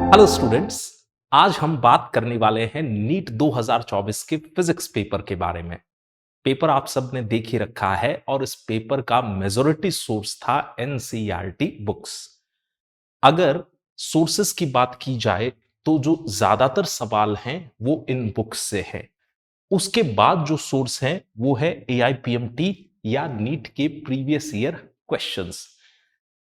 Hello students. आज हम बात करने वाले हैं नीट 2024 के फिजिक्स पेपर के बारे में। पेपर आप सबने देख ही रखा है और इस पेपर का मेजॉरिटी सोर्स था एनसीईआरटी बुक्स। अगर सोर्सेस की बात की जाए तो जो ज्यादातर सवाल हैं वो इन बुक्स से है। उसके बाद जो सोर्स है वो है एआईपीएमटी या नीट के प्रीवियस ईयर क्वेश्चंस।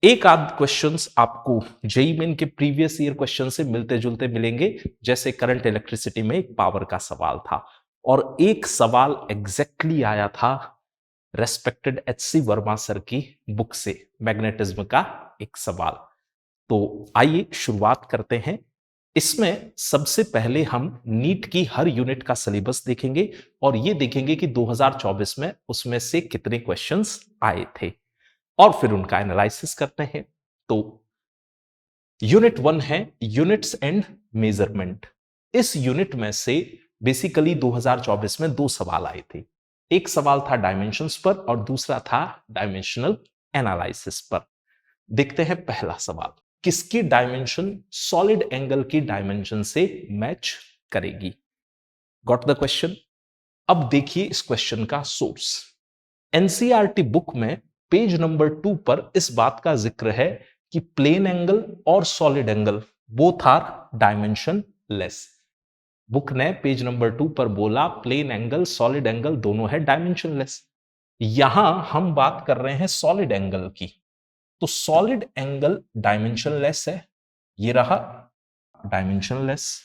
एक आध क्वेश्चंस आपको जेईई मेन के प्रीवियस ईयर क्वेश्चन से मिलते जुलते मिलेंगे, जैसे करंट इलेक्ट्रिसिटी में एक पावर का सवाल था और एक सवाल एग्जैक्टली आया था रेस्पेक्टेड एचसी वर्मा सर की बुक से, मैग्नेटिज्म का एक सवाल। तो आइए शुरुआत करते हैं। इसमें सबसे पहले हम नीट की हर यूनिट का सिलेबस देखेंगे और ये देखेंगे कि 2024 में उसमें से कितने क्वेश्चंस आए थे और फिर उनका एनालिसिस करते हैं। तो यूनिट 1 है यूनिट्स एंड मेजरमेंट। इस यूनिट में से बेसिकली 2024 में दो सवाल आए थे। एक सवाल था डायमेंशंस पर और दूसरा था डायमेंशनल एनालिसिस पर। देखते हैं पहला सवाल, किसकी डायमेंशन सॉलिड एंगल की डायमेंशन से मैच करेगी। Got the question. अब देखिए इस क्वेश्चन का सोर्स। एनसीईआरटी बुक में पेज नंबर 2 पर इस बात का जिक्र है कि प्लेन एंगल और solid angle both are dimensionless. Book ने पेज नंबर 2 पर बोला प्लेन एंगल सॉलिड एंगल दोनों है डायमेंशन लेस। यहां हम बात कर रहे हैं सॉलिड एंगल की, तो सॉलिड एंगल डायमेंशन लेस है, ये रहा डायमेंशन लेस।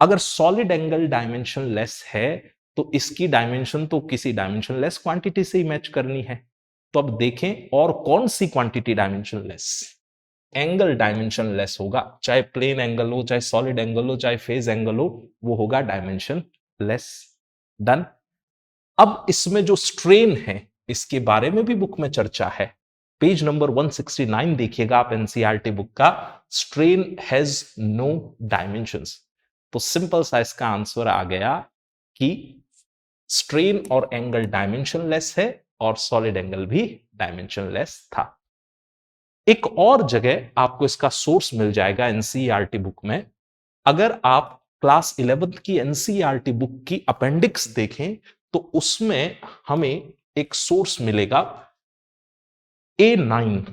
अगर सॉलिड एंगल डायमेंशन लेस है तो इसकी डायमेंशन तो किसी डायमेंशन लेस क्वांटिटी से ही मैच करनी है। तो अब देखें और कौन सी quantity dimensionless, angle dimensionless होगा, चाहे प्लेन एंगल हो, चाहे सॉलिड एंगल हो, चाहे फेज एंगल हो, वो होगा डायमेंशन लेस। डन। अब इसमें जो स्ट्रेन है इसके बारे में भी बुक में चर्चा है। पेज नंबर 169 देखिएगा आप एनसीईआरटी बुक का, स्ट्रेन हैज नो डायमेंशंस। तो सिंपल सा इसका आंसर आ गया कि स्ट्रेन और एंगल डायमेंशन लेस है और सॉलिड एंगल भी डायमेंशन लेस था। एक और जगह आपको इसका सोर्स मिल जाएगा एनसीईआरटी बुक में। अगर आप क्लास 11th की एनसीईआरटी बुक की अपेंडिक्स देखें तो उसमें हमें एक सोर्स मिलेगा A9।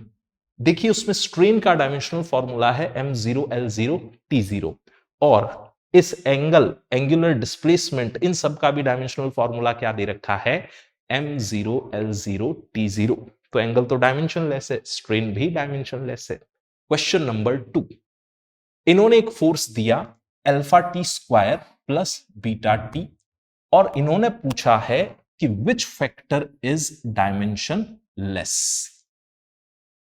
देखिए उसमें स्ट्रेन का डायमेंशनल फॉर्मूला है m0l0t0 और इस एंगल एंगुलर डिस्प्लेसमेंट इन सब का भी डायमेंशनल फॉर्मूला क्या दे रखा है m0l0t0। तो एंगल तो डायमेंशन लेस है, स्ट्रेन भी डायमेंशन लेस है। क्वेश्चन नंबर 2, इन्होंने एक फोर्स दिया alpha T square plus beta T और इन्होंने पूछा है कि which factor is dimension less.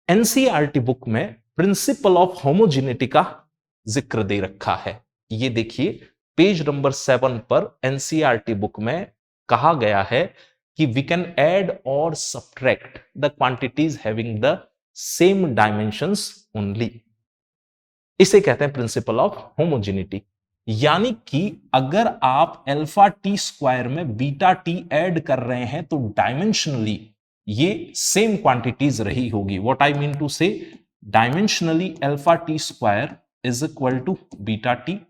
NCERT book में प्रिंसिपल ऑफ होमोजेनिटी का जिक्र दे रखा है। ये देखिए पेज नंबर 7 पर एनसीईआरटी बुक में कहा गया है कि वी कैन ऐड और subtract the quantities having the same dimensions only. इसे कहते हैं प्रिंसिपल ऑफ होमोजेनिटी। यानी कि अगर आप अल्फा टी स्क्वायर में बीटा टी ऐड कर रहे हैं तो डायमेंशनली ये सेम क्वांटिटीज रही होगी। What I mean to say, dimensionally alpha T square is equal to beta T.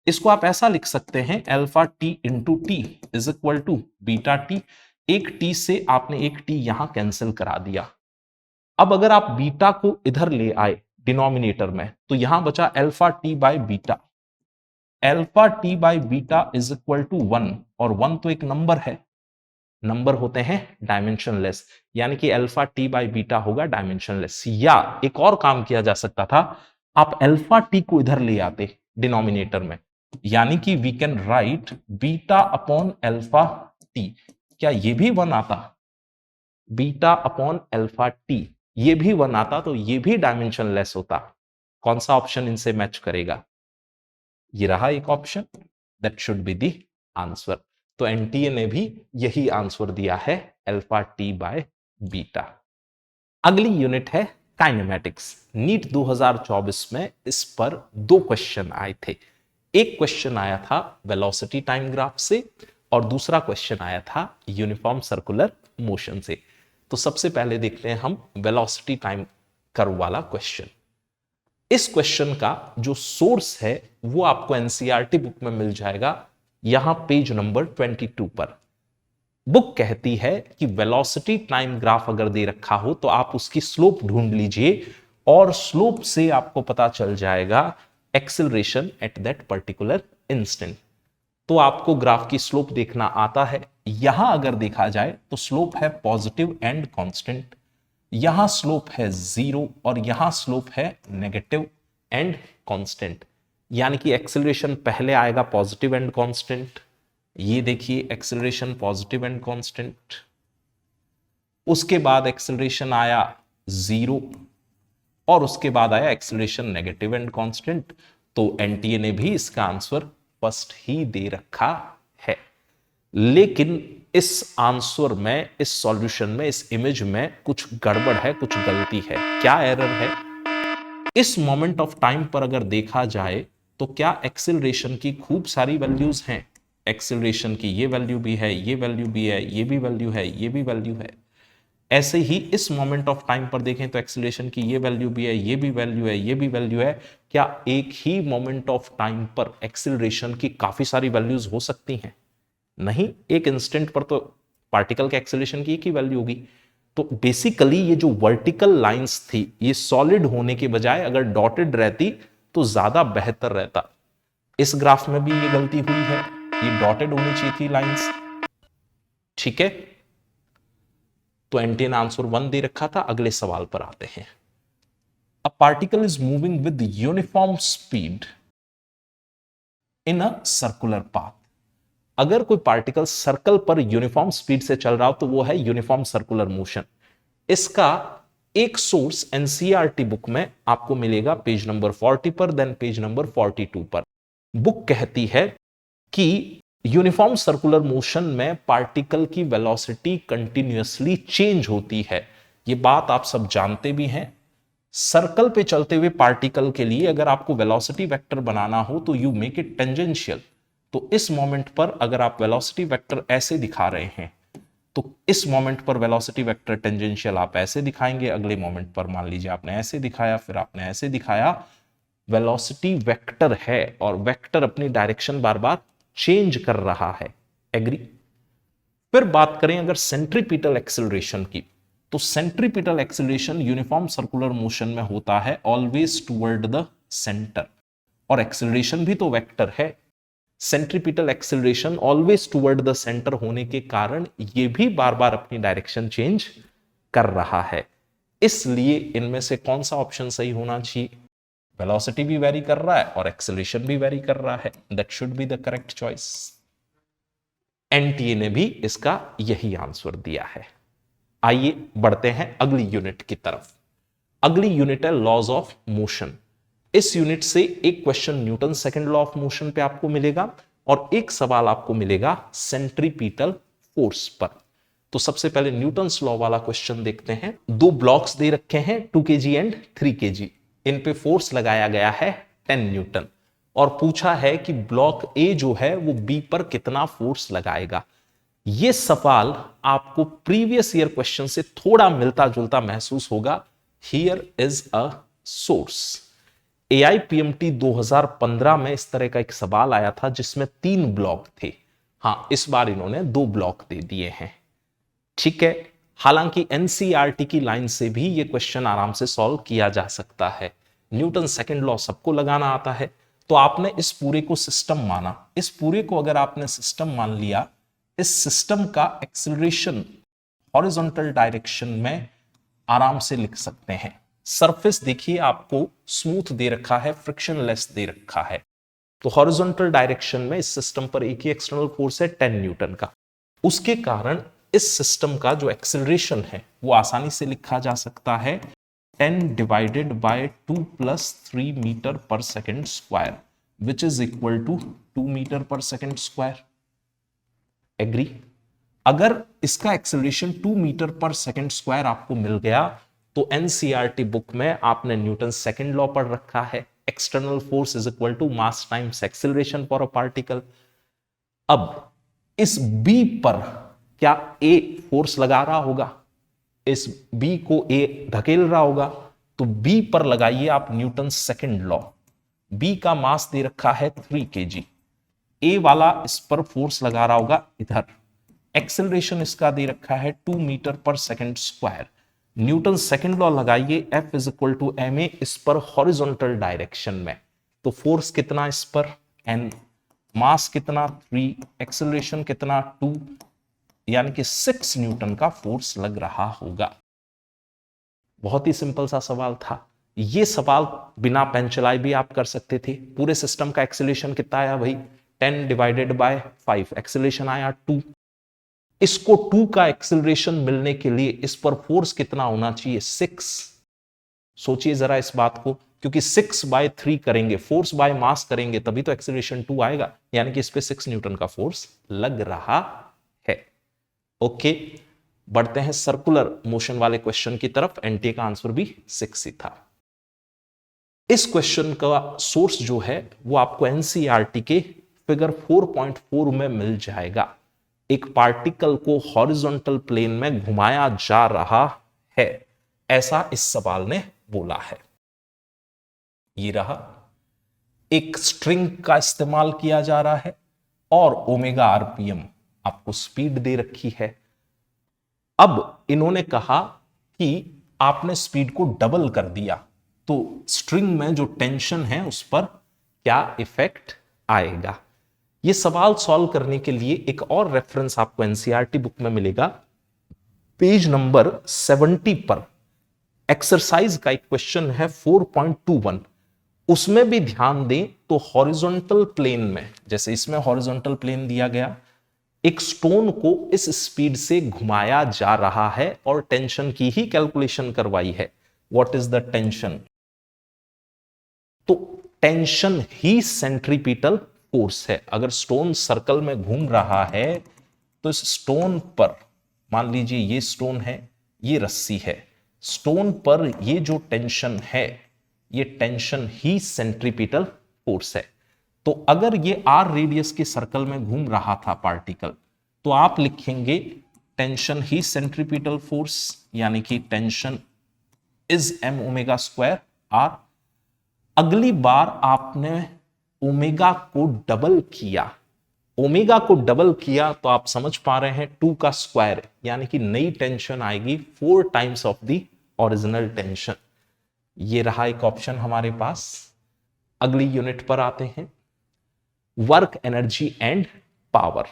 इसको आप ऐसा लिख सकते हैं alpha T into T is equal to beta T. एक टी से आपने एक टी यहां कैंसिल करा दिया। अब अगर आप बीटा को इधर ले आए डिनोमिनेटर में तो यहां बचा alpha T by beta. Alpha T by beta is equal to 1 और 1 तो एक नंबर है, नंबर होते हैं डायमेंशन लेस, यानी कि अल्फा टी बाय बीटा होगा डायमेंशन लेस। या एक और काम किया जा सकता था, आप अल्फा टी को इधर ले आते डिनोमिनेटर में, यानी कि we can write beta upon alpha T. क्या ये भी 1 आता? बीटा अपॉन अल्फा टी ये भी 1 आता तो ये भी डायमेंशन लेस होता। कौन सा ऑप्शन इनसे मैच करेगा? ये रहा एक option, that should be the answer. तो एनटीए ने भी यही आंसर दिया है, अल्फा टी बाय बीटा। अगली यूनिट है काइनेमैटिक्स। नीट 2024 में इस पर दो क्वेश्चन आए थे। एक क्वेश्चन आया था वेलोसिटी टाइम ग्राफ से और दूसरा क्वेश्चन आया था यूनिफॉर्म सर्कुलर मोशन से। तो सबसे पहले देखते हैं हम वेलोसिटी टाइम कर्व वाला क्वेश्चन। इस क्वेश्चन का जो सोर्स है वो आपको एनसीईआरटी बुक में मिल जाएगा, यहां पेज नंबर 22 पर। बुक कहती है कि वेलोसिटी टाइम ग्राफ अगर दे रखा हो तो आप उसकी स्लोप ढूंढ लीजिए और स्लोप से आपको पता चल जाएगा acceleration at that particular instant. तो आपको ग्राफ की स्लोप देखना आता है। यहां अगर देखा जाए तो स्लोप है पॉजिटिव एंड कांस्टेंट, यहां स्लोप है 0 और यहां स्लोप है नेगेटिव एंड कांस्टेंट। यानी कि एक्सेलरेशन पहले आएगा पॉजिटिव एंड कांस्टेंट, ये देखिए एक्सेलरेशन पॉजिटिव एंड कांस्टेंट, उसके बाद एक्सेलरेशन आया 0 और उसके बाद आया एक्सेलरेशन नेगेटिव एंड कांस्टेंट। तो एनटीए ने भी इसका आंसर फर्स्ट ही दे रखा है। लेकिन इस आंसर में, इस सॉल्यूशन में, इस इमेज में कुछ गड़बड़ है, कुछ गलती है। क्या एरर है? इस मोमेंट ऑफ टाइम पर अगर देखा जाए तो क्या एक्सेलरेशन की खूब सारी वैल्यूज हैं? एक्सेलरेशन की ये वैल्यू भी है, ये वैल्यू भी है, ये भी वैल्यू है, ये भी वैल्यू है। ऐसे ही इस मोमेंट ऑफ टाइम पर देखें तो एक्सेलरेशन की ये वैल्यू भी है, ये भी वैल्यू है, ये भी वैल्यू है। क्या एक ही मोमेंट ऑफ टाइम पर एक्सेलरेशन की काफी सारी वैल्यूज हो सकती हैं? नहीं, एक इंस्टेंट पर तो पार्टिकल के एक्सेलरेशन की एक ही वैल्यू होगी। तो बेसिकली ये जो वर्टिकल लाइंस थी ये सॉलिड होने के बजाय अगर डॉटेड रहती तो ज्यादा बेहतर रहता। इस ग्राफ में भी ये गलती हुई है, ये डॉटेड होनी चाहिए थी लाइंस। ठीक है, तो एनटीए ने आंसर 1 दे रखा था। अगले सवाल पर आते हैं। A particle is moving with uniform speed in a circular path. अगर कोई पार्टिकल सर्कल पर यूनिफॉर्म स्पीड से चल रहा हो तो वो है यूनिफॉर्म सर्कुलर मोशन। इसका एक सोर्स एनसीईआरटी बुक में आपको मिलेगा पेज नंबर 40 पर, देन पेज नंबर 42 पर। बुक कहती है कि यूनिफॉर्म सर्कुलर मोशन में पार्टिकल की वेलोसिटी कंटिन्यूअसली चेंज होती है। ये बात आप सब जानते भी हैं। सर्कल पे चलते हुए पार्टिकल के लिए अगर आपको वेलोसिटी वेक्टर बनाना हो तो यू मेक इट टेंजेंशियल। तो इस मोमेंट पर अगर आप वेलोसिटी वेक्टर ऐसे दिखा रहे हैं तो इस मोमेंट पर वेलोसिटी वेक्टर टेंजेंशियल आप ऐसे दिखाएंगे, अगले मोमेंट पर मान लीजिए आपने ऐसे दिखाया, फिर आपने ऐसे दिखाया। वेलोसिटी वेक्टर है और वेक्टर अपनी डायरेक्शन बार बार चेंज कर रहा है। एग्री? फिर बात करें अगर सेंट्रीपिटल एक्सेलरेशन की, तो centripetal acceleration uniform circular motion में होता है ऑलवेज टुवर्ड द सेंटर, और एक्सेलरेशन भी तो वेक्टर है। Centripetal acceleration always toward the centre होने के कारण यह भी बार बार अपनी डायरेक्शन चेंज कर रहा है। इसलिए इनमें से कौन सा ऑप्शन सही होना चाहिए? वेलोसिटी भी वेरी कर रहा है और एक्सेलरेशन भी वेरी कर रहा है, that should be the correct choice. NTA ने भी इसका यही आंसर दिया है। आइए बढ़ते हैं अगली यूनिट की तरफ। अगली यूनिट है लॉज ऑफ मोशन। इस यूनिट से एक question Newton second law of motion पे आपको मिलेगा और एक सवाल आपको मिलेगा सेंट्रीपिटल फोर्स पर। तो सबसे पहले न्यूटन्स लॉ वाला क्वेश्चन देखते हैं। दो ब्लॉक्स दे रखे हैं 2 kg एंड 3 kg। इन पे फोर्स लगाया गया है 10 न्यूटन और पूछा है कि ब्लॉक ए जो है वो बी पर कितना फोर्स लगाएगा। यह सवाल आपको प्रीवियस ईयर क्वेश्चन से थोड़ा मिलता जुलता महसूस होगा। Here is a source. AIPMT 2015 में इस तरह का एक सवाल आया था जिसमें 3 ब्लॉक थे। हां, इस बार इन्होंने 2 ब्लॉक दे दिए हैं। ठीक है, हालांकि एनसीईआरटी की लाइन से भी यह क्वेश्चन आराम से सॉल्व किया जा सकता है। न्यूटन सेकंड लॉ सबको लगाना आता है। तो आपने इस पूरे को सिस्टम माना। इस पूरे को अगर आपने सिस्टम मान लिया, इस सिस्टम का एक्सेलरेशन हॉरिजॉन्टल डायरेक्शन में आराम से लिख सकते हैं। सरफेस देखिए आपको स्मूथ दे रखा है, फ्रिक्शनलेस दे रखा है। तो हॉरिजॉन्टल डायरेक्शन में इस सिस्टम पर एक ही एक्सटर्नल फोर्स है 10 न्यूटन का। उसके कारण इस सिस्टम का जो एक्सेलरेशन है वो आसानी से लिखा जा सकता है 10 divided by 2 plus 3 metre per second square which is equal to 2 metre per second square. Agree? अगर इसका acceleration 2 metre per second square आपको मिल गया तो एनसीईआरटी बुक में आपने न्यूटन सेकंड लॉ पढ़ रखा है, external force is equal to mass times acceleration for a particle. अब इस बी पर क्या ए फोर्स लगा रहा होगा? इस बी को ए धकेल रहा होगा। तो बी पर लगाइए आप न्यूटन सेकंड लॉ। बी का मास दे रखा है 3 kg। ए वाला इस पर फोर्स लगा रहा होगा इधर। एक्सेलरेशन इसका दे रखा है 2 metre per second square. Newton second law लगाइए, F is equal to M A, इस पर हॉरिजॉन्टल डायरेक्शन में। तो फोर्स कितना इस पर N, मास कितना 3, एक्सेलरेशन कितना 2, यानी कि 6 न्यूटन का फोर्स लग रहा होगा। बहुत ही सिंपल सा सवाल था। ये सवाल बिना पेन चलाए भी आप कर सकते थे। पूरे सिस्टम का एक्सेलरेशन कितना आया भाई, 10 डिवाइडेड बाय 5, एक्सेलरेशन आया 2। इसको 2 का एक्सेलरेशन मिलने के लिए इस पर फोर्स कितना होना चाहिए, 6। सोचिए जरा इस बात को, क्योंकि 6/3 करेंगे, फोर्स बाय मास करेंगे, तभी तो एक्सेलरेशन 2 आएगा, यानी कि इस पे 6 न्यूटन का फोर्स लग रहा है। ओके, बढ़ते हैं सर्कुलर मोशन वाले क्वेश्चन की तरफ। एनटीए का आंसर भी 6 ही था। इस क्वेश्चन का सोर्स जो है वो आपको एनसीईआरटी के फिगर 4.4 में मिल जाएगा। एक पार्टिकल को हॉरिजॉन्टल प्लेन में घुमाया जा रहा है, ऐसा इस सवाल ने बोला है। ये रहा, एक स्ट्रिंग का इस्तेमाल किया जा रहा है और ओमेगा आरपीएम आपको स्पीड दे रखी है। अब इन्होंने कहा कि आपने स्पीड को डबल कर दिया, तो स्ट्रिंग में जो टेंशन है उस पर क्या इफेक्ट आएगा। यह सवाल सॉल्व करने के लिए एक और रेफरेंस आपको एनसीईआरटी बुक में मिलेगा, पेज नंबर 70 पर एक्सरसाइज का एक क्वेश्चन है 4.21। उसमें भी ध्यान दें तो हॉरिजॉन्टल प्लेन में, जैसे इसमें हॉरिजॉन्टल प्लेन दिया गया, एक स्टोन को इस स्पीड से घुमाया जा रहा है और टेंशन की ही कैलकुलेशन करवाई है। What is the tension? तो टेंशन ही सेंट्रीपिटल फोर्स है। अगर स्टोन सर्कल में घूम रहा है तो इस स्टोन पर, मान लीजिए ये स्टोन है, ये रस्सी है, स्टोन पर ये जो टेंशन है, ये टेंशन ही सेंट्रीपिटल फोर्स है। तो अगर ये आर रेडियस के सर्कल में घूम रहा था पार्टिकल, तो आप लिखेंगे टेंशन ही सेंट्रीपिटल फोर्स, यानी कि tension is M omega square R. अगली बार आपने ओमेगा को डबल किया, ओमेगा को डबल किया तो आप समझ पा रहे हैं 2 का स्क्वायर, यानी कि नई टेंशन आएगी 4 times of the original tension. ये रहा एक ऑप्शन हमारे पास। अगली यूनिट पर आते हैं, वर्क, एनर्जी एंड पावर।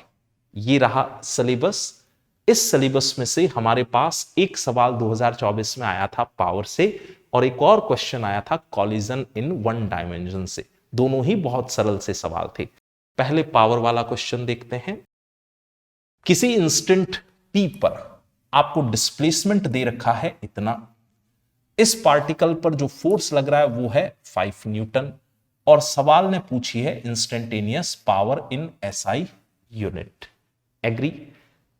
ये रहा सिलेबस। इस सिलेबस में से हमारे पास एक सवाल 2024 में आया था पावर से, और एक और क्वेश्चन आया था कॉलिजन इन 1 डायमेंशन से। दोनों ही बहुत सरल से सवाल थे। पहले पावर वाला क्वेश्चन देखते हैं। किसी इंस्टेंट टी पर आपको डिस्प्लेसमेंट दे रखा है इतना, इस पार्टिकल पर जो फोर्स लग रहा है वो है 5 न्यूटन, और सवाल ने पूछी है instantaneous power in SI unit. Agree?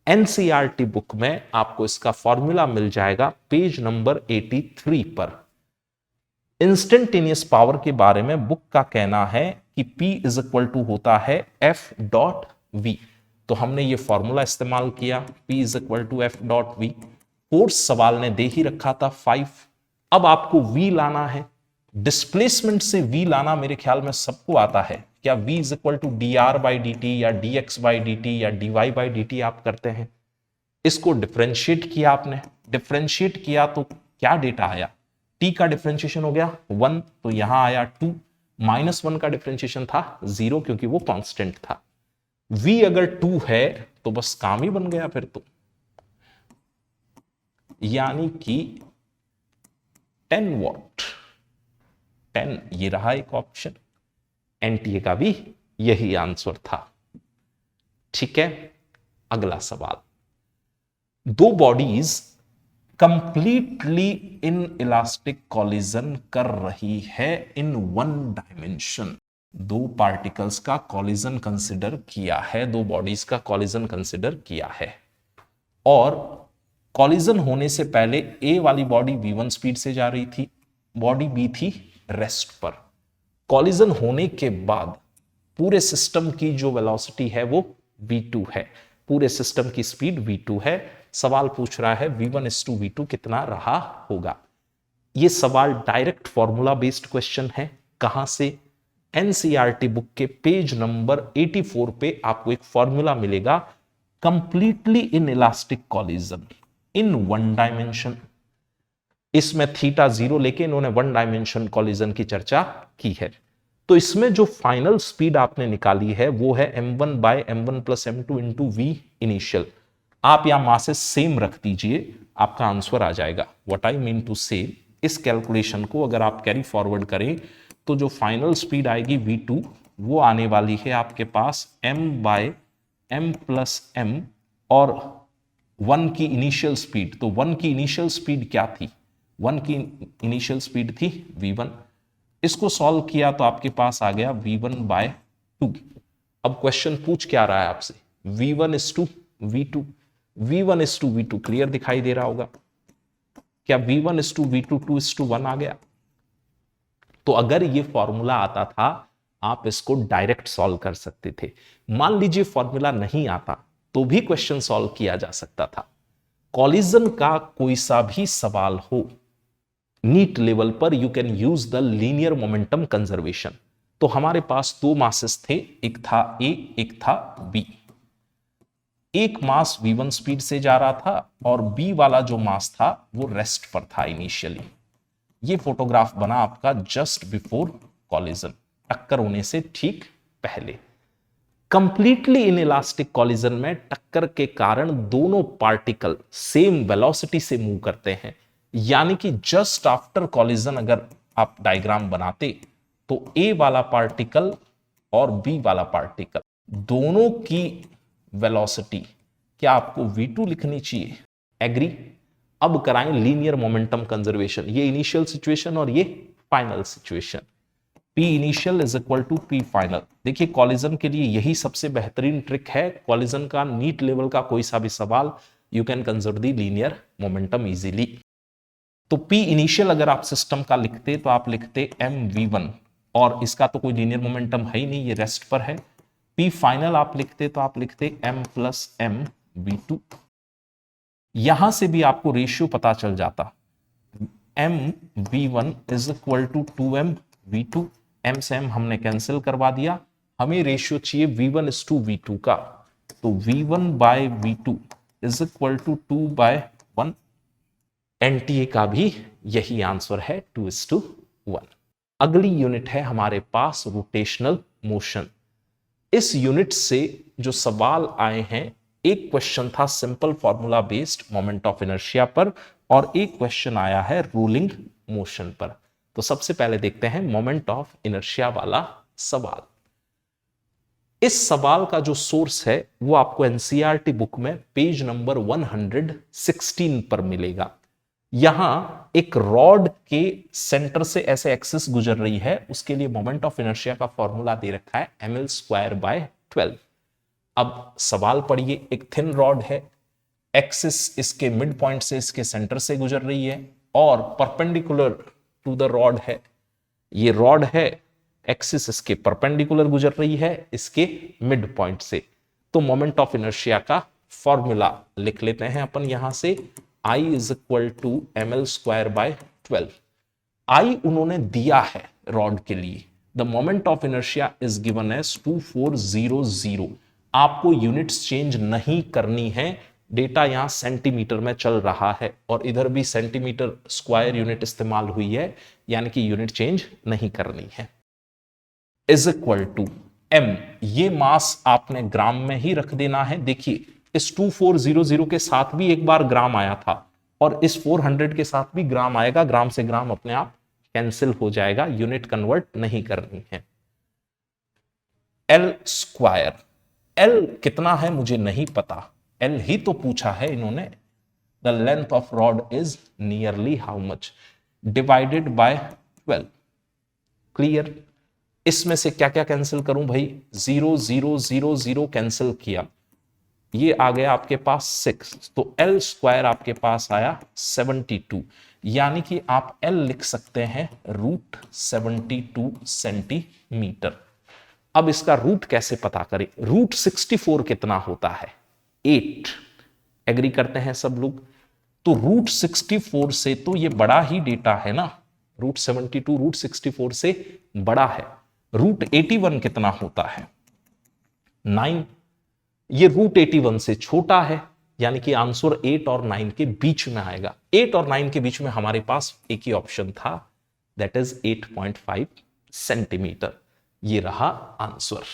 NCERT book में आपको इसका फॉर्मूला मिल जाएगा पेज नंबर 83 पर। इंस्टेंटेनियस पावर के बारे में बुक का कहना है कि P इज इक्वल टू होता है F.V। तो हमने ये फॉर्मूला इस्तेमाल किया, P is equal to F.V। Force सवाल ने दे ही रखा था 5। अब आपको V लाना है। डिस्प्लेसमेंट से V लाना मेरे ख्याल में सबको आता है। क्या V is equal to dr/dt या dx/dt या dy/dt आप करते हैं? इसको डिफरेंशिएट किया आपने, डिफरेंशिएट किया तो क्या डेटा आया? t का डिफरेंशिएशन हो गया 1, तो यहां आया 2, -1 का डिफरेंशिएशन था 0, क्योंकि वो कांस्टेंट था। v अगर 2 है तो बस काम ही बन गया फिर तो, यानी कि 10 वॉट। 10, ये रहा एक ऑप्शन। एनटीए का भी यही आंसर था। ठीक है, अगला सवाल। दो bodies completely in elastic collision कर रही है इन 1 डायमेंशन। दो पार्टिकल्स का कॉलिजन कंसिडर किया है, दो बॉडीज का कॉलिजन कंसिडर किया है, और कॉलिजन होने से पहले ए वाली बॉडी v1 स्पीड से जा रही थी, बॉडी बी थी रेस्ट पर। कॉलिजन होने के बाद पूरे सिस्टम की जो वेलोसिटी है वो v2 है, पूरे सिस्टम की स्पीड v2 है। सवाल पूछ रहा है v1:v2 कितना रहा होगा। ये सवाल डायरेक्ट फॉर्मूला बेस्ड क्वेश्चन है। कहां से? एनसीईआरटी बुक के पेज नंबर 84 पे आपको एक फॉर्मूला मिलेगा, completely in elastic collision in one dimension. इसमें थीटा 0 लेके इन्होंने वन डायमेंशन कॉलिजन की चर्चा की है। तो इसमें जो फाइनल स्पीड आपने निकाली है वो है m1 by m1 plus m2 into V initial. आप यहां मासेस सेम रख दीजिए, आपका आंसर आ जाएगा। व्हाट आई मीन टू से, इस कैलकुलेशन को अगर आप कैरी फॉरवर्ड करें तो जो फाइनल स्पीड आएगी v2 वो आने वाली है आपके पास m by m plus m और 1 की इनिशियल स्पीड। तो 1 की इनिशियल स्पीड क्या थी? 1 की इनिशियल स्पीड थी v1। इसको सॉल्व किया तो आपके पास आ गया v1 बाय 2। अब क्वेश्चन पूछ क्या रहा है आपसे? v1 is to v2, v1 is to v2 clear दिखाई दे रहा होगा। क्या v1 is to v2 2 is to 1 आ गया? तो अगर ये फॉर्मूला आता था आप इसको डायरेक्ट सॉल्व कर सकते थे। मान लीजिए फॉर्मूला नहीं आता तो भी क्वेश्चन सॉल्व किया जा सकता था। कॉलिजन का कोई सा भी सवाल हो नीट लेवल पर, you can use the linear momentum conservation. तो हमारे पास दो मासेस थे, एक था ए एक था बी। एक मास v1 स्पीड से जा रहा था और बी वाला जो मास था वो रेस्ट पर था इनिशियली। ये फोटोग्राफ बना आपका जस्ट बिफोर कॉलिजन, टक्कर होने से ठीक पहले। कंप्लीटली इनइलास्टिक कॉलिजन में टक्कर के कारण दोनों पार्टिकल सेम वेलोसिटी से मूव करते हैं, यानी कि जस्ट आफ्टर कॉलिजन अगर आप डायग्राम बनाते तो ए वाला पार्टिकल और बी वाला पार्टिकल दोनों की वेलोसिटी क्या आपको v2 लिखनी चाहिए? एग्री? अब कराएं लीनियर मोमेंटम कंजर्वेशन। ये इनिशियल सिचुएशन और ये final situation. P initial is equal to P final. देखिए कॉलिजन के लिए यही सबसे बेहतरीन ट्रिक है। कॉलिजन का नीट लेवल का कोई सा भी सवाल, you can conserve the linear momentum easily. तो P इनिशियल अगर आप सिस्टम का लिखते तो आप लिखते mv1, और इसका तो कोई लीनियर मोमेंटम है ही नहीं, ये रेस्ट पर है। P फाइनल आप लिखते तो आप लिखते m प्लस m v2। यहां से भी आपको रेशियो पता चल जाता, m v1 is equal to 2m v2। m से m हमने कैंसिल करवा दिया, हमें रेशियो चाहिए v1 इज टू v2 का। तो v1 by v2 is equal to 2 by 1। NTA का भी यही आंसर है, 2:1। अगली यूनिट है हमारे पास रोटेशनल मोशन। इस यूनिट से जो सवाल आए हैं, एक क्वेश्चन था simple formula based moment of inertia पर और एक क्वेश्चन आया है रूलिंग मोशन पर। तो सबसे पहले देखते हैं मोमेंट ऑफ इनर्शिया वाला सवाल। इस सवाल का जो सोर्स है वो आपको एनसीईआरटी बुक में पेज नंबर 116 पर मिलेगा। यहां एक रॉड के सेंटर से ऐसे एक्सिस गुजर रही है, उसके लिए मोमेंट ऑफ इनर्शिया का फॉर्मूला दे रखा है ml²/12। अब सवाल पढ़िए, एक थिन रॉड है, एक्सिस इसके मिड पॉइंट से इसके सेंटर से गुजर रही है और परपेंडिकुलर टू द रॉड है। ये रॉड है, एक्सिस इसके परपेंडिकुलर गुजर रही है इसके मिड पॉइंट से। तो मोमेंट ऑफ इनर्शिया का फॉर्मूला लिख लेते हैं अपन यहां से, I is equal to ml²/12। I उन्होंने दिया है रॉड के लिए, the moment of inertia is given as 2400। आपको यूनिट्स चेंज नहीं करनी है, डेटा यहां सेंटीमीटर में चल रहा है और इधर भी सेंटीमीटर स्क्वायर यूनिट इस्तेमाल हुई है, यानी कि यूनिट चेंज नहीं करनी है। इज इक्वल टू m, ये मास आपने ग्राम में ही रख देना है। देखिए इस 2400 के साथ भी एक बार ग्राम आया था और इस 400 के साथ भी ग्राम आएगा, ग्राम से ग्राम अपने आप कैंसिल हो जाएगा, यूनिट कन्वर्ट नहीं करनी है। L², L कितना है मुझे नहीं पता, L ही तो पूछा है इन्होंने। The length of rod is nearly how much, divided by 12। Clear? इसमें से क्या क्या कैंसिल करूं भाई, 0 0 0 0 कैंसिल किया, ये आ गया आपके पास 6, तो L² आपके पास आया 72, यानी कि आप L लिख सकते हैं √72 सेंटीमीटर। अब इसका रूट कैसे पता करें? √64 कितना होता है? 8। एग्री करते हैं सब लोग? तो रूट 64 से तो ये बड़ा ही डेटा है ना, रूट 72 रूट 64 से बड़ा है। रूट 81 कितना होता है? 9। ये रूट 81 से छोटा है, यानी कि आंसर 8 और 9 के बीच में आएगा। 8 और 9 के बीच में हमारे पास एक ही ऑप्शन था, दैट इज 8.5 सेंटीमीटर। ये रहा आंसर।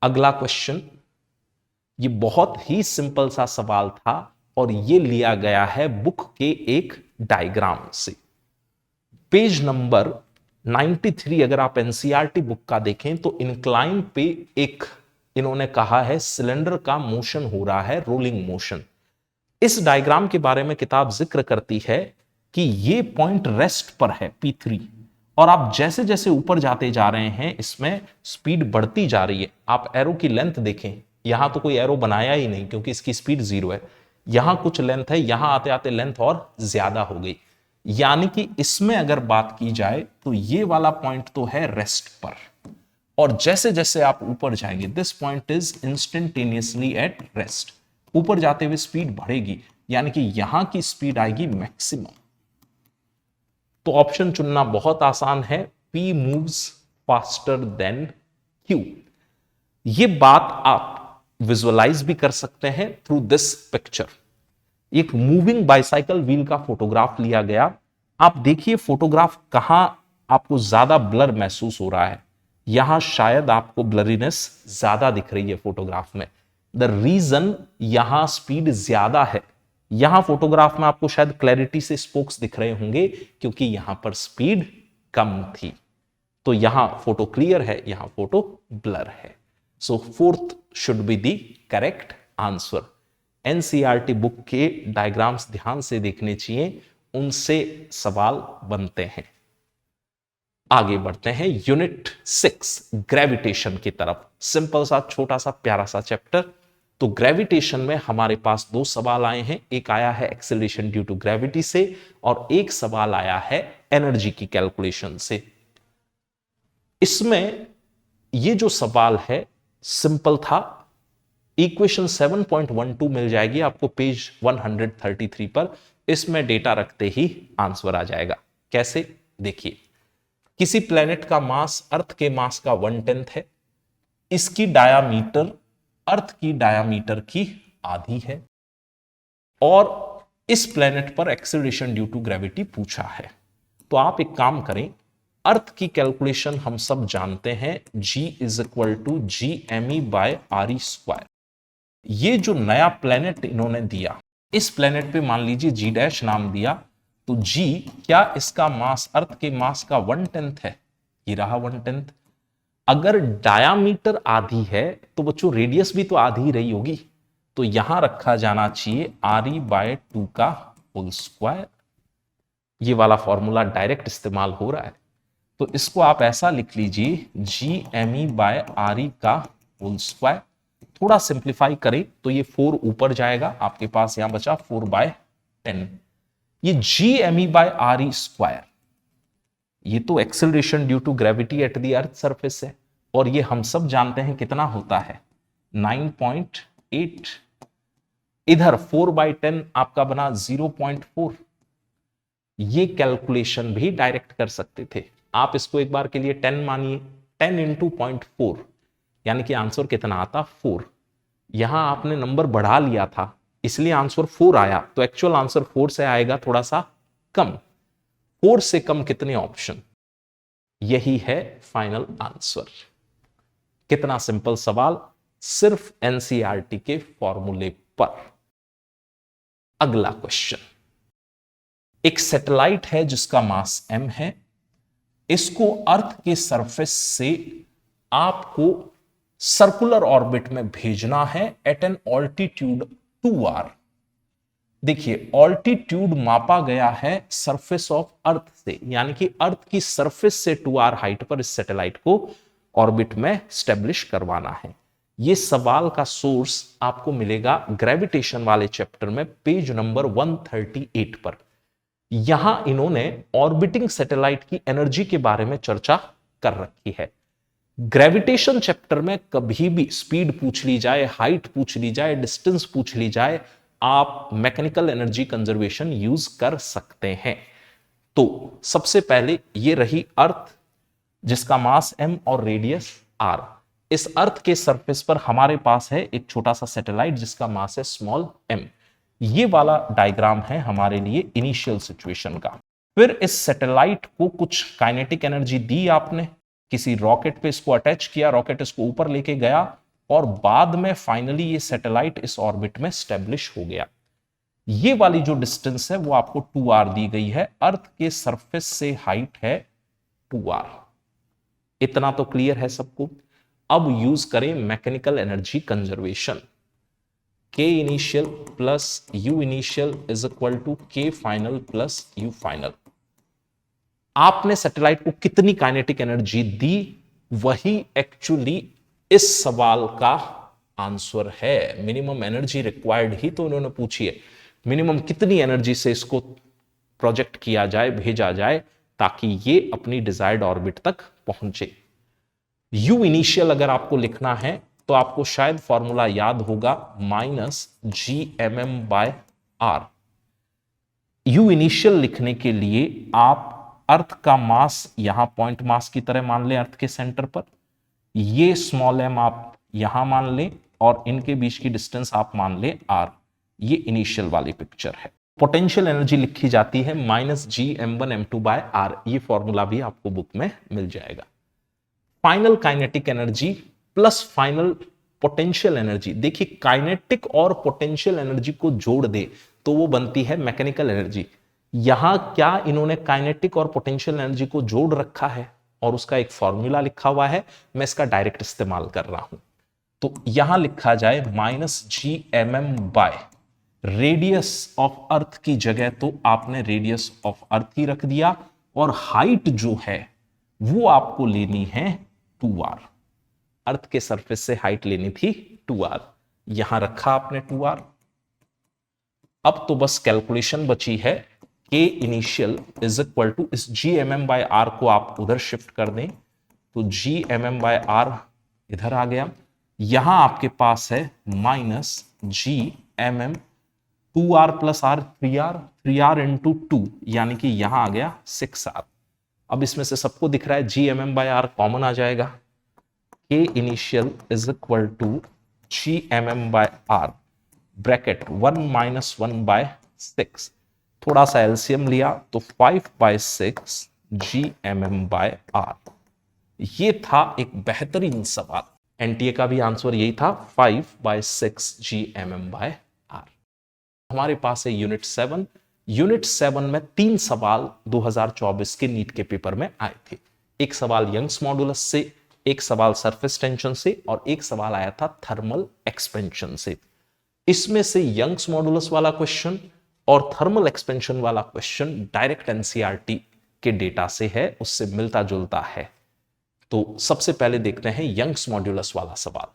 अगला क्वेश्चन, ये बहुत ही सिंपल सा सवाल था और ये लिया गया है बुक के एक डायग्राम से। पेज नंबर 93 अगर आप एनसीईआरटी बुक का देखें तो इंक्लाइन पे एक इन्होंने कहा है सिलेंडर का मोशन हो रहा है, रोलिंग मोशन। इस डायग्राम के बारे में किताब जिक्र करती है कि ये पॉइंट रेस्ट पर है P3, और आप जैसे जैसे ऊपर जाते जा रहे हैं इसमें स्पीड बढ़ती जा रही है। आप एरो की लेंथ देखें, यहां तो कोई एरो बनाया ही नहीं क्योंकि इसकी स्पीड 0 है। यहां कुछ लेंथ है, यहां आते आते लेंथ और ज्यादा हो गई, यानी कि इसमें अगर बात की जाए तो ये वाला पॉइंट तो है रेस्ट पर, और जैसे जैसे आप ऊपर जाएंगे this point is instantaneously at rest. ऊपर जाते हुए स्पीड बढ़ेगी, यानी कि यहां की स्पीड आएगी मैक्सिमम। तो ऑप्शन चुनना बहुत आसान है, P moves faster than Q। ये बात आप विजुअलाइज भी कर सकते हैं थ्रू दिस पिक्चर। एक मूविंग बाइसाइकिल व्हील का फोटोग्राफ लिया गया। आप देखिए फोटोग्राफ कहां आपको ज्यादा ब्लर महसूस हो रहा है, यहां शायद आपको ब्लरीनेस ज्यादा दिख रही है फोटोग्राफ में। द रीजन यहां स्पीड ज्यादा है, यहां फोटोग्राफ में आपको शायद क्लैरिटी से स्पोक्स दिख रहे होंगे क्योंकि यहां पर स्पीड कम थी। तो यहां फोटो क्लियर है, यहां फोटो ब्लर है। So fourth should be the correct answer. NCERT book के डायग्राम्स ध्यान से देखने चाहिए, उनसे सवाल बनते हैं। आगे बढ़ते हैं यूनिट 6 ग्रेविटेशन की तरफ। सिंपल सा छोटा सा प्यारा सा चैप्टर। तो ग्रेविटेशन में हमारे पास 2 सवाल आए हैं, एक आया है एक्सेलरेशन ड्यू टू ग्रेविटी से और एक सवाल आया है एनर्जी की कैलकुलेशन से। इसमें ये जो सवाल है सिंपल था, इक्वेशन 7.12 मिल जाएगी आपको पेज 133 पर। इसमें डेटा रखते ही आंसर आ जाएगा। कैसे? देखिए, किसी प्लेनेट का मास अर्थ के मास का 1/10 है, इसकी डायामीटर अर्थ की डायामीटर की आधी है, और इस प्लेनेट पर एक्सेलरेशन ड्यू टू ग्रेविटी पूछा है। तो आप एक काम करें, अर्थ की कैलकुलेशन हम सब जानते हैं, G = Gme/re²। ये जो नया प्लेनेट इन्होंने दिया, इस प्लेनेट पे मान लीजिए G' नाम दिया, तो G क्या इसका मास अर्थ के मास का 1/10 है? ये रहा 1/10। अगर डायामीटर आधी है तो बच्चों रेडियस भी तो आधी ही रही होगी, तो यहां रखा जाना चाहिए re/2 का होल स्क्वायर। ये वाला फॉर्मूला डायरेक्ट इस्तेमाल हो रहा है, तो इसको आप ऐसा लिख लीजिए Gme/re का होल स्क्वायर। थोड़ा सिंप्लीफाई करें तो ये 4 ऊपर जाएगा, आपके पास यहां बचा 4/10। ये Gme/re², ये तो acceleration due to gravity at the earth surface है, और ये हम सब जानते हैं कितना होता है 9.8। इधर 4/10 आपका बना 0.4। ये कैलकुलेशन भी डायरेक्ट कर सकते थे आप। इसको एक बार के लिए 10 मानिए, 10 × 0.4 यानी कि आंसर कितना आता 4। यहां आपने नंबर बढ़ा लिया था इसलिए आंसर 4 आया, तो एक्चुअल आंसर 4 से आएगा थोड़ा सा कम। 4 से कम कितने ऑप्शन? यही है फाइनल आंसर। कितना सिंपल सवाल, सिर्फ एनसीईआरटी के फॉर्मूले पर। अगला क्वेश्चन, एक सैटेलाइट है जिसका मास m है, इसको अर्थ के सरफेस से आपको सर्कुलर ऑर्बिट में भेजना है एट एन ऑल्टीट्यूड 2r। देखिए, ऑल्टीट्यूड मापा गया है सरफेस ऑफ अर्थ से, यानी कि अर्थ की सरफेस से 2r हाइट पर इस सैटेलाइट को ऑर्बिट में स्टैब्लिश करवाना है। यह सवाल का सोर्स आपको मिलेगा ग्रेविटेशन वाले चैप्टर में पेज नंबर 138 पर। यहां इन्होंने ऑर्बिटिंग सैटेलाइट की एनर्जी के बारे में चर्चा कर रखी है। ग्रेविटेशन चैप्टर में कभी भी स्पीड पूछ ली जाए, हाइट पूछ ली जाए, डिस्टेंस पूछ ली जाए, आप मैकेनिकल एनर्जी कंजर्वेशन यूज कर सकते हैं। तो सबसे पहले ये रही अर्थ जिसका मास m और रेडियस r। इस अर्थ के सरफेस पर हमारे पास है एक छोटा सा सैटेलाइट जिसका मास है स्मॉल m। ये वाला डायग्राम है हमारे लिए इनिशियल सिचुएशन का। फिर इस सैटेलाइट को कुछ काइनेटिक एनर्जी दी आपने, किसी रॉकेट पे इसको अटैच किया, रॉकेट इसको ऊपर लेके गया और बाद में फाइनली ये सैटेलाइट इस ऑर्बिट में स्टैब्लिश हो गया। ये वाली जो डिस्टेंस है वो आपको 2r दी गई है। अर्थ के सरफेस से हाइट है 2r। इतना तो क्लियर है सबको। अब यूज करें mechanical energy conservation. K initial plus U initial is equal to K final plus U final. आपने सैटेलाइट को कितनी काइनेटिक एनर्जी दी, वही एक्चुअली इस सवाल का आंसर है। मिनिमम एनर्जी रिक्वायर्ड ही तो उन्होंने पूछी है। मिनिमम कितनी एनर्जी से इसको प्रोजेक्ट किया जाए, भेजा जाए, ताकि ये अपनी डिजायर्ड ऑर्बिट तक पहुंचे। U इनिशियल अगर आपको लिखना है तो आपको शायद फॉर्मूला याद होगा, -gmm/r। U इनिशियल लिखने के लिए आप अर्थ का मास यहां पॉइंट मास की तरह मान लें, अर्थ के सेंटर पर। ये स्मॉल m आप यहां मान लें और इनके बीच की डिस्टेंस आप मान लें r। ये इनिशियल वाली पिक्चर है। पोटेंशियल एनर्जी लिखी जाती है -gm1m2/r। ये फॉर्मूला भी आपको बुक में मिल जाएगा। Final kinetic energy plus final potential energy. देखिए काइनेटिक और पोटेंशियल एनर्जी को जोड़ दे तो वो बनती है मैकेनिकल एनर्जी। यहां क्या इन्होंने काइनेटिक और पोटेंशियल एनर्जी को जोड़ रखा है और उसका एक फॉर्मूला लिखा हुआ है, मैं इसका डायरेक्ट इस्तेमाल कर रहा हूं। तो यहां लिखा जाए -gmm/ रेडियस ऑफ अर्थ की जगह तो आपने रेडियस ऑफ अर्थ ही रख दिया और हाइट जो है वो आपको लेनी है 2r। अर्थ के सरफेस से हाइट लेनी थी 2r, यहां रखा आपने 2r। अब तो बस कैलकुलेशन बची है। K initial is equal to इस gmm/r को आप उधर शिफ्ट कर दें तो gmm/r इधर आ गया। यहां आपके पास है -gmm 2r plus r 3r into 2, यानी कि यहां आ गया 6r। अब इसमें से सबको दिख रहा है gmm/r कॉमन आ जाएगा। K initial is equal to gmm/r bracket 1 - 1/6। थोड़ा सा एलसीएम लिया तो 5/6 gmm/r। ये था एक बेहतरीन सवाल। एनटीए का भी आंसर यही था, 5/6 gmm/r। हमारे पास है यूनिट 7। यूनिट 7 में 3 सवाल 2024 के नीट के पेपर में आए थे। एक सवाल यंग्स मॉडुलस से, एक सवाल सरफेस टेंशन से और एक सवाल आया था थर्मल एक्सपेंशन से। इसमें से यंग्स मॉडुलस वाला क्वेश्चन और थर्मल एक्सपेंशन वाला क्वेश्चन डायरेक्ट एनसीईआरटी के डेटा से है, उससे मिलता जुलता है। तो सबसे पहले देखते हैं यंग्स मॉड्यूलस वाला सवाल।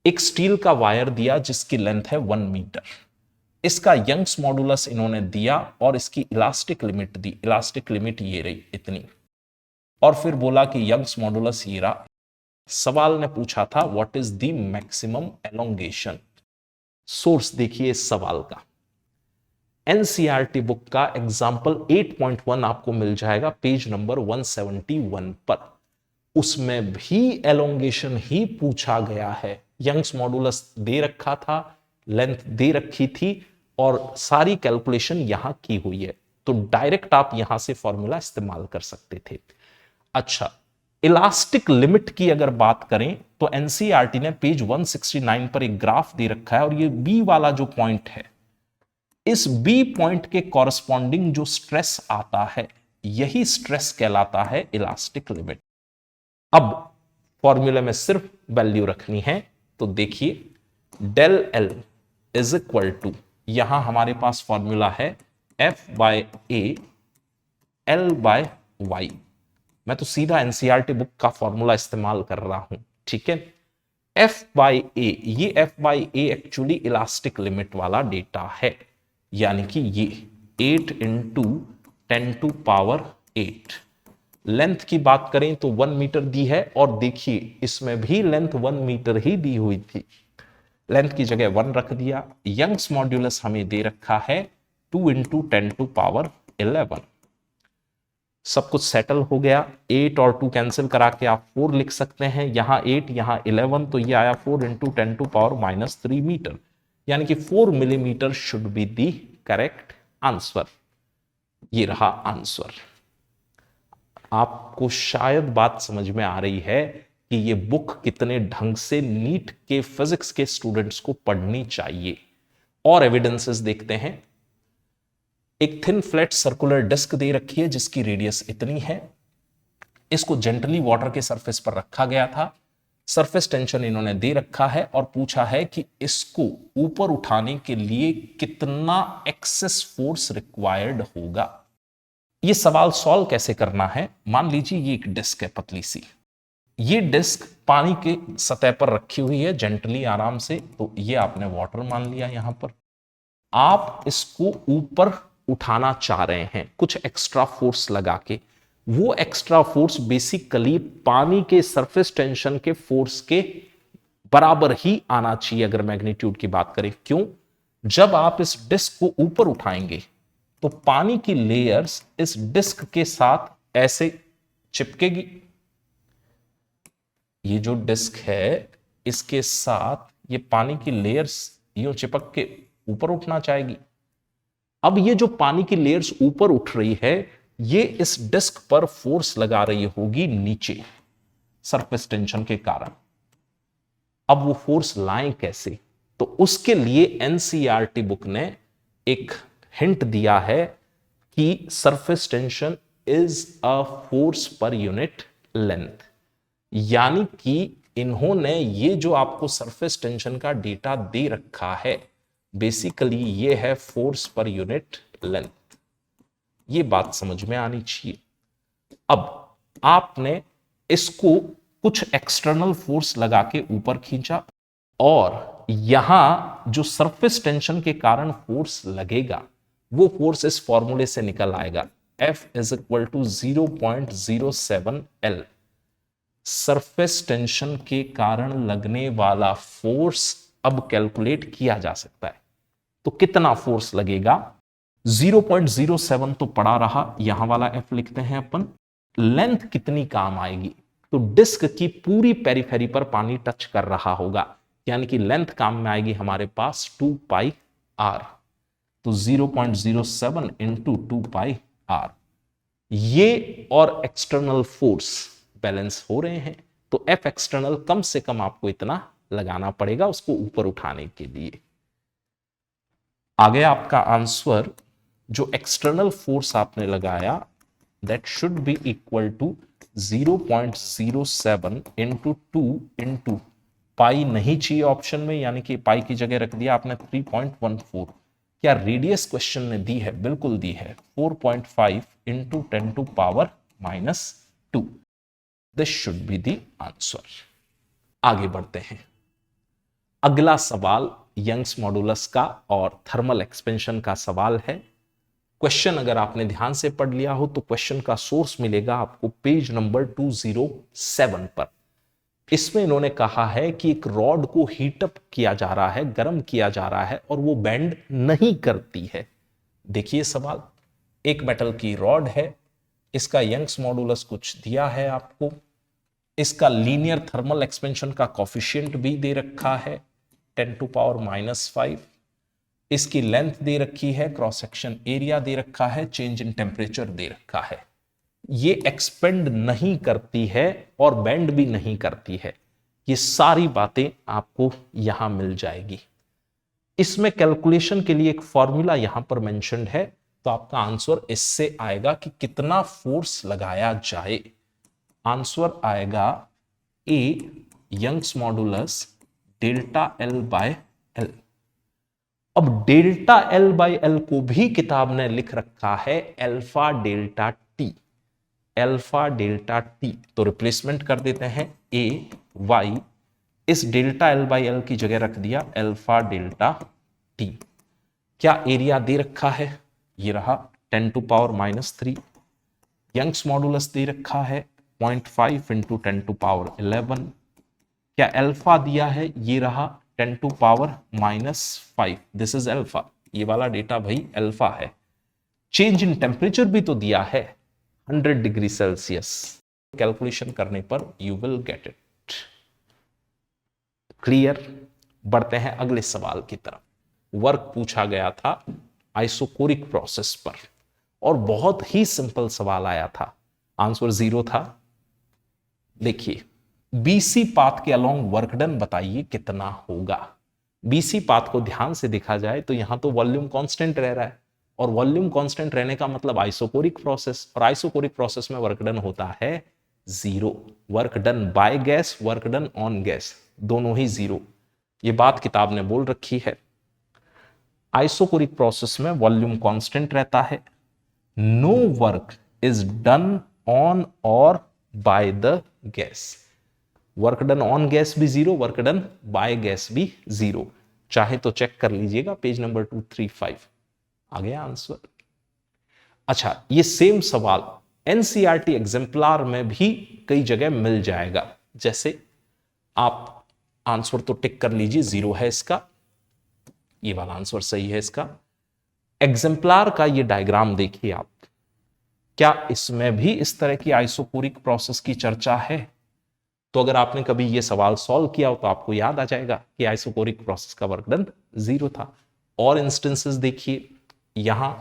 एक स्टील का वायर दिया जिसकी लेंथ है 1 मीटर। इसका यंग्स मॉड्यूलस इन्होंने दिया और इसकी इलास्टिक लिमिट दी। इलास्टिक लिमिट ये रही इतनी, और फिर बोला कि यंग्स मॉड्यूलस ये रहा। सवाल ने पूछा था what is the maximum elongation. Source देखिए इस सवाल का, एनसीईआरटी बुक का एग्जाम्पल 8.1 आपको मिल जाएगा पेज नंबर 171 पर। उसमें भी एलोंगेशन ही पूछा गया है। यंग्स मॉड्यूलस दे रखा था, लेंथ दे रखी थी और सारी कैलकुलेशन यहां की हुई है, तो डायरेक्ट आप यहां से फॉर्मूला इस्तेमाल कर सकते थे। अच्छा, इलास्टिक लिमिट की अगर बात करें तो एनसीईआरटी ने पेज 169 पर एक ग्राफ दे रखा है और ये बी वाला जो पॉइंट है, इस बी पॉइंट के कॉरस्पॉन्डिंग जो स्ट्रेस आता है यही स्ट्रेस कहलाता है इलास्टिक लिमिट। अब फॉर्मूले में सिर्फ वैल्यू रखनी है, तो देखिए del L is equal to, यहां हमारे पास फॉर्मूला है F/A L/Y। मैं तो सीधा एनसीईआरटी बुक का फॉर्मूला इस्तेमाल कर रहा हूं, ठीक है। F/A, ये F/A एक्चुअली इलास्टिक लिमिट वाला डेटा है, यानी कि ये 8 × 10⁸। लेंथ की बात करें तो 1 मीटर दी है और देखिए इसमें भी लेंथ 1 मीटर ही दी हुई थी। लेंथ की जगह 1 रख दिया। यंग्स मॉड्यूलस हमें दे रखा है 2 इंटू 10 टू पावर 11। सब कुछ सेटल हो गया। 8 और 2 कैंसिल करा के आप 4 लिख सकते हैं। यहां 8 यहां 11, तो ये आया 4 इंटू 10 टू पावर -3 मीटर, यानी कि 4 millimetre should be the correct answer. ये रहा आंसर। आपको शायद बात समझ में आ रही है कि ये बुक कितने ढंग से नीट के फिजिक्स के स्टूडेंट्स को पढ़नी चाहिए। और एविडेंसेस देखते हैं। एक थिन फ्लैट सर्कुलर डिस्क दे रखी है जिसकी रेडियस इतनी है। इसको जेंटली वाटर के सरफेस पर रखा गया था। सरफेस टेंशन इन्होंने दे रखा है और पूछा है कि इसको ऊपर उठाने के लिए कितना एक्सेस फोर्स रिक्वायर्ड होगा। यह सवाल सॉल्व कैसे करना है। मान लीजिए ये एक डिस्क है पतली सी। ये डिस्क पानी के सतह पर रखी हुई है जेंटली आराम से, तो ये आपने वाटर मान लिया। यहां पर आप इसको ऊपर उठाना चाह रहे हैं कुछ एक्स्ट्रा फोर्स लगा के। वो एक्स्ट्रा फोर्स बेसिकली पानी के सरफेस टेंशन के फोर्स के बराबर ही आना चाहिए अगर मैग्नीट्यूड की बात करें। क्यों? जब आप इस डिस्क को ऊपर उठाएंगे तो पानी की लेयर्स इस डिस्क के साथ ऐसे चिपकेगी। ये जो डिस्क है इसके साथ ये पानी की लेयर्स यूं चिपक के ऊपर उठना चाहेगी। अब ये जो पानी की लेयर्स ऊपर उठ रही है ये इस डिस्क पर फोर्स लगा रही होगी नीचे सरफेस टेंशन के कारण। अब वो फोर्स लाएं कैसे? तो उसके लिए एनसीईआरटी बुक ने एक हिंट दिया है कि surface tension is a force per unit length. यानी कि इन्होंने ये जो आपको सरफेस टेंशन का डेटा दे रखा है बेसिकली ये है फोर्स पर यूनिट लेंथ। ये बात समझ में आनी चाहिए। अब आपने इसको कुछ एक्सटर्नल फोर्स लगा के ऊपर खींचा और यहां जो सरफेस टेंशन के कारण फोर्स लगेगा वो फोर्स इस फॉर्मूले से निकल आएगा। F is equal to 0.07 L। Surface tension के कारण लगने वाला फोर्स अब कैलकुलेट किया जा सकता है। तो कितना फोर्स लगेगा? 0.07 तो पड़ा रहा, यहां वाला F लिखते हैं अपन। लेंथ कितनी काम आएगी? तो डिस्क की पूरी पेरिफेरी पर पानी टच कर रहा होगा, यानी कि लेंथ काम में आएगी हमारे पास 2 पाई r। तो 0.07 इंटू 2 पाई r। ये और एक्सटर्नल फोर्स बैलेंस हो रहे हैं, तो F एक्सटर्नल कम से कम आपको इतना लगाना पड़ेगा उसको ऊपर उठाने के लिए। आगे आपका आंसर जो एक्सटर्नल फोर्स आपने लगाया that should be equal to 0.07 into 2 into pi नहीं चाहिए ऑप्शन में, यानी कि पाई की जगह रख दिया आपने 3.14। क्या रेडियस क्वेश्चन ने दी है? बिल्कुल दी है। 4.5 into 10 to power -2। This should be the answer. आगे बढ़ते हैं। अगला सवाल यंग्स मॉडुलस का और थर्मल एक्सपेंशन का सवाल है। क्वेश्चन अगर आपने ध्यान से पढ़ लिया हो तो क्वेश्चन का सोर्स मिलेगा आपको पेज नंबर 207 पर। इसमें इन्होंने कहा है कि एक रॉड को हीटअप किया जा रहा है, गर्म किया जा रहा है और वो बेंड नहीं करती है। देखिए सवाल, एक मेटल की रॉड है, इसका यंग्स मॉडुलस कुछ दिया है आपको, इसका लीनियर थर्मल एक्सपेंशन का कॉफिशिएंट भी दे रखा है 10 टू पावर -5। इसकी लेंथ दे रखी है, क्रॉस सेक्शन एरिया दे रखा है, चेंज इन टेम्परेचर दे रखा है। ये एक्सपेंड नहीं करती है और बेंड भी नहीं करती है। ये सारी बातें आपको यहां मिल जाएगी। इसमें कैलकुलेशन के लिए एक फॉर्मूला यहां पर मेंशन्ड है, तो आपका आंसर इससे आएगा कि कितना फोर्स लगाया जाए। आंसर आएगा A Young's modulus delta L by L. अब डेल्टा एल बाय एल को भी किताब ने लिख रखा है alpha delta T. Alpha delta T तो रिप्लेसमेंट कर देते हैं ए वाई, इस डेल्टा एल बाय एल की जगह रख दिया अल्फा डेल्टा टी। क्या एरिया दे रखा है? ये रहा 10 टू पावर -3। यंग्स मॉडुलस दे रखा है 0.5 इंटू 10 टू पावर 11। क्या अल्फा दिया है? ये रहा 10⁻⁵, दिस इज अल्फा। ये वाला डेटा भाई अल्फा है। चेंज इन टेम्परेचर भी तो दिया है 100 डिग्री सेल्सियस। कैलकुलेशन करने पर you will get it. Clear? बढ़ते हैं अगले सवाल की तरफ। वर्क पूछा गया था आइसोकोरिक प्रोसेस पर और बहुत ही सिंपल सवाल आया था, आंसर 0 था। देखिए, बीसी पाथ के अलोंग वर्क डन बताइए कितना होगा। बीसी पाथ को ध्यान से देखा जाए तो यहां तो वॉल्यूम कांस्टेंट रह रहा है और वॉल्यूम कांस्टेंट रहने का मतलब आइसोकोरिक प्रोसेस, और आइसोकोरिक प्रोसेस में वर्क डन होता है 0। Work done by gas, work done on gas, दोनों ही 0। ये बात किताब ने बोल रखी है। आइसोकोरिक प्रोसेस में वॉल्यूम कांस्टेंट रहता है। No work is done on और by the gas. Work done on gas भी 0, वर्क डन बाय गैस भी 0। चाहे तो चेक कर लीजिएगा पेज नंबर 235। आ गया आंसर। अच्छा, ये सेम सवाल एनसीईआरटी एग्जाम्पलर में भी कई जगह मिल जाएगा। जैसे आप आंसर तो टिक कर लीजिए, 0 है इसका, ये वाला आंसर सही है इसका। एग्जाम्पलर का ये डायग्राम देखिए आप, क्या इसमें भी इस तरह की आइसोकोरिक प्रोसेस की चर्चा है? तो अगर आपने कभी ये सवाल सॉल्व किया हो तो आपको याद आ जाएगा कि आइसोकोरिक प्रोसेस का वर्क डन 0 था। और इंस्टेंसेस देखिए, यहां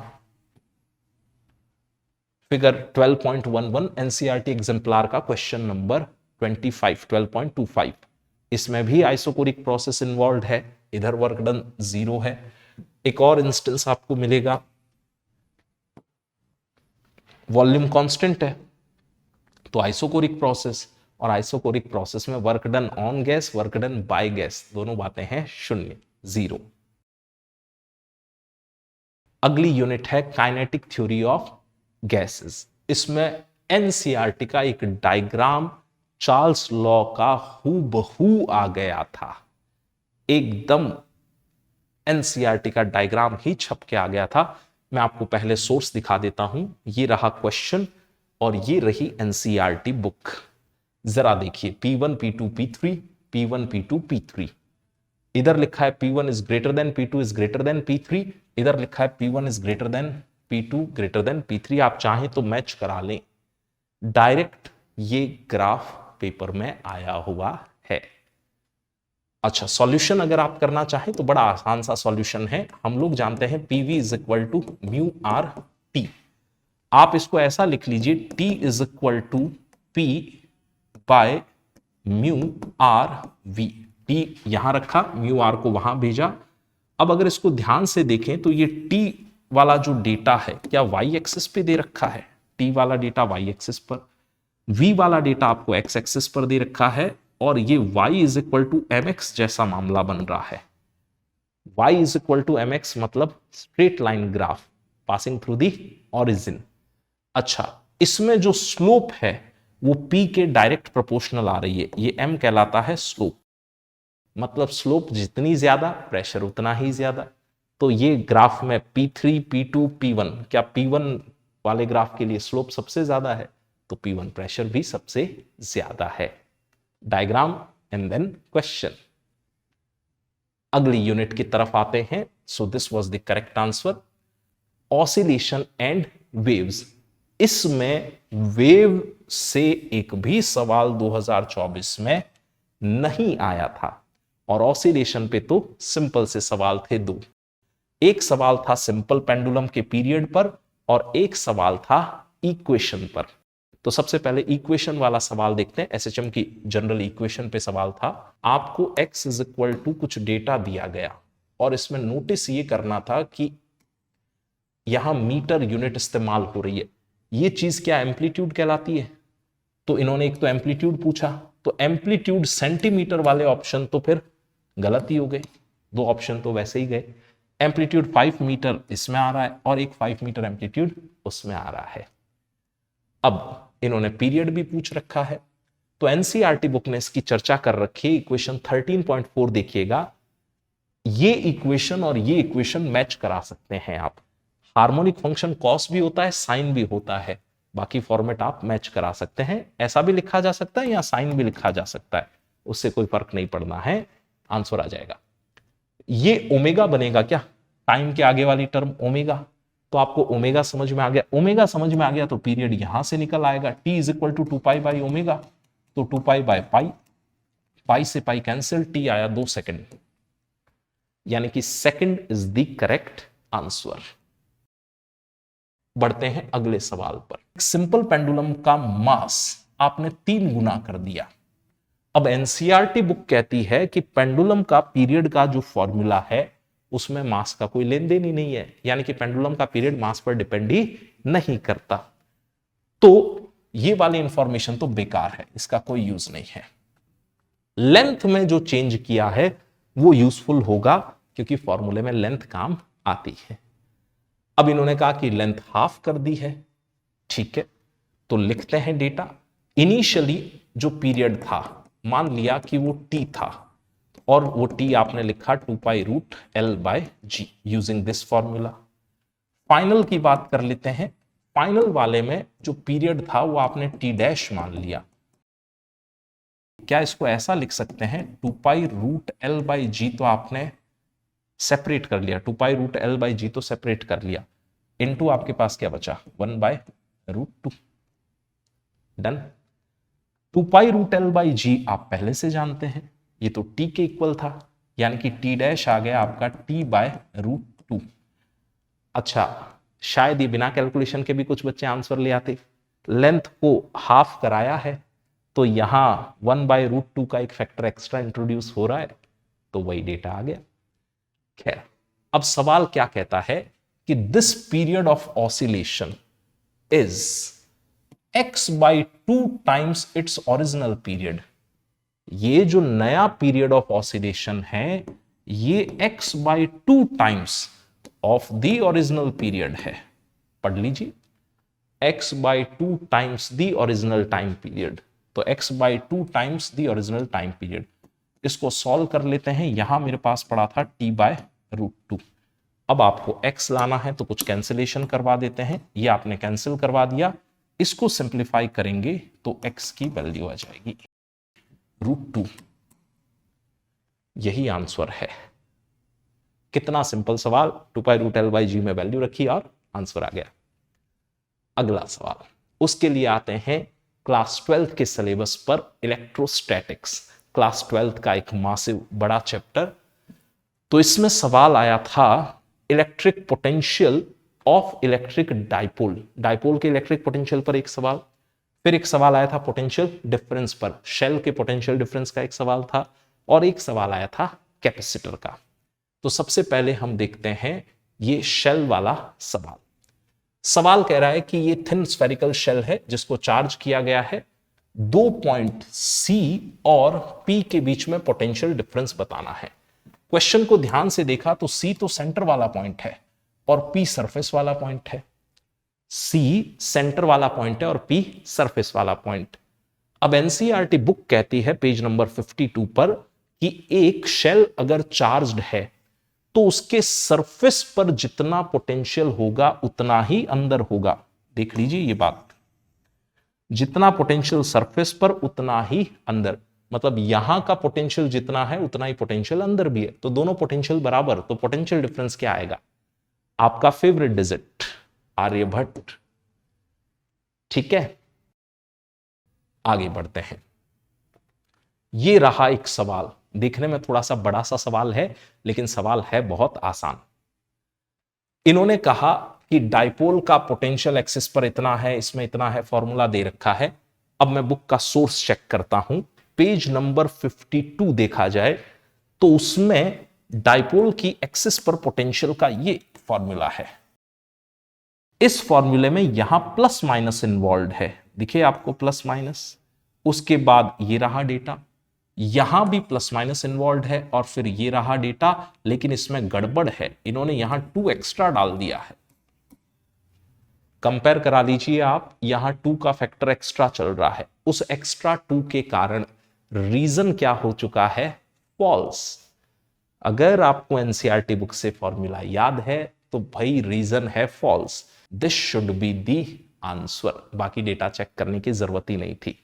फिगर 12.11 एनसीईआरटी एग्जाम्पलर का क्वेश्चन नंबर 25, 12.25, इसमें भी आइसोकोरिक प्रोसेस इन्वॉल्व है, इधर वर्क डन 0 है। एक और इंस्टेंस आपको मिलेगा, वॉल्यूम कांस्टेंट है तो आइसोकोरिक प्रोसेस, और आइसोकोरिक प्रोसेस में work done on gas, work done by gas, दोनों बातें हैं 0, 0। अगली यूनिट है काइनेटिक थ्योरी ऑफ गैसेस। इसमें एनसीईआरटी का एक डायग्राम चार्ल्स लॉ का हूबहू आ गया था, एकदम एनसीईआरटी का डायग्राम ही छप के आ गया था। मैं आपको पहले सोर्स दिखा देता हूं, ये रहा क्वेश्चन और ये रही एनसीईआरटी बुक। जरा देखिए, P1 P2 P3, P1 P2 P3, इधर लिखा है P1 is greater than P2 is greater than P3, इधर लिखा है P1 is greater than P2 greater than P3। आप चाहें तो मैच करा लें, डायरेक्ट ये ग्राफ पेपर में आया हुआ है। अच्छा, सॉल्यूशन अगर आप करना चाहें तो बड़ा आसान सा सॉल्यूशन है। हम लोग जानते हैं PV is equal to mu R T. आप इसको ऐसा लिख लीजिए, T is equal to P by mu R V. T यहां रखा, म्यू आर को वहां भेजा। अब अगर इसको ध्यान से देखें तो ये T वाला जो डेटा है क्या वाई एक्सिस पे दे रखा है? T वाला डेटा वाई एक्सिस पर, V वाला डेटा आपको एक्स एक्सिस पर दे रखा है, और ये y is equal to M X जैसा मामला बन रहा है। y is equal to M X मतलब straight line graph passing through the origin. अच्छा, इसमें जो स्लोप है वो p के डायरेक्ट प्रोपोर्शनल आ रही है, ये m कहलाता है स्लोप। मतलब स्लोप जितनी ज्यादा प्रेशर उतना ही ज्यादा। तो ये ग्राफ में P3 P2 P1, क्या P1 वाले ग्राफ के लिए स्लोप सबसे ज्यादा है तो P1 प्रेशर भी सबसे ज्यादा है। Diagram and then question. अगली यूनिट की तरफ आते हैं। So this was the correct answer, oscillation and waves. इसमें वेव से एक भी सवाल 2024 में नहीं आया था, और ऑसिलेशन पे तो सिंपल से सवाल थे 2। एक सवाल था सिंपल पेंडुलम के पीरियड पर और एक सवाल था इक्वेशन पर। तो सबसे पहले इक्वेशन वाला सवाल देखते हैं। एसएचएम की जनरल इक्वेशन पे सवाल था, आपको x इज इक्वल टू कुछ डेटा दिया गया और इसमें नोटिस ये करना था कि यहां मीटर यूनिट इस्तेमाल हो रही है। ये चीज क्या एम्पलीट्यूड कहलाती है? तो इन्होंने एक तो एम्पलीट्यूड पूछा, तो एम्पलीट्यूड सेंटीमीटर वाले ऑप्शन तो फिर गलत ही हो गए, 2 ऑप्शन तो वैसे ही गए। एम्पलीट्यूड 5 मीटर इसमें आ रहा है और एक 5 मीटर एम्पलीट्यूड उसमें आ रहा है। अब इन्होंने पीरियड भी पूछ रखा है, तो एनसीईआरटी बुक ने इसकी चर्चा कर रखी है। इक्वेशन 13.4 देखिएगा, ये इक्वेशन और ये इक्वेशन मैच करा सकते हैं आप। हार्मोनिक फंक्शन कॉस भी होता है, साइन भी होता है, बाकी फॉर्मेट आप मैच करा सकते हैं। ऐसा भी लिखा जा सकता है या साइन भी लिखा जा सकता है, उससे कोई फर्क नहीं पड़ना है, आंसर आ जाएगा। ये ओमेगा बनेगा क्या, टाइम के आगे वाली टर्म ओमेगा, तो आपको ओमेगा समझ में आ गया। ओमेगा समझ में आ गया तो पीरियड यहां से निकल आएगा, T is equal to 2 pi by omega, तो 2 पाई बाय पाई, पाई से पाई कैंसिल, टी आया 2 सेकंड, यानी कि second is the correct answer. बढ़ते हैं अगले सवाल पर। सिंपल पेंडुलम का मास आपने 3 गुना कर दिया। अब एनसीईआरटी बुक कहती है कि पेंडुलम का पीरियड का जो फॉर्मूला है उसमें मास का कोई लेन देन ही नहीं है, यानी कि पेंडुलम का पीरियड मास पर डिपेंड ही नहीं करता। तो ये वाली इंफॉर्मेशन तो बेकार है, इसका कोई यूज नहीं है। लेंथ में जो चेंज किया है वो यूजफुल होगा, क्योंकि फॉर्मूले में लेंथ काम आती है। अब इन्होंने कहा कि लेंथ हाफ कर दी है, ठीक है, तो लिखते हैं डेटा। इनिशियली जो पीरियड था, मान लिया कि वो टी था, और वो टी आपने लिखा 2 pi root L/G using this formula. Final की बात कर लेते हैं। फाइनल वाले में जो पीरियड था वो आपने टी डैश मान लिया। क्या इसको ऐसा लिख सकते हैं, 2 पाई रूट L/G तो आपने सेपरेट कर लिया, 2 पाई रूट L/G तो सेपरेट कर लिया, इनटू आपके पास क्या बचा, 1/√2। डन। 2 पाई रूट L/G आप पहले से जानते हैं, ये तो t के इक्वल था, यानी कि t डैश आ गया आपका t/√2। अच्छा, शायद ये बिना कैलकुलेशन के भी कुछ बच्चे आंसर ले आते। लेंथ को हाफ कराया है तो यहां 1/√2 का एक फैक्टर एक्स्ट्रा इंट्रोड्यूस हो रहा है, तो वही डेटा आ गया। खैर, अब सवाल क्या कहता है कि this period of oscillation is x/2 times its original period. ये जो नया पीरियड ऑफ ऑसिलेशन है ये x/2 times of the original period है। पढ़ लीजिए, x/2 times the original time period, तो x/2 times the original time period. इसको सॉल्व कर लेते हैं। यहां मेरे पास पड़ा था t/√2। अब आपको x लाना है तो कुछ कैंसिलेशन करवा देते हैं, ये आपने कैंसिल करवा दिया। इसको सिंप्लीफाई करेंगे तो x की वैल्यू आ जाएगी √2। यही आंसर है। कितना सिंपल सवाल, 2 पाई रूट L/G में वैल्यू रखी और आंसर आ गया। अगला सवाल, उसके लिए आते हैं क्लास 12 के सिलेबस पर, इलेक्ट्रोस्टैटिक्स, क्लास 12 का एक मासिव बड़ा चैप्टर। तो इसमें सवाल आया था electric potential of electric dipole, dipole के इलेक्ट्रिक पोटेंशियल पर एक सवाल, फिर एक सवाल आया था पोटेंशियल डिफरेंस पर, शेल के पोटेंशियल डिफरेंस का एक सवाल था, और एक सवाल आया था कैपेसिटर का। तो सबसे पहले हम देखते हैं ये शेल वाला सवाल। सवाल कह रहा है कि ये थिन स्फेरिकल शेल है जिसको चार्ज किया गया है, 2 पॉइंट C और P के बीच में पोटेंशियल डिफरेंस बताना है। क्वेश्चन को ध्यान से देखा तो C तो सेंटर वाला पॉइंट है और P सरफेस वाला पॉइंट है। C सेंटर वाला पॉइंट है और P सरफेस वाला पॉइंट। अब एनसीईआरटी बुक कहती है पेज नंबर 52 पर कि एक शेल अगर चार्ज्ड है तो उसके सरफेस पर जितना पोटेंशियल होगा उतना ही अंदर होगा। देख लीजिए ये बात, जितना पोटेंशियल सरफेस पर उतना ही अंदर, मतलब यहां का पोटेंशियल जितना है उतना ही पोटेंशियल अंदर भी है, तो दोनों पोटेंशियल बराबर, तो पोटेंशियल डिफरेंस क्या आएगा, आपका फेवरेट डिजिट आर्यभट्ट। ठीक है, आगे बढ़ते हैं। ये रहा एक सवाल, देखने में थोड़ा सा बड़ा सा सवाल है लेकिन सवाल है बहुत आसान। इन्होंने कहा कि डाइपोल का पोटेंशियल एक्सिस पर इतना है, इसमें इतना है, फॉर्मूला दे रखा है। अब मैं बुक का सोर्स चेक करता हूं, पेज नंबर 52 देखा जाए तो उसमें डाइपोल की एक्सिस पर पोटेंशियल का ये फॉर्मूला है। इस फॉर्मूले में यहां प्लस माइनस इन्वॉल्व है, दिखे आपको प्लस माइनस। उसके बाद ये रहा डेटा, यहां भी प्लस माइनस इन्वॉल्व है, और फिर ये रहा डेटा, लेकिन इसमें गड़बड़ है, इन्होंने यहां 2 एक्स्ट्रा डाल दिया है। कंपेयर करा लीजिए आप, यहां 2 का फैक्टर एक्स्ट्रा चल रहा है, उस एक्स्ट्रा 2 के कारण रीजन क्या हो चुका है, फॉल्स। अगर आपको एनसीईआरटी बुक से फॉर्मूला याद है तो भाई रीजन है false, this should be the answer. बाकी डेटा चेक करने की जरूरत ही नहीं थी।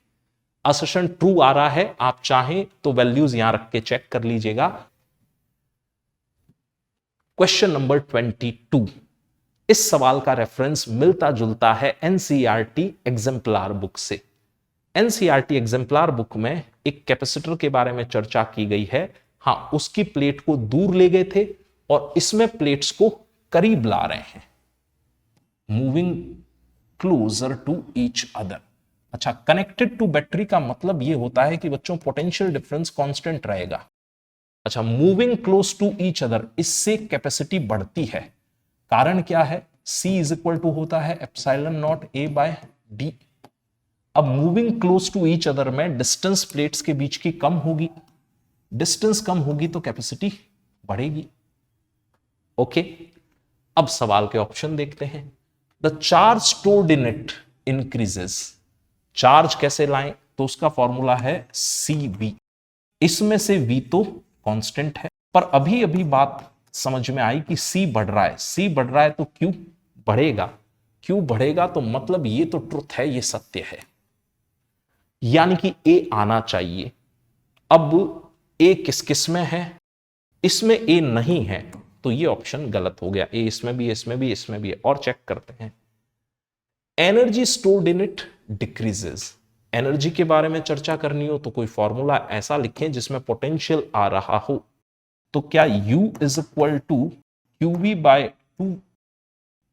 असर्शन ट्रू आ रहा है, आप चाहें तो वैल्यूज यहां रख के चेक कर लीजिएगा। क्वेश्चन नंबर 22, इस सवाल का रेफरेंस मिलता जुलता है एनसीईआरटी एग्जाम्पलर बुक से। एनसीईआरटी एग्जाम्पलर बुक में एक कैपेसिटर के बारे में चर्चा की गई है। हां, उसकी प्लेट को दूर ले गए थे और इसमें प्लेट्स को करीब ला रहे हैं, moving closer to each other. अच्छा, कनेक्टेड टू बैटरी का मतलब यह होता है कि बच्चों पोटेंशियल डिफरेंस कांस्टेंट रहेगा। अच्छा, moving close to each other, इससे कैपेसिटी बढ़ती है। कारण क्या है? C इज इक्वल टू होता है epsilon naught A by D। अब moving close to each other में डिस्टेंस प्लेट्स के बीच की कम होगी, डिस्टेंस कम होगी तो कैपेसिटी बढ़ेगी। ओके, अब सवाल के ऑप्शन देखते हैं। The charge stored in it increases. Charge कैसे लाएं? तो उसका फॉर्मूला है CV। इसमें से V तो कांस्टेंट है, पर अभी अभी बात समझ में आई कि C बढ़ रहा है। C बढ़ रहा है तो Q बढ़ेगा। Q बढ़ेगा तो मतलब ये तो ट्रुथ है, ये सत्य है, यानी कि A आना चाहिए। अब A किस किस में है? इसमें A नहीं है तो ये ऑप्शन गलत हो गया। A इसमें भी, इसमें भी, इसमें भी है। और चेक करते हैं। Energy stored in it decreases. Energy के बारे में चर्चा करनी हो तो कोई फॉर्मूला ऐसा लिखें जिसमें पोटेंशियल आ रहा हो। तो क्या U is equal to QV by 2?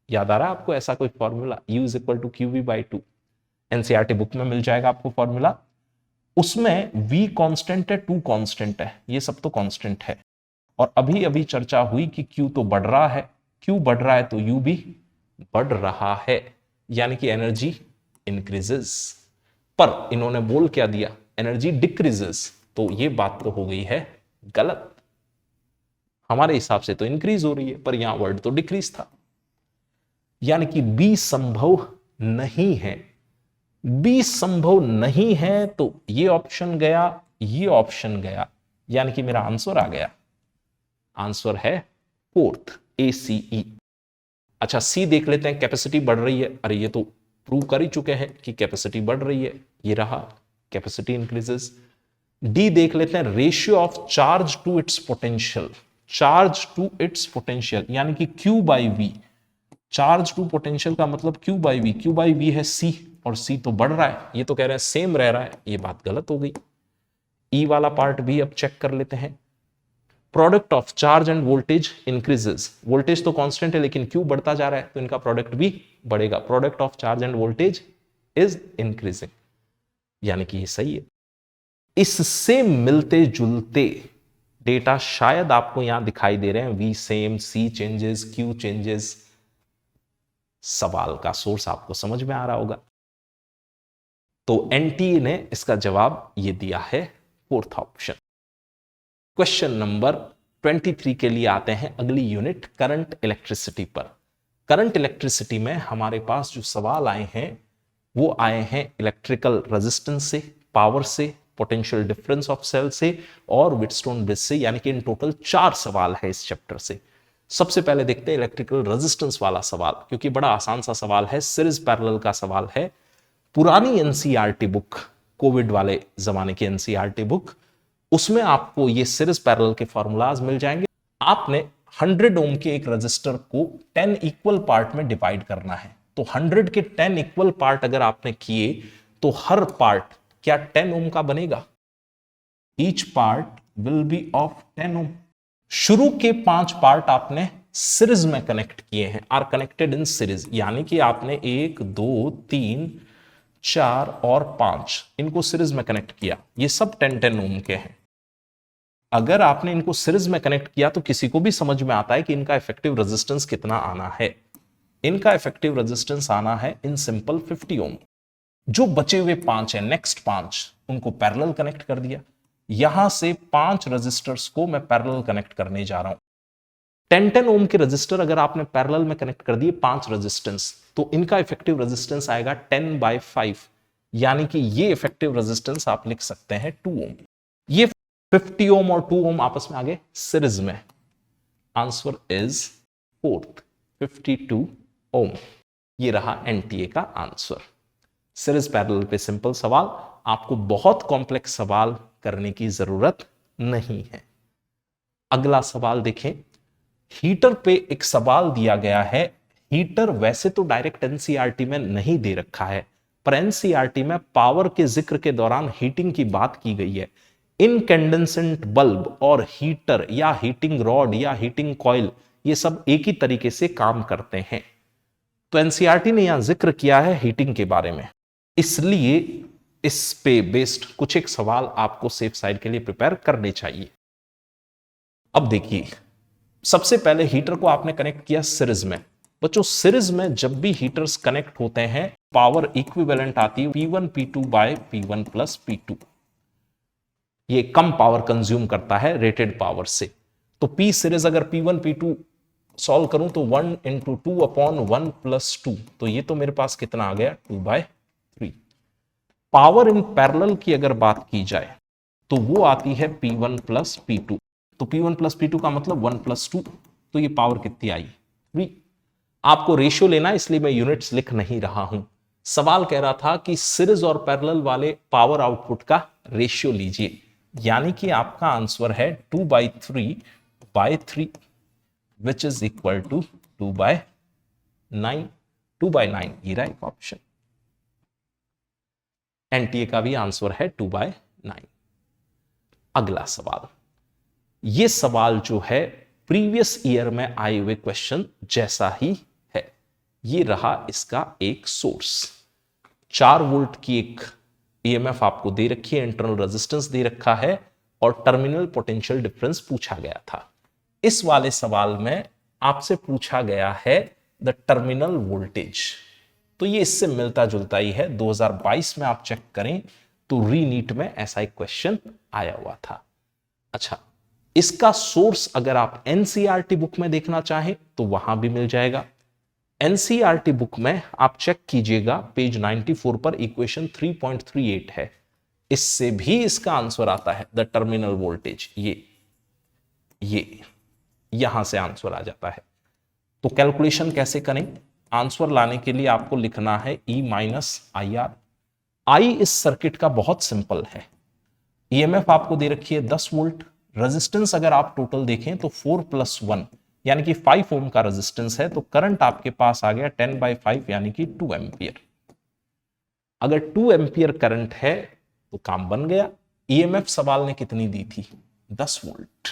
याद आ रहा है आपको ऐसा कोई formula? U is equal to QV by 2 NCERT book में मिल जाएगा आपको फॉर्मूला। उसमें V कांस्टेंट है, 2 कांस्टेंट है, ये सब तो कांस्टेंट है। और अभी अभी चर्चा हुई कि Q तो बढ़ रहा है, Q बढ़ रहा है तो U भी बढ़ रहा है, यानी कि एनर्जी इंक्रीजेस। पर इन्होंने बोल क्या दिया? Energy decreases. तो ये बात तो हो गई है गलत। हमारे हिसाब से तो इंक्रीज हो रही है, पर यहां वर्ड तो डिक्रीज था, यानी कि B संभव नहीं है। B संभव नहीं है तो ये ऑप्शन गया, ये ऑप्शन गया, यानी कि मेरा आंसर आ गया। आंसर है फोर्थ, ACE। अच्छा, C देख लेते हैं, कैपेसिटी बढ़ रही है। अरे ये तो प्रूव कर ही चुके हैं कि कैपेसिटी बढ़ रही है, ये रहा कैपेसिटी इंक्रीजेस। D देख लेते हैं, ratio of charge to its potential. Charge to its potential यानी कि Q by V। Charge to potential का मतलब Q by V। Q by V है C और C तो बढ़ रहा है, ये तो कह रहे हैं सेम रह रहा है, ये बात गलत हो गई। E वाला पार्ट भी अब चेक कर लेते हैं। Product of charge end voltage increases. Voltage तो कांस्टेंट है लेकिन Q बढ़ता जा रहा है तो इनका प्रोडक्ट भी बढ़ेगा। Product of charge end voltage is increasing, यानी कि ये सही है। इससे मिलते जुलते डेटा शायद आपको यहां दिखाई दे रहे हैं। V same, C changes, Q changes. सवाल का सोर्स आपको समझ में आ रहा होगा। तो NTA ने इसका जवाब ये दिया है, फोर्थ ऑप्शन। क्वेश्चन नंबर 23 के लिए आते हैं अगली यूनिट, करंट इलेक्ट्रिसिटी पर। करंट इलेक्ट्रिसिटी में हमारे पास जो सवाल आए हैं वो आए हैं इलेक्ट्रिकल रेजिस्टेंस से, पावर से, पोटेंशियल डिफरेंस ऑफ सेल से और व्हिटस्टोन ब्रिज से, यानी कि इन टोटल 4 सवाल है इस चैप्टर से। सबसे पहले देखते हैं इलेक्ट्रिकल रेजिस्टेंस वाला सवाल, क्योंकि बड़ा आसान सा सवाल है, सीरीज पैरेलल का सवाल है। पुरानी एनसीईआरटी बुक, कोविड वाले जमाने की एनसीईआरटी बुक, उसमें आपको ये सीरीज पैरेलल के फॉर्मूलाज मिल जाएंगे। आपने 100 ओम के एक रजिस्टर को 10 इक्वल पार्ट में डिवाइड करना है। तो 100 के 10 इक्वल पार्ट अगर आपने किए तो हर पार्ट क्या 10 ओम का बनेगा? Each part will be of 10 ओम। शुरू के 5 पार्ट आपने सीरीज में कनेक्ट किए हैं, आर कनेक्टेड इन सीरीज, यानी कि आपने 1 2 3 4 और 5 इनको सीरीज में कनेक्ट किया। ये सब 10-10 ओम के हैं। अगर आपने इनको सीरीज में कनेक्ट किया तो किसी को भी समझ में आता है कि इनका इफेक्टिव रेजिस्टेंस कितना आना है। इनका इफेक्टिव रेजिस्टेंस आना है इन सिंपल 50 ओम। जो बचे हुए 5 है, नेक्स्ट 5, उनको पैरेलल कनेक्ट कर दिया। यहां से 5 रजिस्टर्स को मैं पैरेलल कनेक्ट करने जा रहा हूं। 10-10 ओम के रजिस्टर अगर आपने पैरेलल में कनेक्ट कर दिए 5 रेजिस्टेंस, तो इनका इफेक्टिव रेजिस्टेंस आएगा 10/5, यानी कि ये इफेक्टिव रेजिस्टेंस आप लिख सकते हैं 2 ओम। ये 50 ओम और 2 ओम आपस में आगे सीरीज में। आंसर इज फोर्थ, 52 ओम। ये रहा एनटीए का आंसर। सीरीज पैरेलल पे सिंपल सवाल, आपको बहुत कॉम्प्लेक्स सवाल करने की जरूरत नहीं है। अगला सवाल देखें, हीटर पे एक सवाल दिया गया है। हीटर वैसे तो डायरेक्ट एनसीईआरटी में नहीं दे रखा है, पर एनसीईआरटी में पावर के जिक्र के दौरान हीटिंग की बात की गई है। इनकैंडेसेंट बल्ब और हीटर या हीटिंग रॉड या हीटिंग कॉइल, ये सब एक ही तरीके से काम करते हैं। तो एनसीईआरटी ने यहां जिक्र किया है हीटिंग के बारे में, इसलिए इस पे बेस्ड कुछ एक सवाल आपको सेफ साइड के लिए प्रिपेयर करने चाहिए। अब देखिए, सबसे पहले हीटर को आपने कनेक्ट किया सीरीज में। बच्चों सीरीज में जब भी हीटर्स कनेक्ट होते हैं, पावर इक्विवेलेंट आती है P1 P2 bye P1 plus P2। ये कम पावर कंज्यूम करता है रेटेड पावर से। तो P सीरीज अगर P1 P2 सॉल्व करूं तो 1 इंटू 2 अपॉन 1 प्लस 2, तो ये तो मेरे पास कितना आ गया 2/3। पावर इन पैरेलल की अगर बात की जाए तो वो आती है P1 प्लस P2। तो P1 प्लस P2 का मतलब 1 प्लस 2, तो ये पावर कितनी आई 3। आपको रेशियो लेना है, इसलिए मैं यूनिट्स लिख नहीं रहा हूं। सवाल कह रहा था कि सीरीज और पैरेलल वाले पावर आउटपुट का रेशियो लीजिए, यानी कि आपका आंसर है 2/3/3 विच इज इक्वल टू 2/9। 2/9 ये रहा एक ऑप्शन। एनटीए का भी आंसर है 2/9। अगला सवाल, ये सवाल जो है प्रीवियस ईयर में आए हुए क्वेश्चन जैसा ही है। ये रहा इसका एक सोर्स, 4 वोल्ट की एक ईएमएफ आपको दे रखी है, इंटरनल रेजिस्टेंस दे रखा है और टर्मिनल पोटेंशियल डिफरेंस पूछा गया था। इस वाले सवाल में आपसे पूछा गया है द टर्मिनल वोल्टेज। तो ये इससे मिलता जुलता ही है। 2022 में आप चेक करें तो रीनीट में ऐसा एक क्वेश्चन आया हुआ था। अच्छा, इसका सोर्स अगर आप एनसीईआरटी बुक में देखना चाहें तो वहां भी मिल जाएगा। एनसीईआरटी बुक में आप चेक कीजिएगा, पेज 94 पर इक्वेशन 3.38 है। इससे भी इसका आंसर आता है द टर्मिनल वोल्टेज। ये यहां से आंसर आ जाता है। तो कैलकुलेशन कैसे करें? आंसर लाने के लिए आपको लिखना है E माइनस IR। आई इस सर्किट का बहुत सिंपल है। ईएमएफ आपको दे रखी है 10 वोल्ट, रेजिस्टेंस अगर आप टोटल देखें तो 4 + 1 यानी कि 5 ओम का रेजिस्टेंस है। तो करंट आपके पास आ गया 10/5 यानी कि 2 एम्पियर। अगर 2 एम्पियर करंट है तो काम बन गया। ईएमएफ सवाल ने कितनी दी थी? 10 वोल्ट।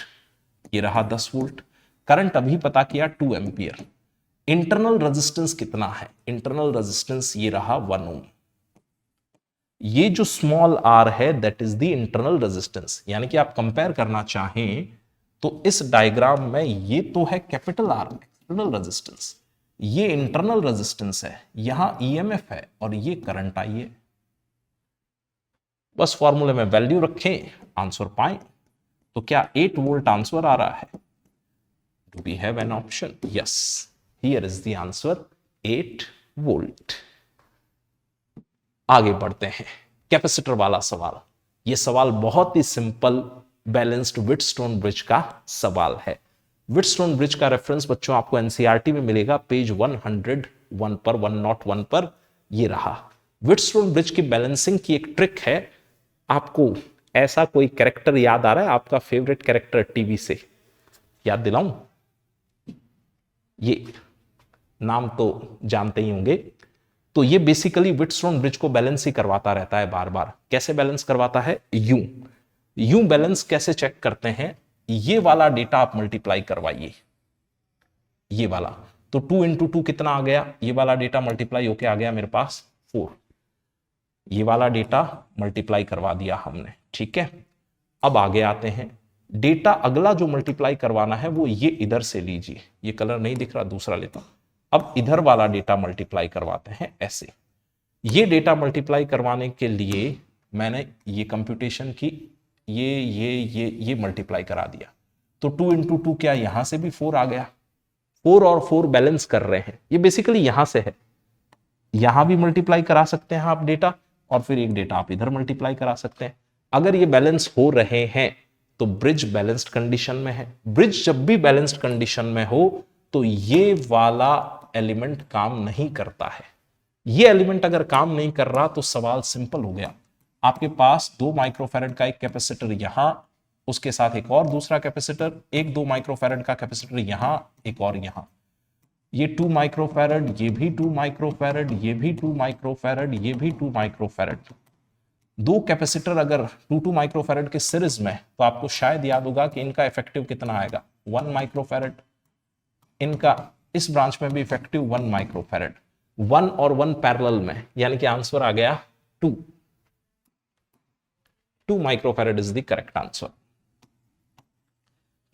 ये रहा 10 वोल्ट। करंट अभी पता किया 2 एम्पियर। इंटरनल रेजिस्टेंस कितना है? इंटरनल रेजिस्टेंस ये रहा 1 ओम। ये जो स्मॉल r है that is the internal resistance. यानी कि आप कंपेयर करना चाहें तो इस डायग्राम में ये तो है कैपिटल R एक्सटर्नल रेजिस्टेंस, ये इंटरनल रेजिस्टेंस है, यहां ईएमएफ है और ये करंट आई है। बस फॉर्मूले में वैल्यू रखें, आंसर पाएं। तो क्या 8 वोल्ट आंसर आ रहा है? Do we have an option? Yes, here is the answer 8 volt. आगे बढ़ते हैं, कैपेसिटर वाला सवाल। यह सवाल बहुत ही सिंपल बैलेंस्ड व्हीटस्टोन ब्रिज का सवाल है। व्हीटस्टोन ब्रिज का रेफरेंस बच्चों आपको एनसीईआरटी में मिलेगा पेज 101 पर, 101 पर। ये रहा व्हीटस्टोन ब्रिज की बैलेंसिंग की एक ट्रिक है। आपको ऐसा कोई कैरेक्टर याद आ रहा है? आपका फेवरेट कैरेक्टर टीवी से याद दिलाऊं? ये नाम तो जानते ही होंगे। तो ये बेसिकली व्हीटस्टोन ब्रिज को बैलेंस ही करवाता रहता है बार बार। कैसे बैलेंस करवाता है? यूं बैलेंस कैसे चेक करते हैं? ये वाला डेटा आप मल्टीप्लाई करवाइए, ये वाला। तो 2 × 2 कितना आ गया? ये वाला डेटा मल्टीप्लाई होके आ गया मेरे पास 4। ये वाला डेटा मल्टीप्लाई करवा दिया हमने, ठीक है। अब आगे आते हैं, डेटा अगला जो मल्टीप्लाई करवाना है वो ये इधर से लीजिए। ये कलर नहीं दिख रहा, दूसरा लेता हूं। अब इधर वाला डेटा मल्टीप्लाई करवाते हैं ऐसे। ये डेटा मल्टीप्लाई करवाने के लिए मैंने ये कंप्यूटेशन की, ये मल्टीप्लाई करा दिया। तो 2 × 2 क्या यहां से भी 4 आ गया? 4 और 4 बैलेंस कर रहे हैं। ये बेसिकली यहां से है, यहां भी मल्टीप्लाई करा सकते हैं आप डेटा, और फिर एक डेटा आप इधर मल्टीप्लाई करा सकते हैं। अगर ये बैलेंस हो रहे हैं तो ब्रिज बैलेंस्ड कंडीशन में है। ब्रिज जब भी बैलेंस्ड कंडीशन में हो तो ये वाला एलिमेंट काम नहीं करता है। ये एलिमेंट अगर काम नहीं कर रहा तो सवाल सिंपल हो गया। आपके पास 2 माइक्रोफैरेड का एक कैपेसिटर यहां उसके साथ एक और दूसरा कैपेसिटर, एक 2 माइक्रोफैरड का कैपेसिटर यहां, एक और यहां, ये 2 माइक्रोफैरड, ये भी 2 माइक्रोफैरड, ये भी 2 माइक्रोफैरड, ये भी 2 माइक्रोफैरड। दो कैपेसिटर अगर 2 माइक्रोफैरड के सीरीज में, तो आपको शायद याद होगा कि इनका इफेक्टिव कितना आएगा, 1 माइक्रोफैरड। इनका इस ब्रांच में भी इफेक्टिव 1 माइक्रोफैरड, 1 और 1 पैरेलल में, यानी कि आंसर आ गया 2 microfarad is the correct answer.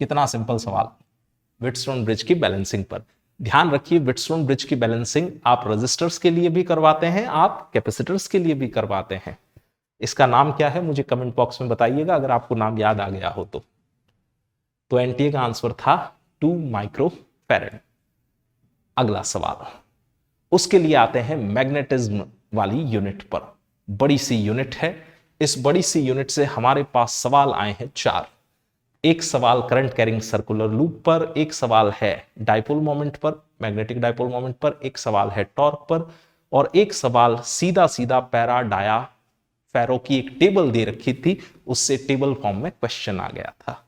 कितना सिंपल सवाल। व्हीटस्टोन ब्रिज की बैलेंसिंग पर ध्यान रखिए। व्हीटस्टोन ब्रिज की बैलेंसिंग आप रेजिस्टर्स के लिए भी करवाते हैं, आप कैपेसिटर्स के लिए भी करवाते हैं। इसका नाम क्या है मुझे कमेंट बॉक्स में बताइएगा अगर आपको नाम याद आ गया हो तो एनटीए का आंसर था 2 माइक्रोफैरड। अगला सवाल, उसके लिए आते हैं मैग्नेटिज्म वाली यूनिट पर। बड़ी सी यूनिट है, इस बड़ी सी यूनिट से हमारे पास सवाल आए हैं 4। एक सवाल करंट कैरिंग सर्कुलर लूप पर, एक सवाल है डाइपोल मोमेंट पर, मैग्नेटिक डाइपोल मोमेंट पर, एक सवाल है टॉर्क पर, और एक सवाल सीधा सीधा पैरा डाया फेरो की एक टेबल दे रखी थी, उससे टेबल फॉर्म में क्वेश्चन आ गया था।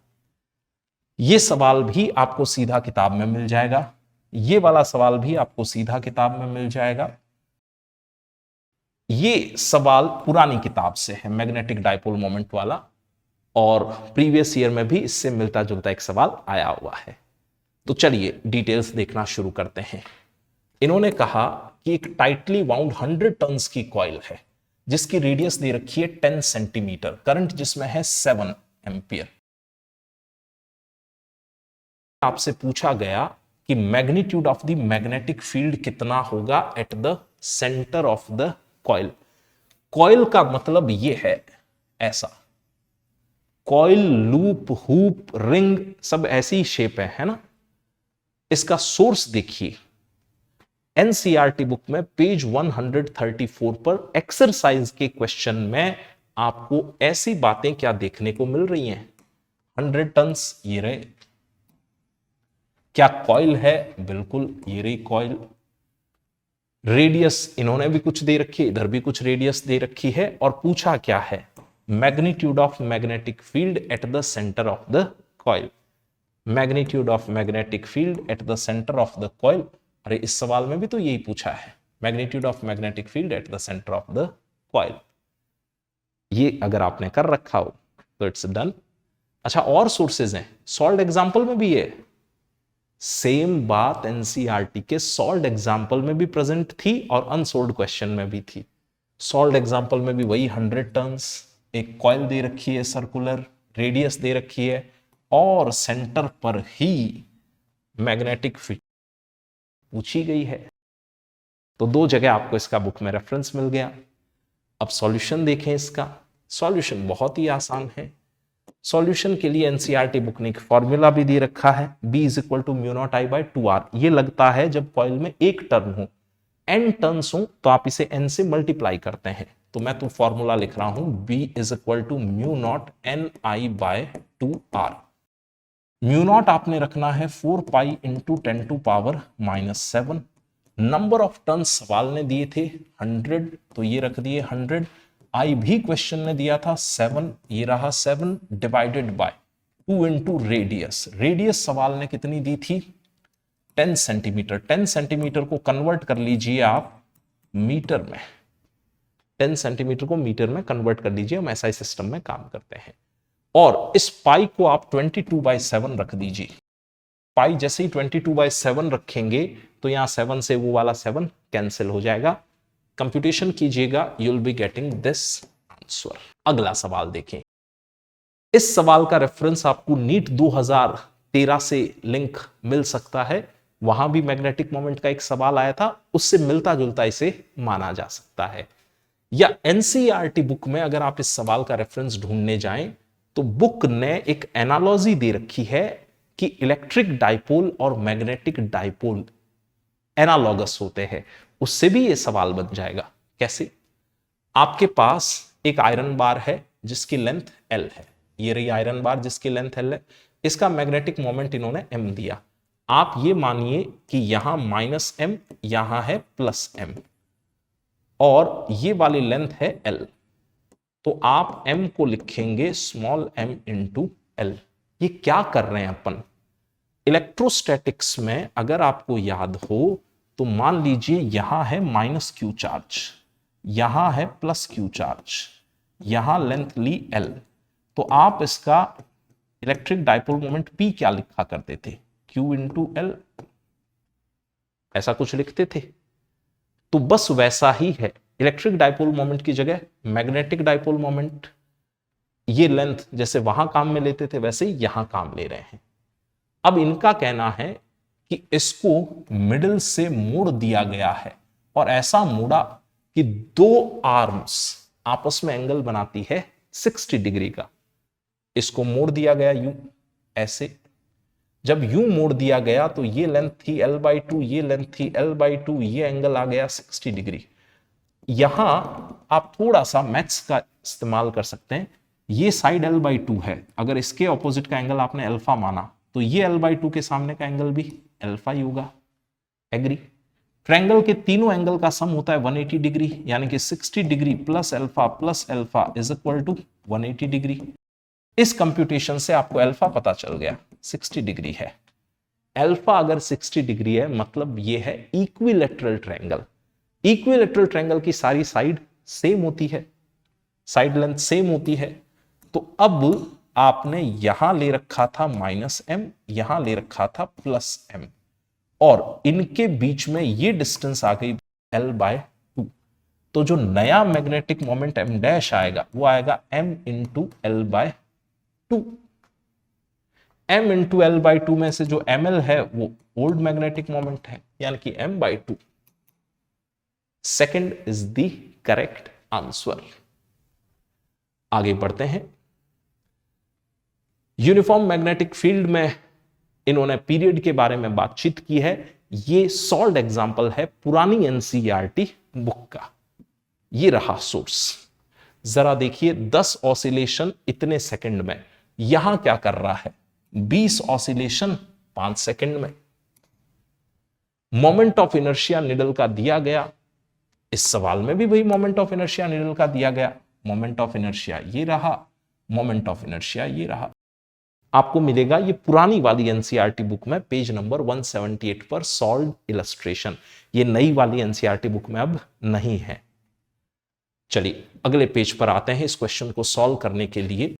यह सवाल भी आपको सीधा किताब में मिल जाएगा, ये वाला सवाल भी आपको सीधा किताब में मिल जाएगा। ये सवाल पुरानी किताब से है, मैग्नेटिक डाइपोल मोमेंट वाला, और प्रीवियस ईयर में भी इससे मिलता जुलता एक सवाल आया हुआ है। तो चलिए डिटेल्स देखना शुरू करते हैं। इन्होंने कहा कि एक टाइटली वाउंड 100 टन्स की कॉइल है जिसकी रेडियस दे रखी है 10 सेंटीमीटर, करंट जिसमें है 7 एम्पियर। आपसे पूछा गया कि magnitude of the magnetic field कितना होगा at the centre of the coil. Coil का मतलब यह है ऐसा, कॉइल, लूप, हुप, रिंग सब ऐसी शेप है ना। इसका सोर्स देखिए, एनसीईआरटी बुक में पेज 134 पर एक्सरसाइज के क्वेश्चन में आपको ऐसी बातें क्या देखने को मिल रही हैं। 100 टन्स ये रहे, क्या कॉइल है, बिल्कुल ये रही कॉइल। रेडियस इन्होंने भी कुछ दे रखी है, इधर भी कुछ रेडियस दे रखी है, और पूछा क्या है, magnitude of magnetic field at the centre of the coil. Magnitude of magnetic field at the centre of the coil. अरे इस सवाल में भी तो यही पूछा है, magnitude of magnetic field at the centre of the coil. ये अगर आपने कर रखा हो तो इट्स डन। अच्छा, और सोर्सेज हैं, सॉल्व्ड एग्जांपल में भी है, सेम बात एनसीईआरटी के सॉल्व्ड एग्जांपल में भी प्रेजेंट थी और अनसोल्व्ड क्वेश्चन में भी थी। सॉल्व्ड एग्जांपल में भी वही 100 टर्न्स, एक कॉइल दे रखी है सर्कुलर, रेडियस दे रखी है, और सेंटर पर ही मैग्नेटिक फील्ड पूछी गई है। तो दो जगह आपको इसका बुक में रेफरेंस मिल गया। अब सॉल्यूशन देखें इसका। सॉल्यूशन बहुत ही आसान है। सॉल्यूशन के लिए एनसीईआरटी बुक ने एक फॉर्मूला भी दे रखा है, B = μ0I/2R। ये लगता है जब कॉइल में एक टर्न हो, n टर्न्स हो तो आप इसे n से मल्टीप्लाई करते हैं। तो मैं तो फॉर्मूला लिख रहा हूं B = μ0NI/2R। μ0 आपने रखना है 4 pi into 10⁻⁻7। Number of turns सवाल ने दिए थे 100, तो ये रख दिए 100। आई भी क्वेश्चन ने दिया था 7, ये रहा 7 divided by 2 into radius. Radius सवाल ने कितनी दी थी, 10 सेंटीमीटर। 10 सेंटीमीटर को कन्वर्ट कर लीजिए आप मीटर में, 10 सेंटीमीटर को मीटर में कन्वर्ट कर लीजिए, हम एसआई सिस्टम में काम करते हैं। और इस पाई को आप 22/7 रख दीजिए। पाई जैसे ही 22/7 रखेंगे तो यहां 7 से वो वाला 7 कैंसिल हो जाएगा। कंप्यूटेशन कीजिएगा, you will be getting this answer. अगला सवाल देखें। इस सवाल का रेफरेंस आपको नीट 2013 से लिंक मिल सकता है, वहां भी मैग्नेटिक मोमेंट का एक सवाल आया था, उससे मिलता जुलता इसे माना जा सकता है। या एनसीईआरटी बुक में अगर आप इस सवाल का रेफरेंस ढूंढने जाएं तो बुक ने एक एनालॉजी दे रखी है कि इलेक्ट्रिक डाइपोल और मैग्नेटिक डाइपोल एनालॉगस होते हैं, उससे भी यह सवाल बन जाएगा। कैसे? आपके पास एक आयरन बार है जिसकी लेंथ L है, ये रही आयरन बार जिसकी लेंथ L है, इसका मैग्नेटिक मोमेंट इन्होंने M दिया। आप ये मानिए कि यहां -M, यहां है +M, और ये वाली लेंथ है L, तो आप M को लिखेंगे स्मॉल m इंटू एल। ये क्या कर रहे हैं अपन? इलेक्ट्रोस्टैटिक्स में अगर आपको याद हो तो मान लीजिए यहां है माइनस क्यू चार्ज, यहां है प्लस क्यू चार्ज, यहां लेंथ ली एल, तो आप इसका इलेक्ट्रिक डाइपोल मोमेंट P क्या लिखा करते थे? Q इंटू एल, ऐसा कुछ लिखते थे। तो बस वैसा ही है, इलेक्ट्रिक डाइपोल मोमेंट की जगह मैग्नेटिक डाइपोल मोमेंट, ये लेंथ जैसे वहां काम में लेते थे वैसे ही यहां काम ले रहे हैं। अब इनका कहना है कि इसको मिडिल से मोड़ दिया गया है और ऐसा मोड़ा कि दो आर्म्स आपस में एंगल बनाती है 60 डिग्री का। इसको मोड़ दिया गया यूं, ऐसे जब यूं मोड़ दिया गया तो ये लेंथ थी L/2, ये लेंथ थी L/2, ये एंगल आ गया 60 डिग्री। यहां आप थोड़ा सा मैथ्स का इस्तेमाल कर सकते हैं। ये साइड L/2 है, अगर इसके ऑपोजिट का एंगल आपने अल्फा माना तो ये L/2 के सामने का एंगल भी अल्फा ही होगा। एग्री? ट्रायंगल के तीनों एंगल का सम होता है 180 डिग्री, यानी कि 60 degree plus alpha is equal to 180 degree. इस कंप्यूटेशन से आपको अल्फा पता चल गया 60 डिग्री है। अल्फा अगर 60 डिग्री है मतलब ये है इक्विलैटरल ट्रायंगल। इक्विलैटरल ट्रायंगल की सारी साइड सेम होती है, साइड लेंथ सेम होती है। तो अब आपने यहां ले रखा था -m, यहां ले रखा था +m, और इनके बीच में ये डिस्टेंस आ गई L/2। तो जो नया मैग्नेटिक मोमेंट m डैश आएगा वो आएगा m into L/2। m into L/2 में से जो ml है वो ओल्ड मैग्नेटिक मोमेंट है, यानी कि m/2। Second is the correct answer. आगे बढ़ते हैं। यूनिफॉर्म मैग्नेटिक फील्ड में इन्होंने पीरियड के बारे में बातचीत की है। ये सॉल्व एग्जांपल है पुरानी एनसीईआरटी बुक का। ये रहा सोर्स। जरा देखिए 10 ऑसिलेशन इतने सेकंड में, यहां क्या कर रहा है 20 ऑसिलेशन 5 सेकंड में। मोमेंट ऑफ इनर्शिया निडल का दिया गया, इस सवाल में भी वही मोमेंट ऑफ इनर्शिया निडल का दिया गया। मोमेंट ऑफ इनर्शिया ये रहा, मोमेंट ऑफ इनर्शिया ये रहा। आपको मिलेगा ये पुरानी वाली एनसीईआरटी बुक में पेज नंबर 178 पर सॉल्व इलस्ट्रेशन। ये नई वाली एनसीईआरटी बुक में अब नहीं है। चलिए अगले पेज पर आते हैं। इस क्वेश्चन को सॉल्व करने के लिए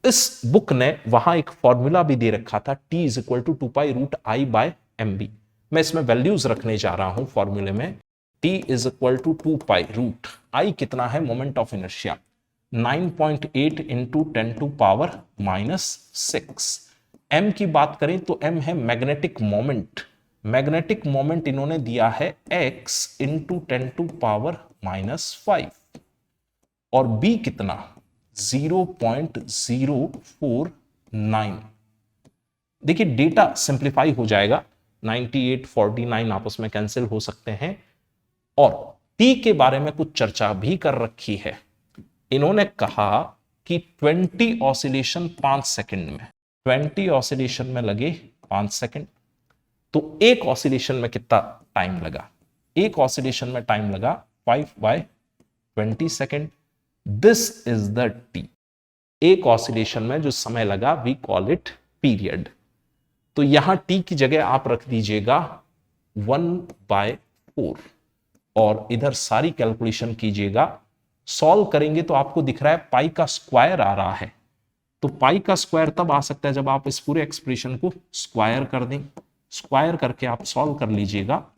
इस बुक ने वहां एक फॉर्मूला भी दे रखा था, T is equal to 2π√I/mb। मैं इसमें वैल्यूज रखने जा रहा हूं फॉर्मूले में। T is equal to 2π√I कितना है moment of inertia 9.8 into 10⁻⁻6। m की बात करें तो m है मैग्नेटिक मोमेंट। मैग्नेटिक मोमेंट इन्होंने दिया है x इंटू 10⁻⁻5 और b कितना 0.049। देखिए डेटा सिंप्लीफाई हो जाएगा, 98 49 आपस में कैंसिल हो सकते हैं। और t के बारे में कुछ चर्चा भी कर रखी है। इन्होंने कहा कि 20 ऑसिलेशन 5 सेकंड में, 20 ऑसिलेशन में लगे 5 सेकंड। तो एक ऑसिलेशन में कितना टाइम लगा? एक ऑसिलेशन में टाइम लगा 5/20 second. This is the T. एक ऑसिलेशन में जो समय लगा वी कॉल इट पीरियड। तो यहां टी की जगह आप रख दीजिएगा 1/4 और इधर सारी कैलकुलेशन कीजिएगा। सॉल्व करेंगे तो आपको दिख रहा है पाई का स्क्वायर आ रहा है। तो पाई का स्क्वायर तब आ सकता है जब आप इस पूरे एक्सप्रेशन को स्क्वायर कर दें। स्क्वायर करके आप सॉल्व कर लीजिएगा।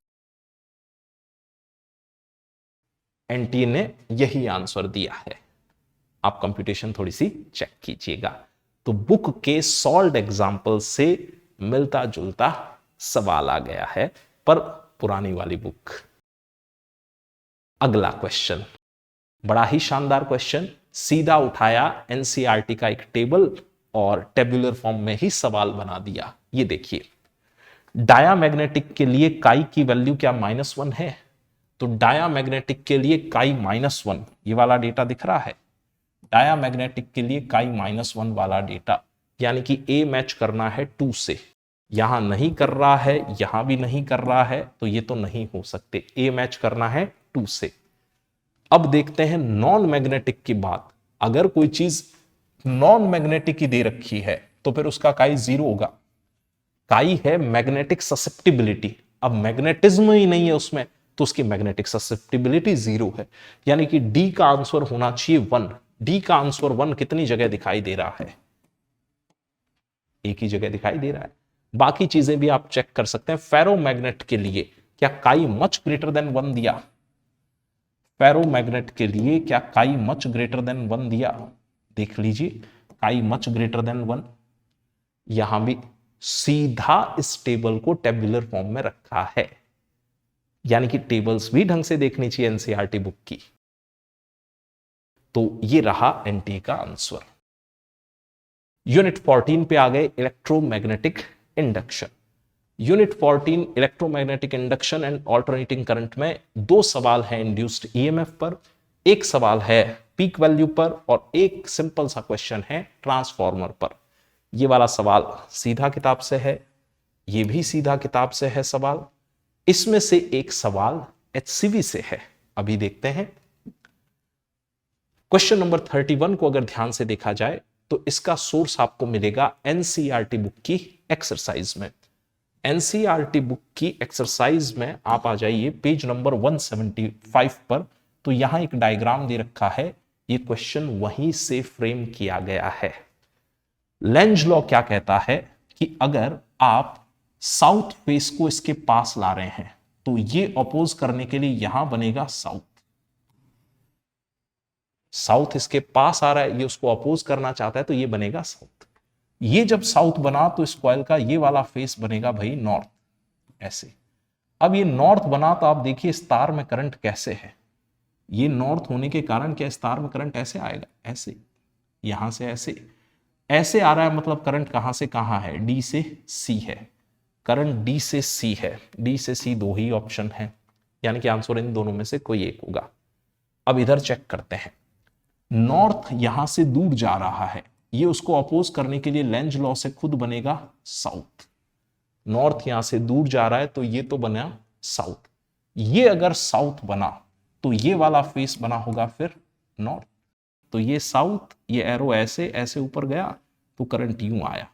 एनटी ने यही आंसर दिया है। आप कंप्यूटेशन थोड़ी सी चेक कीजिएगा। तो बुक के सॉल्व्ड एग्जाम्पल से मिलता जुलता सवाल आ गया है, पर पुरानी वाली बुक। अगला क्वेश्चन बड़ा ही शानदार क्वेश्चन, सीधा उठाया एनसीईआरटी का एक टेबल और टेबुलर फॉर्म में ही सवाल बना दिया। ये देखिए डायामैग्नेटिक के लिए काई की वैल्यू क्या -1 है? तो डायामैग्नेटिक के लिए काई -1, ये वाला डेटा दिख रहा है। डायामैग्नेटिक के लिए काई -1 वाला डेटा, यानी कि ए मैच करना है 2 से। यहां नहीं कर रहा है, यहां भी नहीं कर रहा है, तो ये तो नहीं हो सकते। ए मैच करना है 2 से। अब देखते हैं नॉन मैग्नेटिक की बात। अगर कोई चीज नॉन मैग्नेटिक ही दे रखी है तो फिर उसका काई 0 होगा। काई है मैग्नेटिक ससेप्टिबिलिटी, अब मैग्नेटिज्म ही नहीं है उसमें तो उसकी मैग्नेटिक ससेप्टिबिलिटी 0 है, यानी कि डी का आंसर होना चाहिए 1। डी का आंसर 1 कितनी जगह दिखाई दे रहा है? एक ही जगह दिखाई दे रहा है। बाकी चीजें भी आप चेक कर सकते हैं। फेरोमैग्नेट के लिए क्या काई मच ग्रेटर देन 1 दिया? फेरोमैग्नेट के लिए क्या काई मच ग्रेटर देन 1 दिया? देख लीजिए, काई मच ग्रेटर देन 1। यहां भी सीधा इस टेबल को टेबुलर फॉर्म में रखा है, यानी कि टेबल्स भी ढंग से देखनी चाहिए एनसीईआरटी बुक की। तो ये रहा एनटी का आंसर। यूनिट 14 पे आ गए, electromagnetic induction. Unit 14 electromagnetic induction and alternating current में 2 सवाल हैं इंड्यूस्ड ईएमएफ पर, एक सवाल है पीक वैल्यू पर और एक सिंपल सा क्वेश्चन है ट्रांसफॉर्मर पर। ये वाला सवाल सीधा किताब से है, ये भी सीधा किताब से है सवाल। इसमें से एक सवाल एचसीवी से है, अभी देखते हैं। क्वेश्चन नंबर 31 को अगर ध्यान से देखा जाए तो इसका सोर्स आपको मिलेगा एनसीईआरटी बुक की एक्सरसाइज में। एनसीईआरटी बुक की एक्सरसाइज में आप आ जाइए पेज नंबर 175 पर, तो यहां एक डायग्राम दे रखा है, ये क्वेश्चन वहीं से फ्रेम किया गया है। लेंज लॉ क्या कहता है कि अगर आप साउथ फेस को इसके पास ला रहे हैं तो ये अपोज करने के लिए यहां बनेगा साउथ। साउथ इसके पास आ रहा है, ये उसको अपोज करना चाहता है तो ये बनेगा साउथ। ये जब साउथ बना तो इस कॉइल का ये वाला फेस बनेगा भाई नॉर्थ, ऐसे। अब ये नॉर्थ बना तो आप देखिए इस तार में करंट कैसे है, ये नॉर्थ होने के कारण क्या इस तार में करंट ऐसे आएगा, ऐसे, यहां से ऐसे ऐसे आ रहा है, मतलब करंट कहां से कहां है, डी से सी है, करंट डी से सी है। डी से सी 2 ही ऑप्शन है, यानी कि आंसर इन दोनों में से कोई एक होगा। अब इधर चेक करते हैं, नॉर्थ यहां से दूर जा रहा है, ये उसको अपोज करने के लिए लेंज लॉ से खुद बनेगा साउथ। नॉर्थ यहां से दूर जा रहा है तो ये तो बना साउथ। ये अगर साउथ बना तो ये वाला फेस बना होगा फिर नॉर्थ, तो ये साउथ, ये एरो ऐसे ऐसे ऊपर गया तो करंट यूं आया,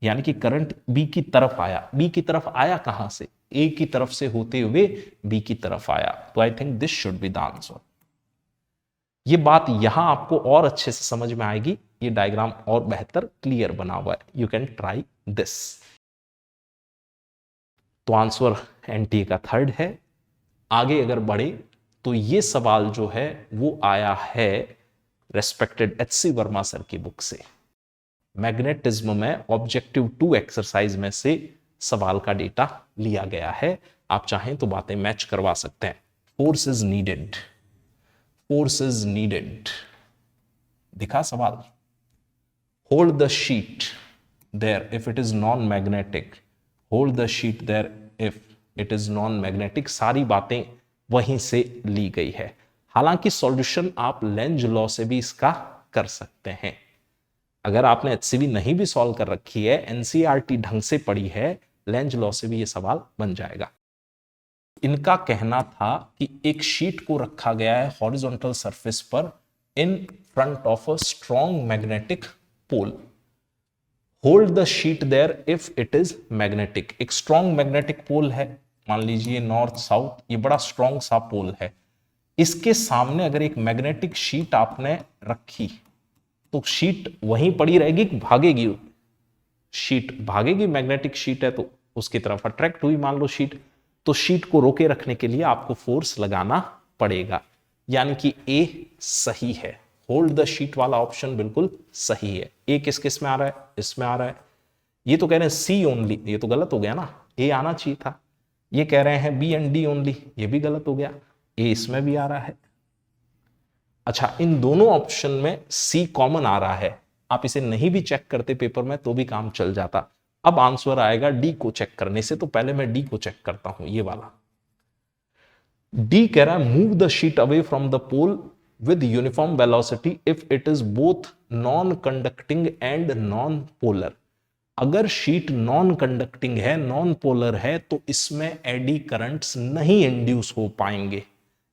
यानी कि करंट बी की तरफ आया। बी की तरफ आया कहां से, ए की तरफ से होते हुए बी की तरफ आया। तो I think this should be the answer. ये बात यहां आपको और अच्छे से समझ में आएगी, ये डायग्राम और बेहतर क्लियर बना हुआ है। You can try this. तो आंसर एनटी का 3rd है। आगे अगर बढ़े तो ये सवाल जो है वो आया है रेस्पेक्टेड एचसी वर्मा सर की बुक से। मैग्नेटिज्म में ऑब्जेक्टिव 2 एक्सरसाइज में से सवाल का डेटा लिया गया है। आप चाहें तो बातें मैच करवा सकते हैं। Force is needed, force is needed, दिखा सवाल। Hold the sheet there if it is non magnetic, hold the sheet there if it is non magnetic, सारी बातें वहीं से ली गई है। हालांकि सॉल्यूशन आप लेंज लॉ से भी इसका कर सकते हैं। अगर आपने एचसीवी नहीं भी सॉल्व कर रखी है, एनसीईआरटी ढंग से पढ़ी है, लेंज लॉ से भी ये सवाल बन जाएगा। इनका कहना था कि एक शीट को रखा गया है हॉरिजॉन्टल सरफेस पर in front of a strong magnetic pole. Hold the sheet there if it is magnetic. एक स्ट्रॉन्ग मैग्नेटिक पोल है, मान लीजिए नॉर्थ साउथ, ये बड़ा स्ट्रॉन्ग सा पोल है। इसके सामने अगर एक मैग्नेटिक शीट आपने रखी तो शीट वहीं पड़ी रहेगी कि भागेगी? शीट भागेगी, मैग्नेटिक शीट है तो उसकी तरफ अट्रैक्ट हुई मान लो शीट, तो शीट को रोके रखने के लिए आपको फोर्स लगाना पड़ेगा, यानी कि ए सही है। होल्ड द शीट वाला ऑप्शन बिल्कुल सही है। ए किस किस में आ रहा है, इसमें आ रहा है। ये तो कह रहे हैं सी ओनली, ये तो गलत हो गया ना, ए आना चाहिए था। ये कह रहे हैं बी एंड डी ओनली, ये भी गलत हो गया, ए इसमें भी आ रहा है। अच्छा, इन दोनों ऑप्शन में सी कॉमन आ रहा है, आप इसे नहीं भी चेक करते पेपर में तो भी काम चल जाता। अब आंसर आएगा डी को चेक करने से, तो पहले मैं डी को चेक करता हूं। ये वाला डी कह रहा है move the sheet away from the pole with uniform velocity if it is both non conducting and non polar. अगर शीट नॉन कंडक्टिंग है, नॉन पोलर है, तो इसमें एडी करंट्स नहीं इंड्यूस हो पाएंगे,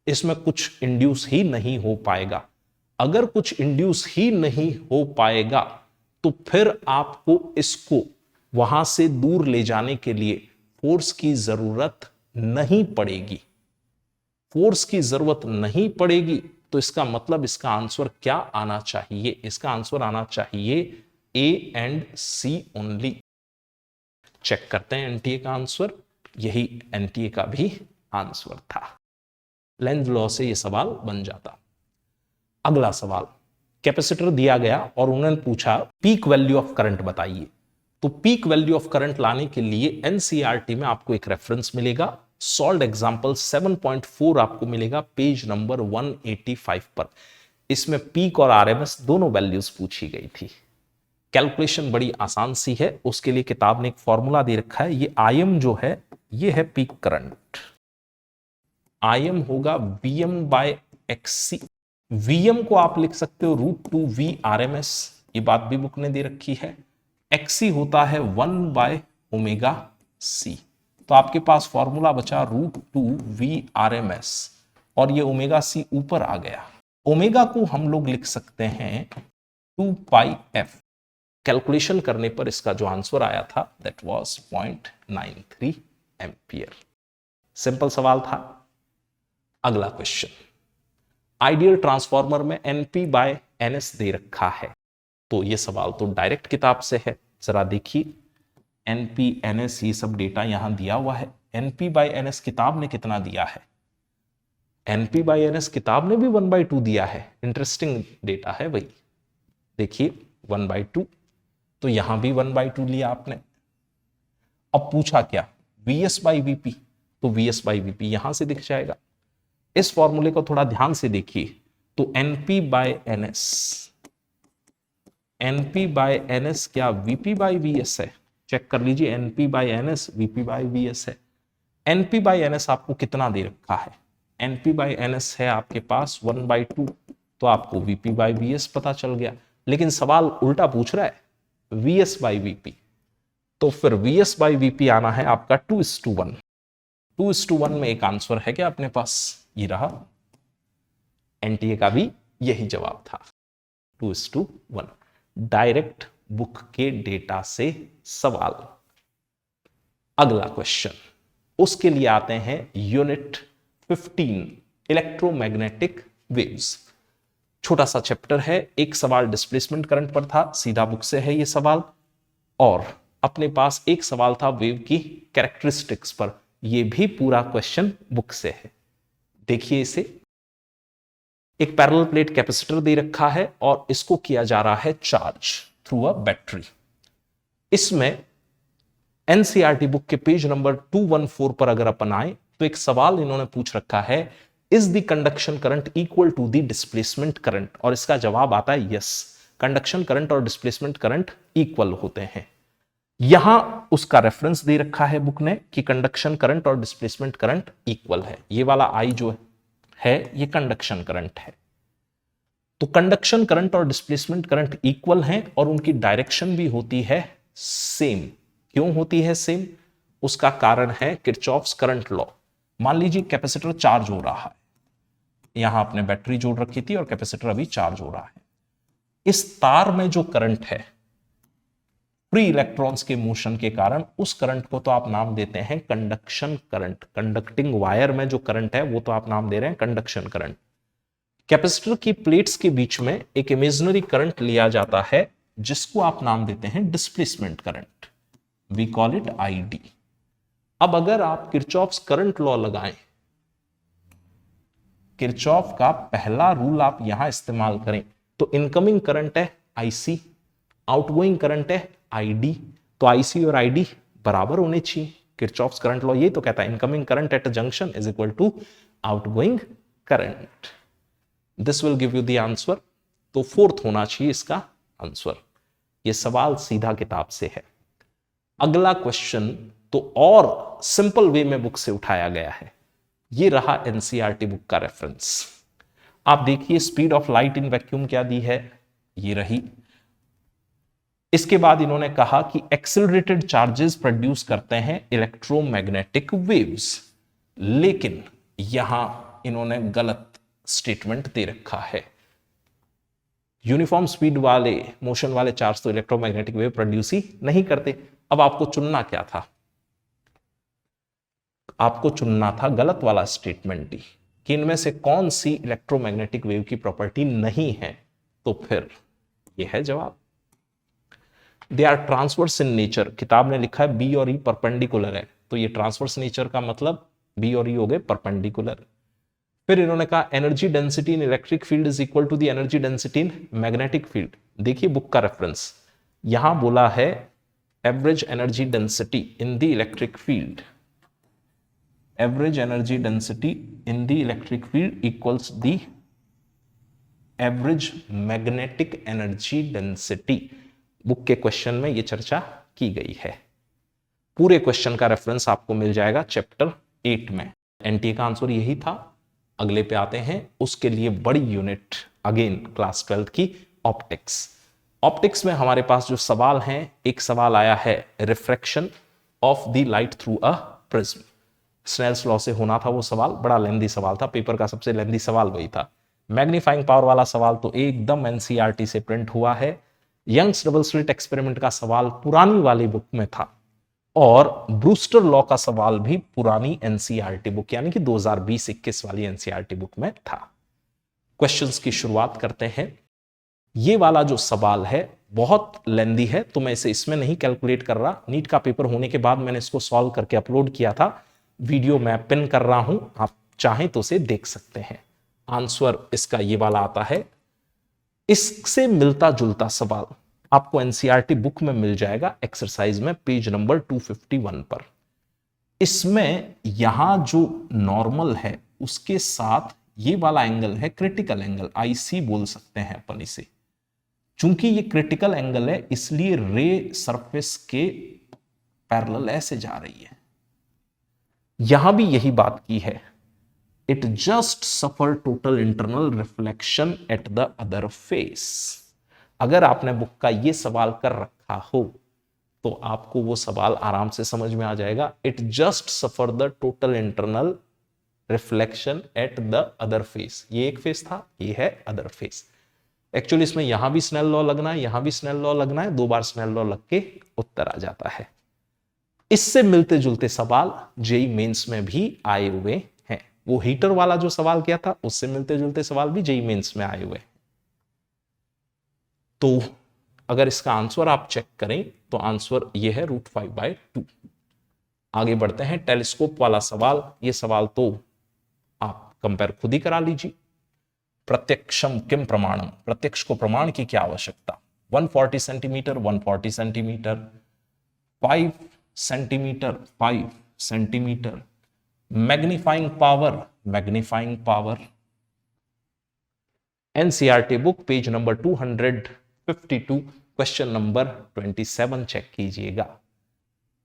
इसमें कुछ इंड्यूस ही नहीं हो पाएगा। अगर कुछ इंड्यूस ही नहीं हो पाएगा तो फिर आपको इसको वहां से दूर ले जाने के लिए फोर्स की जरूरत नहीं पड़ेगी। फोर्स की जरूरत नहीं पड़ेगी तो इसका मतलब इसका आंसर क्या आना चाहिए? इसका आंसर आना चाहिए A and C only. Check करते हैं एनटीए का आंसर। यही एनटीए का भी आंसर था। लेंज लॉ से यह सवाल बन जाता। अगला सवाल, कैपेसिटर दिया गया और उन्होंने पूछा पीक वैल्यू ऑफ करंट बताइए। तो पीक वैल्यू ऑफ करंट लाने के लिए एनसीईआरटी में आपको एक रेफरेंस मिलेगा, सॉल्व्ड एग्जांपल 7.4 आपको मिलेगा पेज नंबर 185 पर। इसमें पीक और आरएमएस दोनों वैल्यूज पूछी गई थी। कैलकुलेशन बड़ी आसान सी है, उसके लिए किताब ने एक फॉर्मूला दे रखा है। ये आईएम जो है ये है पीक करंट, आईएम होगा वीएम बाय एक्ससी। वीएम को आप लिख सकते हो √2 VRMS, ये बात भी बुक ने दे रखी है। एक्सी होता है 1/ω_c। तो आपके पास फॉर्मूला बचा √2 VRMS और ये ω_c ऊपर आ गया। ओमेगा को हम लोग लिख सकते हैं 2πf। कैलकुलेशन करने पर इसका जो आंसर आया था दैट वाज 0.93 एम्पियर। सिंपल सवाल था। अगला क्वेश्चन, आइडियल ट्रांसफार्मर में NP/NS दे रखा है। तो ये सवाल तो डायरेक्ट किताब से है, जरा देखिए। NP/NS ये सब डेटा यहां दिया हुआ है। NP/NS किताब ने कितना दिया है? NP/NS किताब ने भी 1/2 दिया है। इंटरेस्टिंग डेटा है भाई। देखिए 1/2, तो यहां भी 1/2 लिया आपने। अब पूछा क्या? VS/VP, तो VS/VP यहां से दिख जाएगा। इस फॉर्मूले को थोड़ा ध्यान से देखिए। तो NP/NS क्या VP/VS है? चेक कर लीजिए, NP/NS VP/VS है। NP/NS आपको कितना दे रखा है? NP/NS है आपके पास 1/2, तो आपको VP/VS पता चल गया। लेकिन सवाल उल्टा पूछ रहा है, VS/VP। तो फिर VS/VP आना है आपका 2:1। 2:1 में एक आंसर है क्या अपने पास? ये रहा। एनटीए का भी यही जवाब था, 2:1। डायरेक्ट बुक के डेटा से सवाल। अगला क्वेश्चन, उसके लिए आते हैं यूनिट 15, इलेक्ट्रोमैग्नेटिक वेव्स। छोटा सा चैप्टर है। एक सवाल डिस्प्लेसमेंट करंट पर था, सीधा बुक से है ये सवाल। और अपने पास एक सवाल था वेव की कैरेक्टरिस्टिक्स पर, यह भी पूरा क्वेश्चन बुक से है। देखिए इसे, एक पैरेलल प्लेट कैपेसिटर दे रखा है और इसको किया जा रहा है चार्ज थ्रू अ बैटरी। इसमें एनसीईआरटी बुक के पेज नंबर 214 पर अगर अपन आए तो एक सवाल इन्होंने पूछ रखा है, is the conduction current equal to the displacement current? और इसका जवाब आता है यस, कंडक्शन करंट और डिस्प्लेसमेंट करंट इक्वल होते हैं। यहां उसका रेफरेंस दे रखा है बुक ने कि कंडक्शन करंट और डिस्प्लेसमेंट करंट इक्वल है। ये वाला आई जो है ये कंडक्शन करंट है। तो कंडक्शन करंट और डिस्प्लेसमेंट करंट इक्वल हैं और उनकी डायरेक्शन भी होती है सेम। क्यों होती है सेम? उसका कारण है किरचॉफ्स करंट लॉ। मान लीजिए कैपेसिटर चार्ज हो रहा है, यहां आपने बैटरी जोड़ रखी थी और कैपेसिटर अभी चार्ज हो रहा है। इस तार में जो करंट है फ्री इलेक्ट्रॉन्स के मोशन के कारण, उस करंट को तो आप नाम देते हैं कंडक्शन करंट। कंडक्टिंग वायर में जो करंट है वो तो आप नाम दे रहे हैं कंडक्शन करंट। कैपेसिटर की प्लेट्स के बीच में एक इमेजिनरी करंट लिया जाता है जिसको आप नाम देते हैं displacement current, we call it ID. अब अगर आप किरचॉफ्स करंट लॉ लगाएं, किरचॉफ का पहला रूल आप यहां इस्तेमाल करें, तो इनकमिंग करंट है आईसी, आउटगोइंग करंट है आईडी, तो आईसी और आईडी बराबर होने चाहिए। किरचॉफ्स करंट लॉ ये तो कहता है incoming current at a junction is equal to outgoing current. This will give you the answer. तो फोर्थ होना चाहिए इसका आंसर। ये सवाल सीधा किताब से है। अगला क्वेश्चन तो और सिंपल वे में बुक से उठाया गया है। ये रहा एनसीईआरटी बुक का रेफरेंस। आप देखिए speed of light in vacuum क्या दी है, ये रही। इसके बाद इन्होंने कहा कि एक्सेलरेटेड चार्जेस प्रोड्यूस करते हैं इलेक्ट्रोमैग्नेटिक वेव्स, लेकिन यहां इन्होंने गलत स्टेटमेंट दे रखा है। यूनिफॉर्म स्पीड वाले मोशन वाले चार्ज तो इलेक्ट्रोमैग्नेटिक वेव प्रोड्यूस ही नहीं करते। अब आपको चुनना क्या था, आपको चुनना था गलत वाला स्टेटमेंट डी कि इनमें से कौन सी इलेक्ट्रोमैग्नेटिक वेव की प्रॉपर्टी नहीं है। तो फिर यह है जवाब, they are transverse in nature. किताब ने लिखा है बी और ई परपेंडिकुलर है, तो ये ट्रांसवर्स नेचर का मतलब बी और ई हो गए परपेंडिकुलर। फिर इन्होंने कहा energy density in electric field is equal to the energy density in magnetic field. देखिए बुक का रेफरेंस, यहां बोला है average energy density in the electric field, average energy density in the electric field equals the average magnetic energy density. Book के question में यह चर्चा की गई है। पूरे क्वेश्चन का रेफरेंस आपको मिल जाएगा चैप्टर 8 में। एनटीए का आंसर यही था। अगले पे आते हैं, उसके लिए बड़ी यूनिट अगेन क्लास 12 की ऑप्टिक्स। ऑप्टिक्स में हमारे पास जो सवाल हैं, एक सवाल आया है refraction of the light through a prism. Snell's law से होना था वो सवाल, बड़ा लेंदी सवाल था, पेपर का सबसे लेंदी सवाल वही था। मैग्नीफाइंग पावर वाला सवाल तो एकदम एनसीईआरटी से प्रिंट हुआ है। यंग्स डबल स्लिट एक्सपेरिमेंट का सवाल पुरानी वाली बुक में था, और ब्रूस्टर लॉ का सवाल भी पुरानी एनसीईआरटी बुक यानी कि 2020-21 वाली एनसीईआरटी बुक में था। क्वेश्चंस की शुरुआत करते हैं। ये वाला जो सवाल है बहुत लेंदी है, तो मैं इसे इसमें नहीं कैलकुलेट कर रहा। नीट का पेपर होने के बाद मैंने इसको सॉल्व करके अपलोड किया था, वीडियो मैं पिन कर रहा हूं, आप चाहें तो उसे देख सकते हैं। आंसर इसका ये वाला आता है। इससे मिलता जुलता सवाल आपको एनसीईआरटी बुक में मिल जाएगा, एक्सरसाइज में पेज नंबर 251 पर। इसमें यहां जो नॉर्मल है उसके साथ ये वाला एंगल है क्रिटिकल एंगल, आईसी बोल सकते हैं अपन इसे। चूंकि ये क्रिटिकल एंगल है इसलिए रे सरफेस के पैरेलल ऐसे जा रही है। यहां भी यही बात की है, it just suffer total internal reflection at the other face. अगर आपने बुक का ये सवाल कर रखा हो तो आपको वो सवाल आराम से समझ में आ जाएगा। It just suffer the total internal reflection at the other face. ये एक फेस था, ये है अदर फेस। एक्चुअली इसमें यहां भी स्नेल लॉ लगना है, यहां भी स्नेल लॉ लगना है, 2 बार स्नेल लॉ लग के उत्तर आ जाता है। इससे मिलते जुलते सवाल जेईई मेंस में भी आए हुए हैं। वो हीटर वाला जो सवाल किया था उससे मिलते जुलते सवाल भी जेईई मेंस में आए हुए हैं। तो अगर इसका आंसर आप चेक करें तो आंसर ये है √5/2। आगे बढ़ते हैं, टेलीस्कोप वाला सवाल। ये सवाल तो आप कंपेयर खुद ही करा लीजिए। प्रत्यक्षम किम प्रमाणम, प्रत्यक्ष को प्रमाण की क्या आवश्यकता। 140 centimetre 140 centimetre, 5 centimetre 5 centimetre, magnifying power. NCERT book page number 252 question number 27 check कीजिएगा।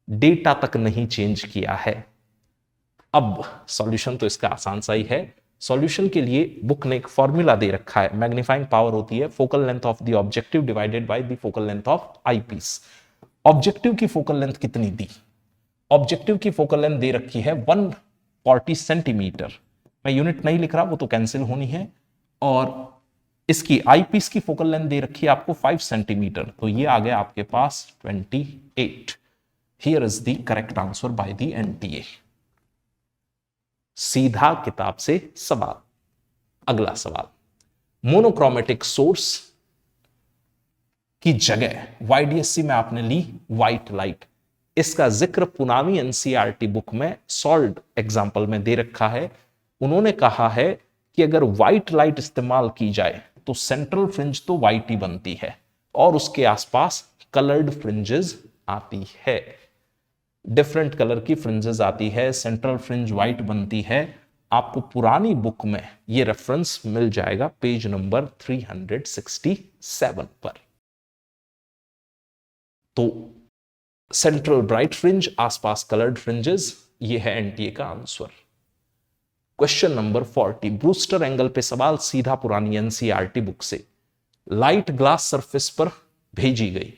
डेटा तक नहीं चेंज किया है। अब सॉल्यूशन तो इसका आसान सा ही है। सॉल्यूशन के लिए बुक ने एक फॉर्मूला दे रखा है। मैग्नीफाइंग पावर होती है focal length of the objective divided by the focal length of eyepiece. Objective की फोकल लेंथ कितनी दी, ऑब्जेक्टिव की फोकल लेंथ दे रखी है 140 सेंटीमीटर। मैं यूनिट नहीं लिख रहा, वो तो कैंसिल होनी है। और इसकी आईपीस की फोकल लेंथ दे रखी है आपको 5 सेंटीमीटर, तो ये आ गया आपके पास 28। Here is the correct answer by the NTA. सीधा किताब से सवाल। अगला सवाल, मोनोक्रोमेटिक सोर्स की जगह वाईडीएससी में आपने ली व्हाइट लाइट। इसका जिक्र पुनामी एनसीईआरटी बुक में सॉल्व्ड एग्जाम्पल में दे रखा है। उन्होंने कहा है कि अगर व्हाइट लाइट इस्तेमाल की जाए तो सेंट्रल फ्रिंज तो व्हाइट ही बनती है और उसके आसपास कलर्ड फ्रिंजेस आती है, डिफरेंट कलर की फ्रिंजेस आती है, सेंट्रल फ्रिंज व्हाइट बनती है। आपको पुरानी बुक में यह रेफरेंस मिल जाएगा पेज नंबर 367 पर। तो सेंट्रल ब्राइट फ्रिंज, आसपास कलर्ड फ्रिंजेस, ये है एनटीए का answer. Question number 40, Brewster angle पे सवाल, सीधा पुरानी एनसीईआरटी बुक से। लाइट ग्लास सरफेस पर भेजी गई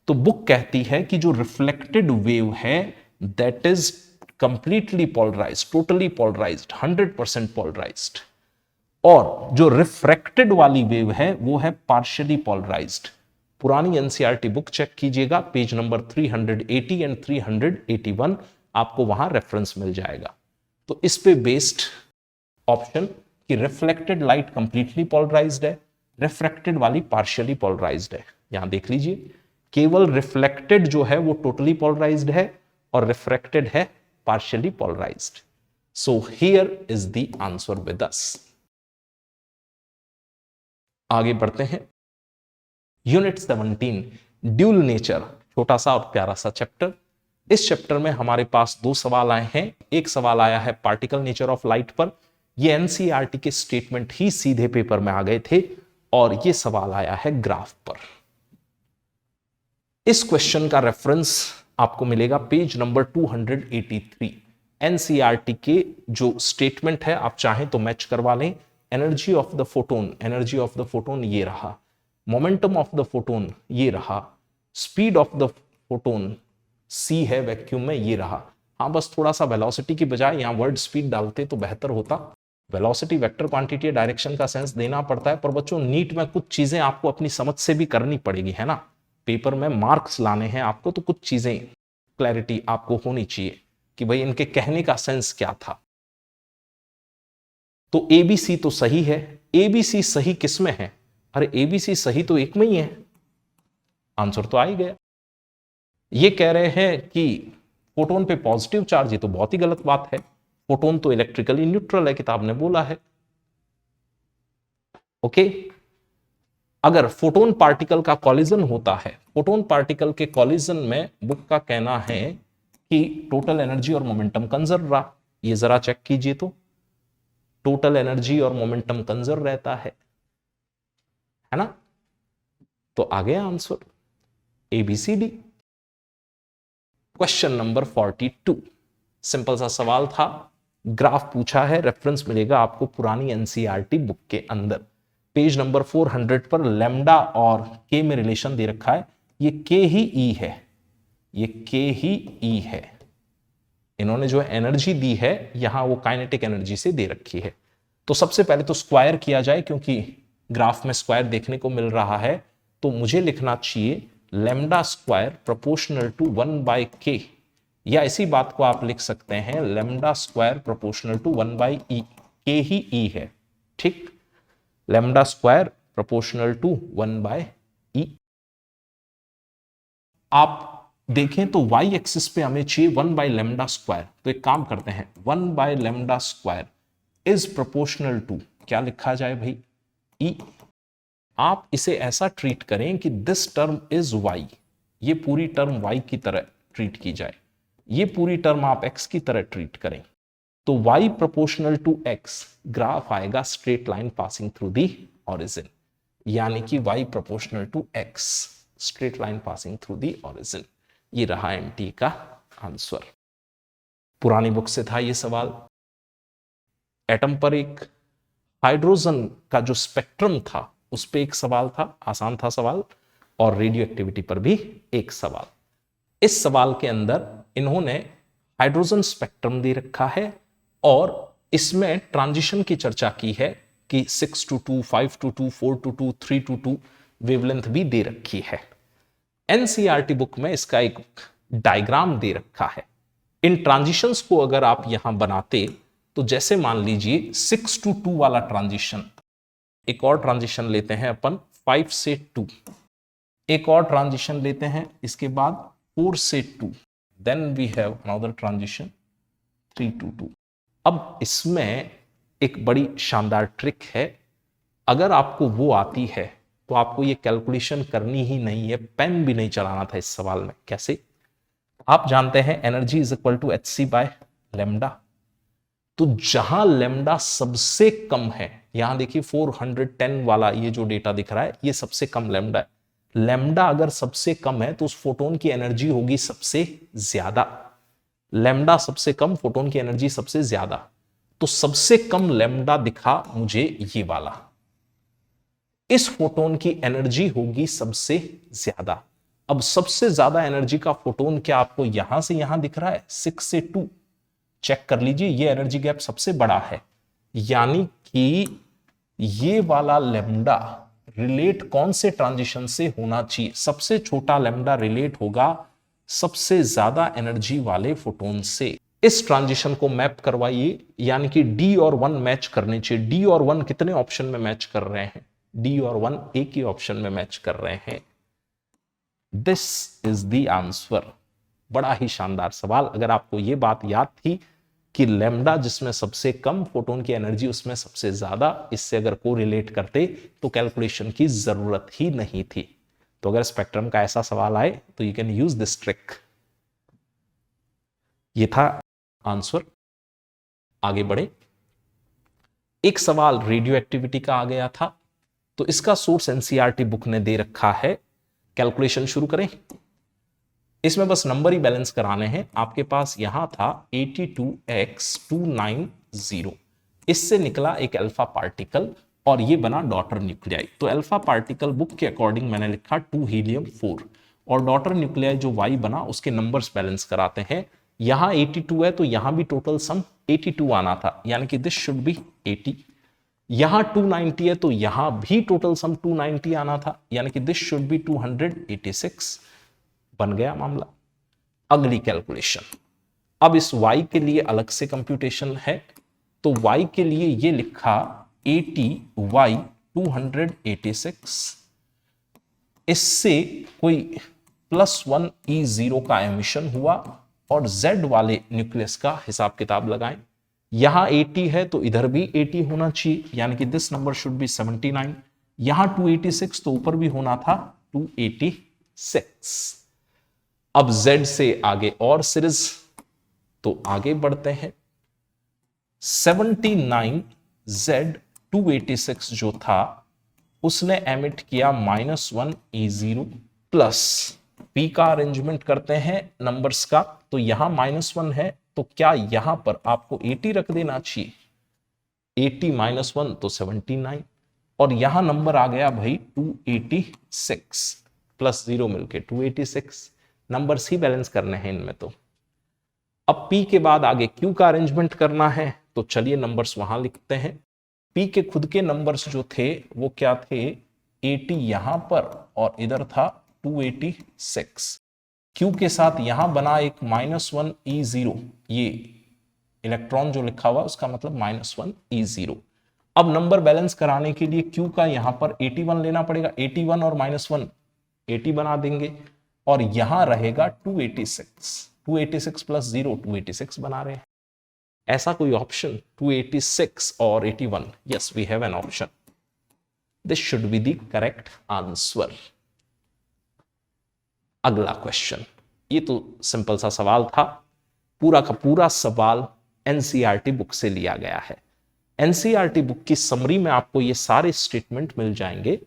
तो बुक कहती है कि जो रिफ्लेक्टेड वेव है that is completely polarised, totally polarised, 100% polarised. और जो रिफ्रैक्टेड वाली वेव है वो है पार्शियली पोलराइज्ड। पुरानी एनसीईआरटी बुक चेक कीजिएगा, पेज नंबर 380 एंड 381 आपको वहां रेफरेंस मिल जाएगा। तो इस पे बेस्ड ऑप्शन कि रिफ्लेक्टेड लाइट कंप्लीटली पोलराइज्ड है, रिफ्रैक्टेड वाली पार्शियली पोलराइज्ड है। यहां देख लीजिए, केवल रिफ्लेक्टेड जो है वो टोटली पोलराइज्ड है और रिफ्रैक्टेड है partially polarised. So here is the answer with us. आगे बढ़ते हैं। यूनिट 17 ड्यूल नेचर, छोटा सा और प्यारा सा चैप्टर। इस चैप्टर में हमारे पास दो सवाल आए हैं। एक सवाल आया है पार्टिकल नेचर ऑफ लाइट पर, ये एनसीईआरटी के स्टेटमेंट ही सीधे पेपर में आ गए थे, और ये सवाल आया है ग्राफ पर। इस क्वेश्चन का रेफरेंस आपको मिलेगा पेज नंबर 283। एनसीईआरटी के जो स्टेटमेंट है आप चाहें तो मैच करवा लें। Energy of the photon, energy of the photon ये रहा, मोमेंटम ऑफ द फोटोन ये रहा, स्पीड ऑफ द फोटोन सी है वैक्यूम में ये रहा। हाँ, बस थोड़ा सा वेलोसिटी की बजाय यहां वर्ड स्पीड डालते तो बेहतर होता। वेलोसिटी वेक्टर क्वांटिटी डायरेक्शन का सेंस देना पड़ता है, पर बच्चों नीट में कुछ चीजें आपको अपनी समझ से भी करनी पड़ेगी, है ना। पेपर में मार्क्स लाने हैं आपको, तो कुछ चीजें क्लैरिटी आपको होनी चाहिए कि भाई इनके कहने का सेंस क्या था। तो एबीसी तो सही है। एबीसी सही किसमें है? अरे एबीसी सही तो एक में ही है, आंसर तो आ ही गया। ये कह रहे हैं कि फोटोन पे पॉजिटिव चार्ज, ये तो बहुत ही गलत बात है। फोटोन तो इलेक्ट्रिकली न्यूट्रल है, किताब ने बोला है। ओके, अगर फोटोन पार्टिकल का कॉलिजन होता है, फोटोन पार्टिकल के कॉलिजन में बुक का कहना है कि टोटल एनर्जी और मोमेंटम कंजर्व रहा। ये जरा चेक कीजिए तो, टोटल एनर्जी और मोमेंटम कंजर्व रहता है ना। तो आ गया answer ABCD। Question number 42, simple सा सवाल था, ग्राफ पूछा है, रेफरेंस मिलेगा आपको पुरानी एनसीईआरटी बुक के अंदर। पेज नंबर 400 पर लैम्डा और के में रिलेशन दे रखा है। ये के ही ई है, ये के ही ई है। इन्होंने जो एनर्जी दी है यहां वो काइनेटिक एनर्जी से दे रखी है। तो सबसे पहले तो स्क्वायर किया जाए, क्योंकि ग्राफ में स्क्वायर देखने को मिल रहा है। तो मुझे लिखना चाहिए lambda square proportional to 1/k, या इसी बात को आप लिख सकते हैं lambda square proportional to 1/e। के ही ई है, ठीक। Lambda square proportional to 1/e। आप देखें तो y एक्सिस पे हमें चाहिए 1/λ स्क्वायर। तो एक काम करते हैं, 1/λ स्क्वायर इज प्रोपोर्शनल टू, क्या लिखा जाए भाई, e। आप इसे ऐसा ट्रीट करें कि दिस टर्म इज y, ये पूरी टर्म y की तरह ट्रीट की जाए, ये पूरी टर्म आप x की तरह ट्रीट करें। तो y proportional to x, graph आएगा straight line passing through the origin, यानी कि y proportional to x, straight line passing through the origin. ये रहा एनटी का आंसर। पुरानी बुक से था ये सवाल। एटम पर एक हाइड्रोजन का जो स्पेक्ट्रम था उस पे एक सवाल था, आसान था सवाल, और रेडियो एक्टिविटी पर भी एक सवाल। इस सवाल के अंदर इन्होंने हाइड्रोजन स्पेक्ट्रम दे रखा है और इसमें ट्रांजिशन की चर्चा की है कि 6-2, 5-2, 4-2, 3-2 वेवलेंथ भी दे रखी है। एनसीईआरटी बुक में इसका एक डायग्राम दे रखा है। इन ट्रांजिशंस को अगर आप यहां बनाते तो जैसे मान लीजिए 6-2 वाला ट्रांजिशन, एक और ट्रांजिशन लेते हैं अपन 5 से 2, एक और ट्रांजिशन लेते हैं इसके बाद 4 से 2, then we have another transition 3-2। अब इसमें एक बड़ी शानदार ट्रिक है, अगर आपको वो आती है तो आपको ये कैलकुलेशन करनी ही नहीं है, पेन भी नहीं चलाना था इस सवाल में। कैसे? आप जानते हैं energy is equal to hc/λ। तो जहां लैम्डा सबसे कम है, यहां देखिए 410 वाला ये जो डेटा दिख रहा है ये सबसे कम लैम्डा है। लैम्डा अगर सबसे कम है तो उस फोटोन की एनर्जी होगी सबसे ज्यादा। लैम्डा सबसे कम, फोटोन की एनर्जी सबसे ज्यादा। तो सबसे कम लैम्डा दिखा मुझे ये वाला, इस फोटोन की एनर्जी होगी सबसे ज्यादा। अब सबसे ज्यादा एनर्जी का फोटोन क्या आपको यहां से यहां दिख रहा है? 6 से 2, चेक कर लीजिए, ये एनर्जी गैप सबसे बड़ा है, यानी कि ये वाला लेमडा रिलेट कौन से ट्रांजिशन से होना चाहिए? सबसे छोटा लेमडा रिलेट होगा सबसे ज्यादा एनर्जी वाले फोटोन से। इस ट्रांजिशन को मैप करवाइए, यानी कि डी और 1 मैच करने चाहिए। डी और 1 कितने ऑप्शन में मैच कर रहे हैं? डी और 1 एक ही ऑप्शन में मैच कर रहे हैं। This is the answer. बड़ा ही शानदार सवाल। अगर आपको यह बात याद थी कि लैम्डा जिसमें सबसे कम फोटोन की एनर्जी उसमें सबसे ज्यादा, इससे अगर को रिलेट करते तो कैलकुलेशन की जरूरत ही नहीं थी। तो अगर स्पेक्ट्रम का ऐसा सवाल आए तो you can use this trick. ये था आंसर। आगे बढ़े। एक सवाल रेडियो एक्टिविटी का आ गया था, तो इसका सोर्स एनसीईआरटी बुक ने दे रखा है। कैलकुलेशन शुरू करें। इसमें बस नंबर ही बैलेंस कराने हैं। आपके पास यहां था 82x290, इससे निकला एक अल्फा पार्टिकल और ये बना डॉटर न्यूक्लियाई। तो अल्फा पार्टिकल बुक के अकॉर्डिंग मैंने लिखा 2 हीलियम 4 और डॉटर न्यूक्लियाई जो वाई बना उसके नंबर्स बैलेंस कराते हैं। यहां 82 है तो यहां भी टोटल सम 82 आना था, यानी कि दिस शुड बी 80। यहां 290 है तो यहां भी टोटल सम 290 आना था, यानी कि दिस शुड बी 286। बन गया मामला। अगली कैलकुलेशन। अब इस y के लिए अलग से कंप्यूटेशन है, तो y के लिए ये लिखा 80y 286। इससे कोई +1 E0 का एमिशन हुआ और Z वाले न्यूक्लियस का हिसाब किताब लगाएं। यहां 80 है तो इधर भी 80 होना चाहिए, यानी कि दिस नंबर शुड बी 79। यहां 286 तो ऊपर भी होना था 286। अब Z से आगे और सीरीज, तो आगे बढ़ते हैं। 79Z 286 जो था उसने एमिट किया -1 E0 प्लस P का अरेंजमेंट करते हैं नंबर्स का। तो यहां -1 है तो क्या यहां पर आपको 80 रख देना चाहिए? 80 -1 तो 79 और यहां नंबर आ गया भाई 286 प्लस 0 मिलके 286। नंबर्स ही बैलेंस करने हैं इनमें। तो अब P के बाद आगे Q का अरेंजमेंट करना है, तो चलिए नंबर्स वहां लिखते हैं। P के खुद के नंबर्स जो थे वो क्या थे? 80 यहां पर और इधर था 286। Q के साथ यहां बना एक -1 E0, ये इलेक्ट्रॉन जो लिखा हुआ उसका मतलब -1 E0। अब नंबर बैलेंस कराने के लिए Q का यहां पर 81 लेना पड़ेगा। 81 और -1 80 बना देंगे और यहां रहेगा 286। 286 प्लस 0 286 बना रहे हैं। ऐसा कोई ऑप्शन 286 और 81? Yes, we have an option. This should be the correct answer. अगला क्वेश्चन। ये तो सिंपल सा सवाल था। पूरा का पूरा सवाल एनसीईआरटी बुक से लिया गया है। एनसीईआरटी बुक की समरी में आपको ये सारे स्टेटमेंट मिल जाएंगे।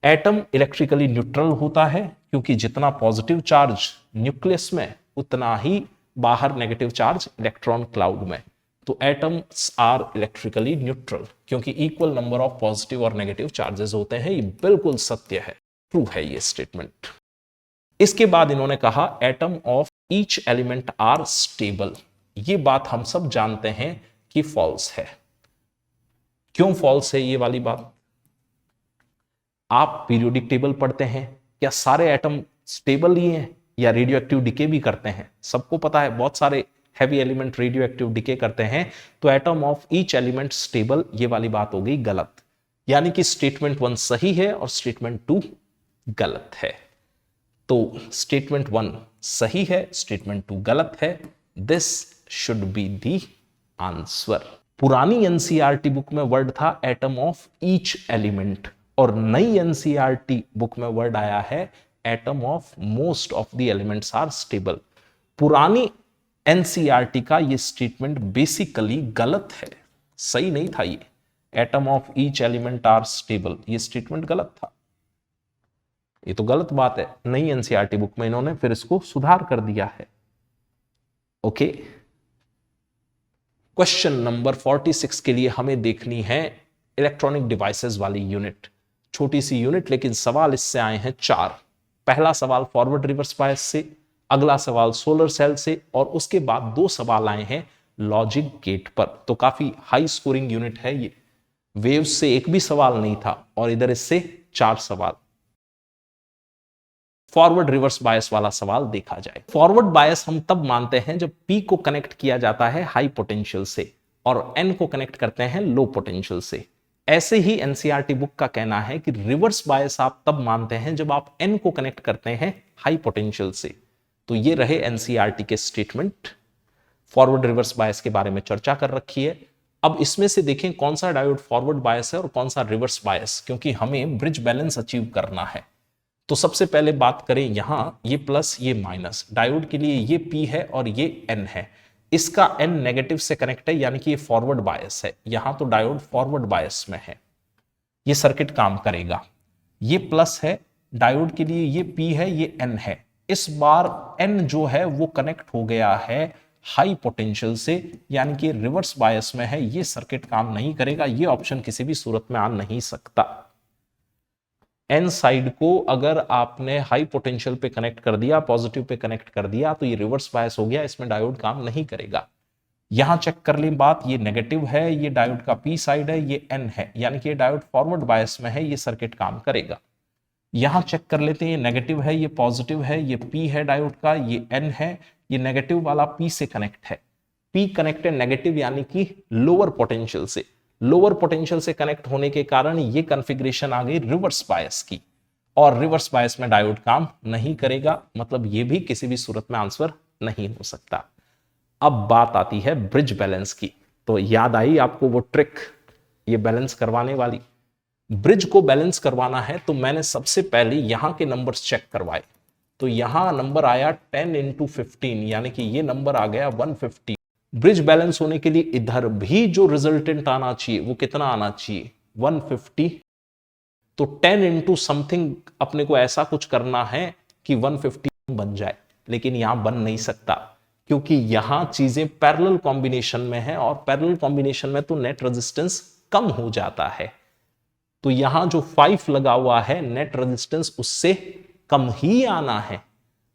एटम इलेक्ट्रिकली न्यूट्रल होता है क्योंकि जितना पॉजिटिव चार्ज न्यूक्लियस में उतना ही बाहर नेगेटिव चार्ज इलेक्ट्रॉन क्लाउड में। तो एटम्स आर इलेक्ट्रिकली न्यूट्रल क्योंकि इक्वल नंबर ऑफ पॉजिटिव और नेगेटिव चार्जेस होते हैं। ये बिल्कुल सत्य है, ट्रू है ये स्टेटमेंट। इसके बाद इन्होंने कहा atom of each element are stable. ये बात हम सब जानते हैं कि फॉल्स है। क्यों फॉल्स है ये वाली बात? आप पीरियोडिक टेबल पढ़ते हैं, क्या सारे एटम स्टेबल ही हैं या रेडियो एक्टिव डिके भी करते हैं? सबको पता है बहुत सारे heavy element radio active decay करते हैं। तो atom of each element stable, ये वाली बात हो गई गलत। यानी कि स्टेटमेंट 1 सही है और स्टेटमेंट 2 गलत है। तो स्टेटमेंट 1 सही है, स्टेटमेंट 2 गलत है। This should be the answer. पुरानी एनसीईआरटी बुक में वर्ड था एटम ऑफ ईच एलिमेंट और नई एनसीईआरटी बुक में वर्ड आया है atom of most of the elements are stable. पुरानी एनसीईआरटी का ये स्टेटमेंट बेसिकली गलत है, सही नहीं था। ये atom of each element are stable, ये स्टेटमेंट गलत था। ये तो गलत बात है। नई एनसीईआरटी बुक में इन्होंने फिर इसको सुधार कर दिया है। ओके, क्वेश्चन नंबर 46 के लिए हमें देखनी है इलेक्ट्रॉनिक डिवाइसेस वाली यूनिट। छोटी सी यूनिट, लेकिन सवाल इससे आए हैं 4। पहला सवाल फॉरवर्ड रिवर्स बायस से, अगला सवाल सोलर सेल से और उसके बाद 2 सवाल आए हैं लॉजिक गेट पर। तो काफी हाई स्कोरिंग यूनिट है ये। वेव से एक भी सवाल नहीं था और इधर इससे 4 सवाल। फॉरवर्ड रिवर्स बायस वाला सवाल देखा जाए। फॉरवर्ड बायस हम तब मानते हैं जब P को कनेक्ट किया जाता है हाई पोटेंशियल से और N को कनेक्ट करते हैं लो पोटेंशियल से। ऐसे ही एनसीईआरटी बुक का कहना है कि रिवर्स बायस आप तब मानते हैं जब आप N को कनेक्ट करते हैं हाई पोटेंशियल से। तो ये रहे एनसीईआरटी के स्टेटमेंट। फॉरवर्ड रिवर्स बायस के बारे में चर्चा कर रखी है। अब इसमें से देखें कौन सा डायोड फॉरवर्ड बायस है और कौन सा रिवर्स बायस, क्योंकि हमें ब्रिज बैलेंस अचीव करना है। तो सबसे पहले बात करें, यहां ये प्लस ये माइनस, डायोड के लिए ये P है और ये N है। इसका N नेगेटिव से कनेक्ट है, यानी कि ये फॉरवर्ड बायस है। यहां तो डायोड फॉरवर्ड बायस में है, ये सर्किट काम करेगा। ये प्लस है, डायोड के लिए ये P है, ये N है। इस बार N जो है वो कनेक्ट हो गया है हाई पोटेंशियल से, यानी कि रिवर्स बायस में है, ये सर्किट काम नहीं करेगा। ये ऑप्शन किसी भी सूरत में आ नहीं सकता। एन साइड को अगर आपने हाई पोटेंशियल पे कनेक्ट कर दिया, पॉजिटिव पे कनेक्ट कर दिया, तो ये रिवर्स बायस हो गया, इसमें डायोड काम नहीं करेगा। यहां चेक कर लें बात, ये नेगेटिव है, ये डायोड का पी साइड है, ये एन है, यानी कि ये डायोड फॉरवर्ड बायस में है, ये सर्किट काम करेगा। यहां चेक कर लेते हैं, ये नेगेटिव है, ये पॉजिटिव है, ये पी है डायोड का, ये एन है, ये नेगेटिव वाला पी से कनेक्ट है। पी कनेक्ट है नेगेटिव, यानी कि लोअर पोटेंशियल से। लोअर पोटेंशियल से कनेक्ट होने के कारण ये कॉन्फ़िगरेशन आ गई रिवर्स बायस की, और रिवर्स बायस में डायोड काम नहीं करेगा, मतलब ये भी किसी भी सूरत में आंसर नहीं हो सकता। अब बात आती है ब्रिज बैलेंस की। तो याद आई आपको वो ट्रिक, ये बैलेंस करवाने वाली। ब्रिज को बैलेंस करवाना है तो मैंने सबसे पहले यहां के नंबर्स चेक करवाए। तो यहां नंबर आया 10 × 15, यानी कि ये नंबर आ गया 150। ब्रिज बैलेंस होने के लिए इधर भी जो रिजल्टेंट आना चाहिए वो कितना आना चाहिए, 150। तो 10 × समथिंग अपने को ऐसा कुछ करना है कि 150 बन जाए, लेकिन यहां बन नहीं सकता, क्योंकि यहां चीजें पैरेलल कॉम्बिनेशन में है, और पैरेलल कॉम्बिनेशन में तो नेट रेजिस्टेंस कम हो जाता है। तो यहां जो 5 लगा हुआ है, नेट रेजिस्टेंस उससे कम ही आना है।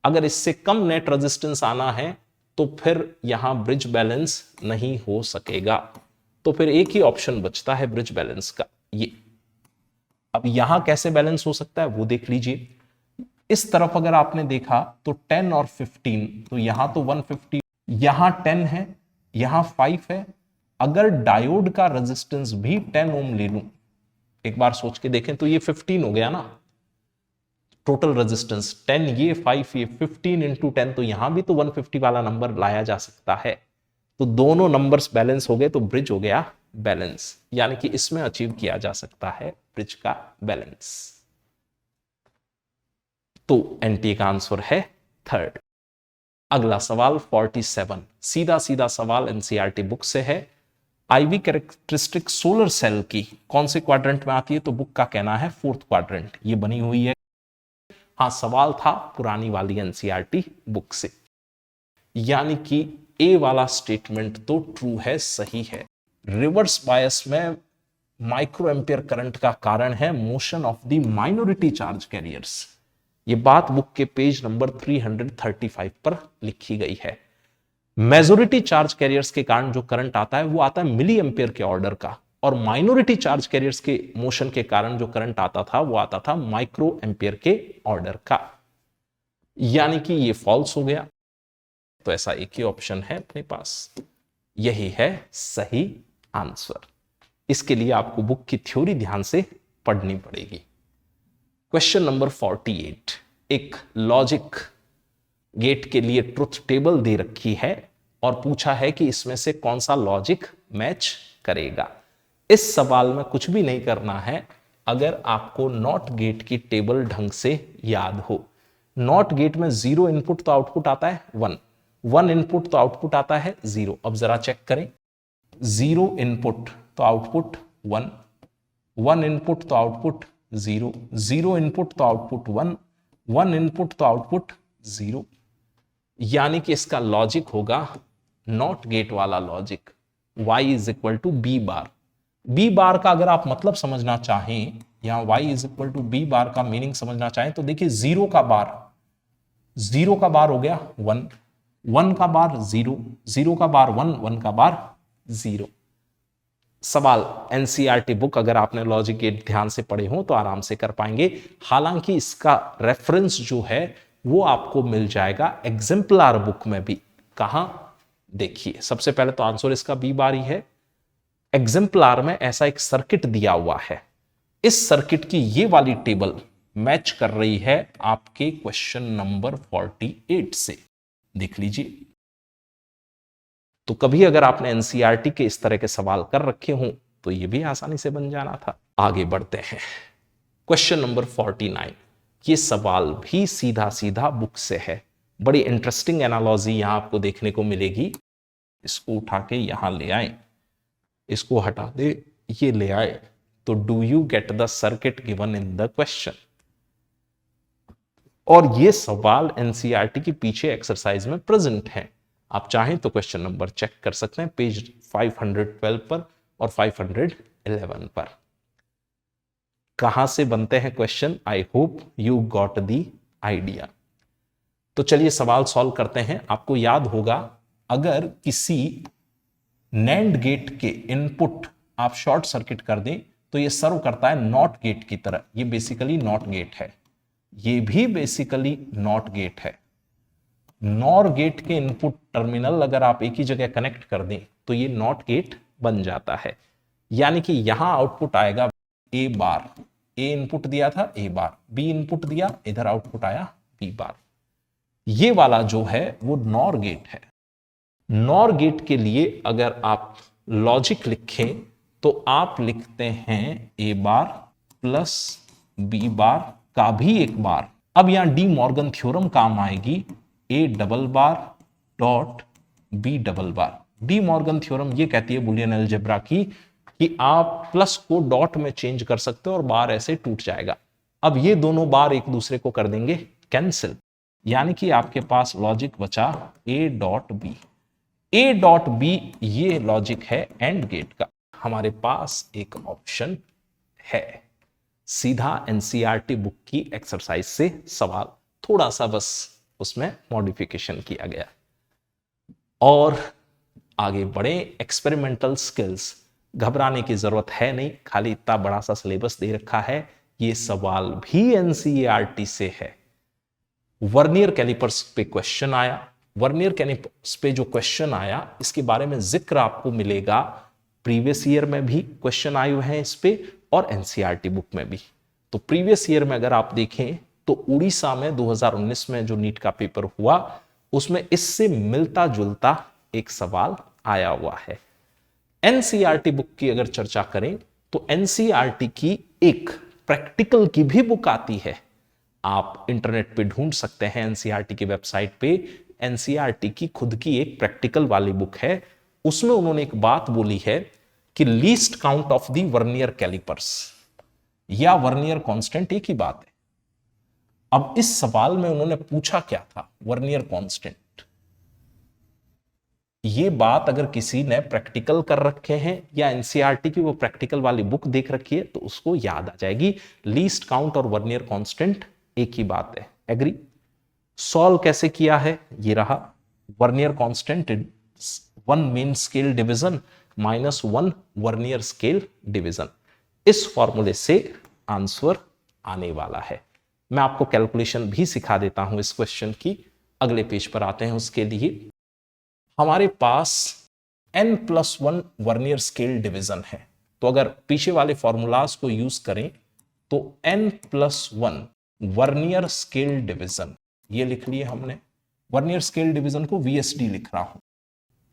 अगर इससे कम नेट रेजिस्टेंस आना है तो फिर यहां ब्रिज बैलेंस नहीं हो सकेगा। तो फिर एक ही ऑप्शन बचता है ब्रिज बैलेंस का, ये। अब यहां कैसे बैलेंस हो सकता है वो देख लीजिए। इस तरफ अगर आपने देखा तो 10 और 15, तो यहां तो 150, यहां 10 है, यहां 5 है। अगर डायोड का रेजिस्टेंस भी 10 ओम ले लूं, एक बार सोच के देखें, तो ये 15 हो गया ना टोटल रेजिस्टेंस। 10 ये, 5 ये, 15 × 10, तो यहां भी तो 150 वाला नंबर लाया जा सकता है। तो दोनों नंबर्स बैलेंस हो गए, तो ब्रिज हो गया बैलेंस, यानी कि इसमें अचीव किया जा सकता है ब्रिज का बैलेंस। तो एनटीए का आंसर है 3rd। अगला सवाल 47, सीधा सीधा सवाल एनसीईआरटी बुक से है। आईवी कैरेक्टरिस्टिक सोलर सेल की कौन से क्वाड्रेंट में आती है, तो बुक का कहना है 4th क्वाड्रेंट। ये बनी हुई है। हाँ, सवाल था पुरानी वाली एनसीईआरटी बुक से, यानी कि ए वाला स्टेटमेंट तो ट्रू है, सही है। रिवर्स बायस में माइक्रो एम्पियर करंट का कारण है motion of the minority charge carriers. ये बात बुक के पेज नंबर 335 पर लिखी गई है। मेजॉरिटी चार्ज कैरियर्स के कारण जो करंट आता है वो आता है मिली एम्पियर के ऑर्डर का, और माइनॉरिटी चार्ज कैरियर्स के मोशन के कारण जो करंट आता था वो आता था माइक्रो एम्पियर के ऑर्डर का, यानी कि ये फॉल्स हो गया। तो ऐसा एक ही ऑप्शन है अपने पास, यही है सही आंसर। इसके लिए आपको बुक की थ्योरी ध्यान से पढ़नी पड़ेगी। क्वेश्चन नंबर 48, एक लॉजिक गेट के लिए ट्रुथ टेबल दे रखी है और पूछा है कि इसमें से कौन सा लॉजिक मैच करेगा। इस सवाल में कुछ भी नहीं करना है, अगर आपको नॉट गेट की टेबल ढंग से याद हो। नॉट गेट में 0 इनपुट तो आउटपुट आता है 1, 1 इनपुट तो आउटपुट आता है 0। अब जरा चेक करें, 0 इनपुट तो आउटपुट 1, 1 इनपुट तो आउटपुट 0, 0 इनपुट तो आउटपुट 1, 1 इनपुट तो आउटपुट 0, यानी कि इसका लॉजिक होगा नॉट गेट वाला लॉजिक, y = b बार। b बार का अगर आप मतलब समझना चाहें, यहां y = b बार का मीनिंग समझना चाहें, तो देखिए 0 का बार हो गया 1, 1 का बार 0, 0 का बार 1, 1 का बार 0। सवाल एनसीईआरटी बुक अगर आपने लॉजिक गेट ध्यान से पढ़े हो तो आराम से कर पाएंगे। हालांकि इसका रेफरेंस जो है वो आपको मिल जाएगा एग्जाम्पलर बुक में भी। कहां? देखिए, सबसे पहले तो आंसर इसका बी बारी है। एग्जाम्पलर में ऐसा एक सर्किट दिया हुआ है, इस सर्किट की ये वाली टेबल मैच कर रही है आपके क्वेश्चन नंबर 48 से। देख लीजिए। तो कभी अगर आपने एनसीईआरटी के इस तरह के सवाल कर रखे हों तो ये भी आसानी से बन जाना था। आगे बढ़ते हैं, क्वेश्चन नंबर 49। ये सवाल भी सीधा सीधा बुक से है। बड़ी इंटरेस्टिंग एनालॉजी यहां आपको देखने को मिलेगी। इसको उठा के यहां ले आए, इसको हटा दे, ये ले आए, तो do you get the circuit given in the question. और ये सवाल एनसीईआरटी के पीछे एक्सरसाइज में प्रेजेंट है। आप चाहें तो क्वेश्चन नंबर चेक कर सकते हैं पेज 512 पर और 511 पर। कहां से बनते हैं question? I hope you got the idea. तो चलिए सवाल सॉल्व करते हैं। आपको याद होगा, अगर किसी नैंड गेट के इनपुट आप शॉर्ट सर्किट कर दें तो ये सर्व करता है नॉट गेट की तरह। ये बेसिकली नॉट गेट है, ये भी बेसिकली नॉट गेट है। नॉर गेट के इनपुट टर्मिनल अगर आप एक ही जगह कनेक्ट कर दें तो ये नॉट गेट बन जाता है। यानी कि यहां आउटपुट आएगा ए बार। ए इनपुट दिया था ए बार, बी इनपुट दिया, इधर आउटपुट आया बी बार। ये वाला जो है वो नॉर गेट है। नॉर गेट के लिए अगर आप लॉजिक लिखें तो आप लिखते हैं ए बार प्लस बी बार का भी एक बार। अब यहां डी मॉर्गन थ्योरम काम आएगी, A double bar dot B double bar. De Morgan theorem ये कहती है बुलियन अलजेब्रा की कि आप प्लस को डॉट में चेंज कर सकते हो और बार ऐसे टूट जाएगा। अब ये दोनों बार एक दूसरे को कर देंगे कैंसिल, यानी कि आपके पास लॉजिक बचा A dot B. A dot B ये लॉजिक है एंड गेट का। हमारे पास एक ऑप्शन है। सीधा एनसीईआरटी बुक की एक्सरसाइज से सवाल, थोड़ा सा बस उसमें मॉडिफिकेशन किया गया। और आगे बढ़े, एक्सपेरिमेंटल स्किल्स। घबराने की जरूरत है नहीं, खाली इतना बड़ा सा सिलेबस दे रखा है। ये सवाल भी एनसीईआरटी से है। वर्नियर कैलिपर्स पे क्वेश्चन आया। वर्नियर कैलिपर्स पे जो क्वेश्चन आया इसके बारे में जिक्र आपको मिलेगा। प्रीवियस ईयर में भी क्वेश्चन आए हुए हैं इस पे और एनसीईआरटी बुक में भी। तो प्रीवियस ईयर में अगर आप देखें तो उड़ीसा में 2019 में जो नीट का पेपर हुआ उसमें इससे मिलता जुलता एक सवाल आया हुआ है। एनसीईआरटी बुक की अगर चर्चा करें तो एनसीईआरटी की एक प्रैक्टिकल की भी बुक आती है। आप इंटरनेट पे ढूंढ सकते हैं, एनसीईआरटी की वेबसाइट पे एनसीईआरटी की खुद की एक प्रैक्टिकल वाली बुक है। उसमें उन्होंने एक बात बोली है कि least count of the vernier callipers या वर्नियर कांस्टेंट एक ही बात है। अब इस सवाल में उन्होंने पूछा क्या था? Vernier constant. ये बात अगर किसी ने प्रैक्टिकल कर रखे हैं या एनसीईआरटी की वो प्रैक्टिकल वाली बुक देख रखी है तो उसको याद आ जाएगी। लीस्ट काउंट और वर्नियर कांस्टेंट एक ही बात है। एग्री? सॉल्व कैसे किया है? ये रहा vernier constant 1 mean scale division minus 1 vernier scale division. इस फॉर्मूले से आंसर आने वाला है। मैं आपको कैलकुलेशन भी सिखा देता हूं इस क्वेश्चन की। अगले पेज पर आते हैं। उसके लिए हमारे पास n+1 वर्नियर स्केल डिवीजन है। तो अगर पीछे वाले फॉर्मूलाज को यूज करें तो n+1 वर्नियर स्केल डिवीजन ये लिख लिए हमने। वर्नियर स्केल डिवीजन को VSD लिख रहा हूं।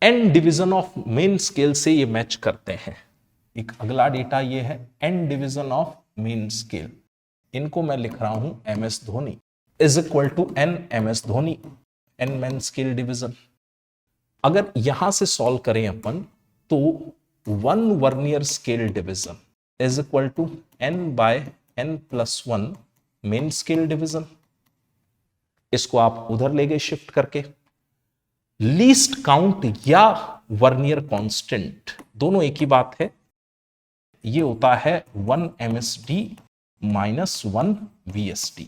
n division of main scale से ये मैच करते हैं। एक अगला डेटा ये है n division of main scale. इनको मैं लिख रहा हूं MS Dhoni is equal to n MS Dhoni, n main scale division. अगर यहां से सॉल्व करें अपन तो 1 vernier scale division is equal to n by n+1 main scale division. इसको आप उधर ले गए शिफ्ट करके। लीस्ट काउंट या वर्नियर कांस्टेंट दोनों एक ही बात है। ये होता है 1 MSD minus 1 VSD।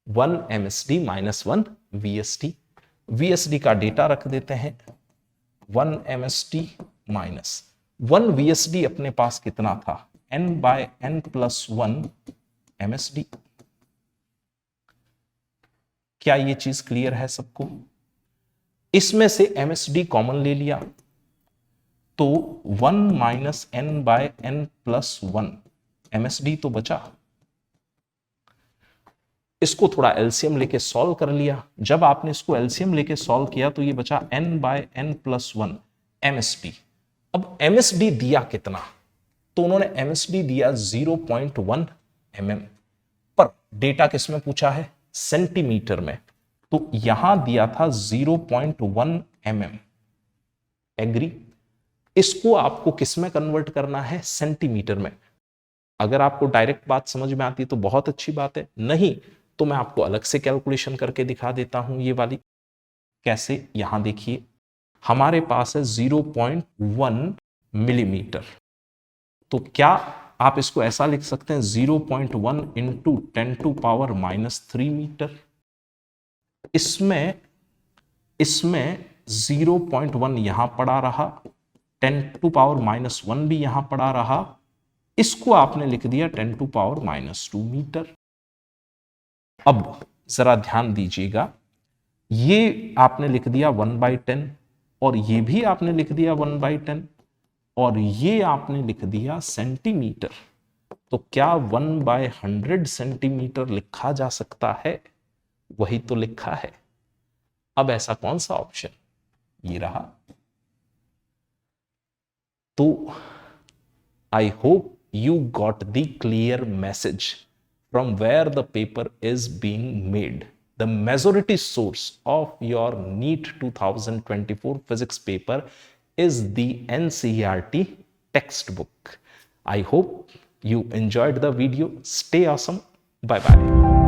1 MSD minus 1 VSD। VSD का डेटा रख देते हैं 1 MSD माइनस 1 VSD अपने पास कितना था, n/n+1 MSD। क्या ये चीज क्लियर है सबको? इसमें से MSD कॉमन ले लिया तो 1 - n/n+1 MSD तो बचा। इसको थोड़ा एलसीएम लेके सॉल्व कर लिया। जब आपने इसको एलसीएम लेके सॉल्व किया तो ये बचा n/n+1 MSD। अब MSD दिया कितना? तो उन्होंने MSD दिया 0.1 mm, पर डेटा किसमें पूछा है? सेंटीमीटर में। तो यहां दिया था 0.1 mm। एग्री? इसको आपको किसमें कन्वर्ट करना है? सेंटीमीटर में। अगर आपको डायरेक्ट बात समझ में आती है तो बहुत अच्छी बात है, नहीं तो मैं आपको अलग से कैलकुलेशन करके दिखा देता हूं ये वाली। कैसे? यहां देखिए, हमारे पास है 0.1 मिलीमीटर। तो क्या आप इसको ऐसा लिख सकते हैं 0.1 इंटू 10⁻³ मीटर। इसमें 0.1 यहां पड़ा रहा, 10⁻⁻1 भी यहां पड़ा रहा, इसको आपने लिख दिया 10⁻⁻2 मीटर। अब जरा ध्यान दीजिएगा, ये आपने लिख दिया 1/10 और ये भी आपने लिख दिया 1/10 और ये आपने लिख दिया सेंटीमीटर। तो क्या 1/100 सेंटीमीटर लिखा जा सकता है? वही तो लिखा है। अब ऐसा कौन सा ऑप्शन? ये रहा। तो I hope you got the clear message from where the paper is being made. The majority source of your NEET 2024 physics paper is the NCERT textbook. I hope you enjoyed the video. Stay awesome. Bye bye.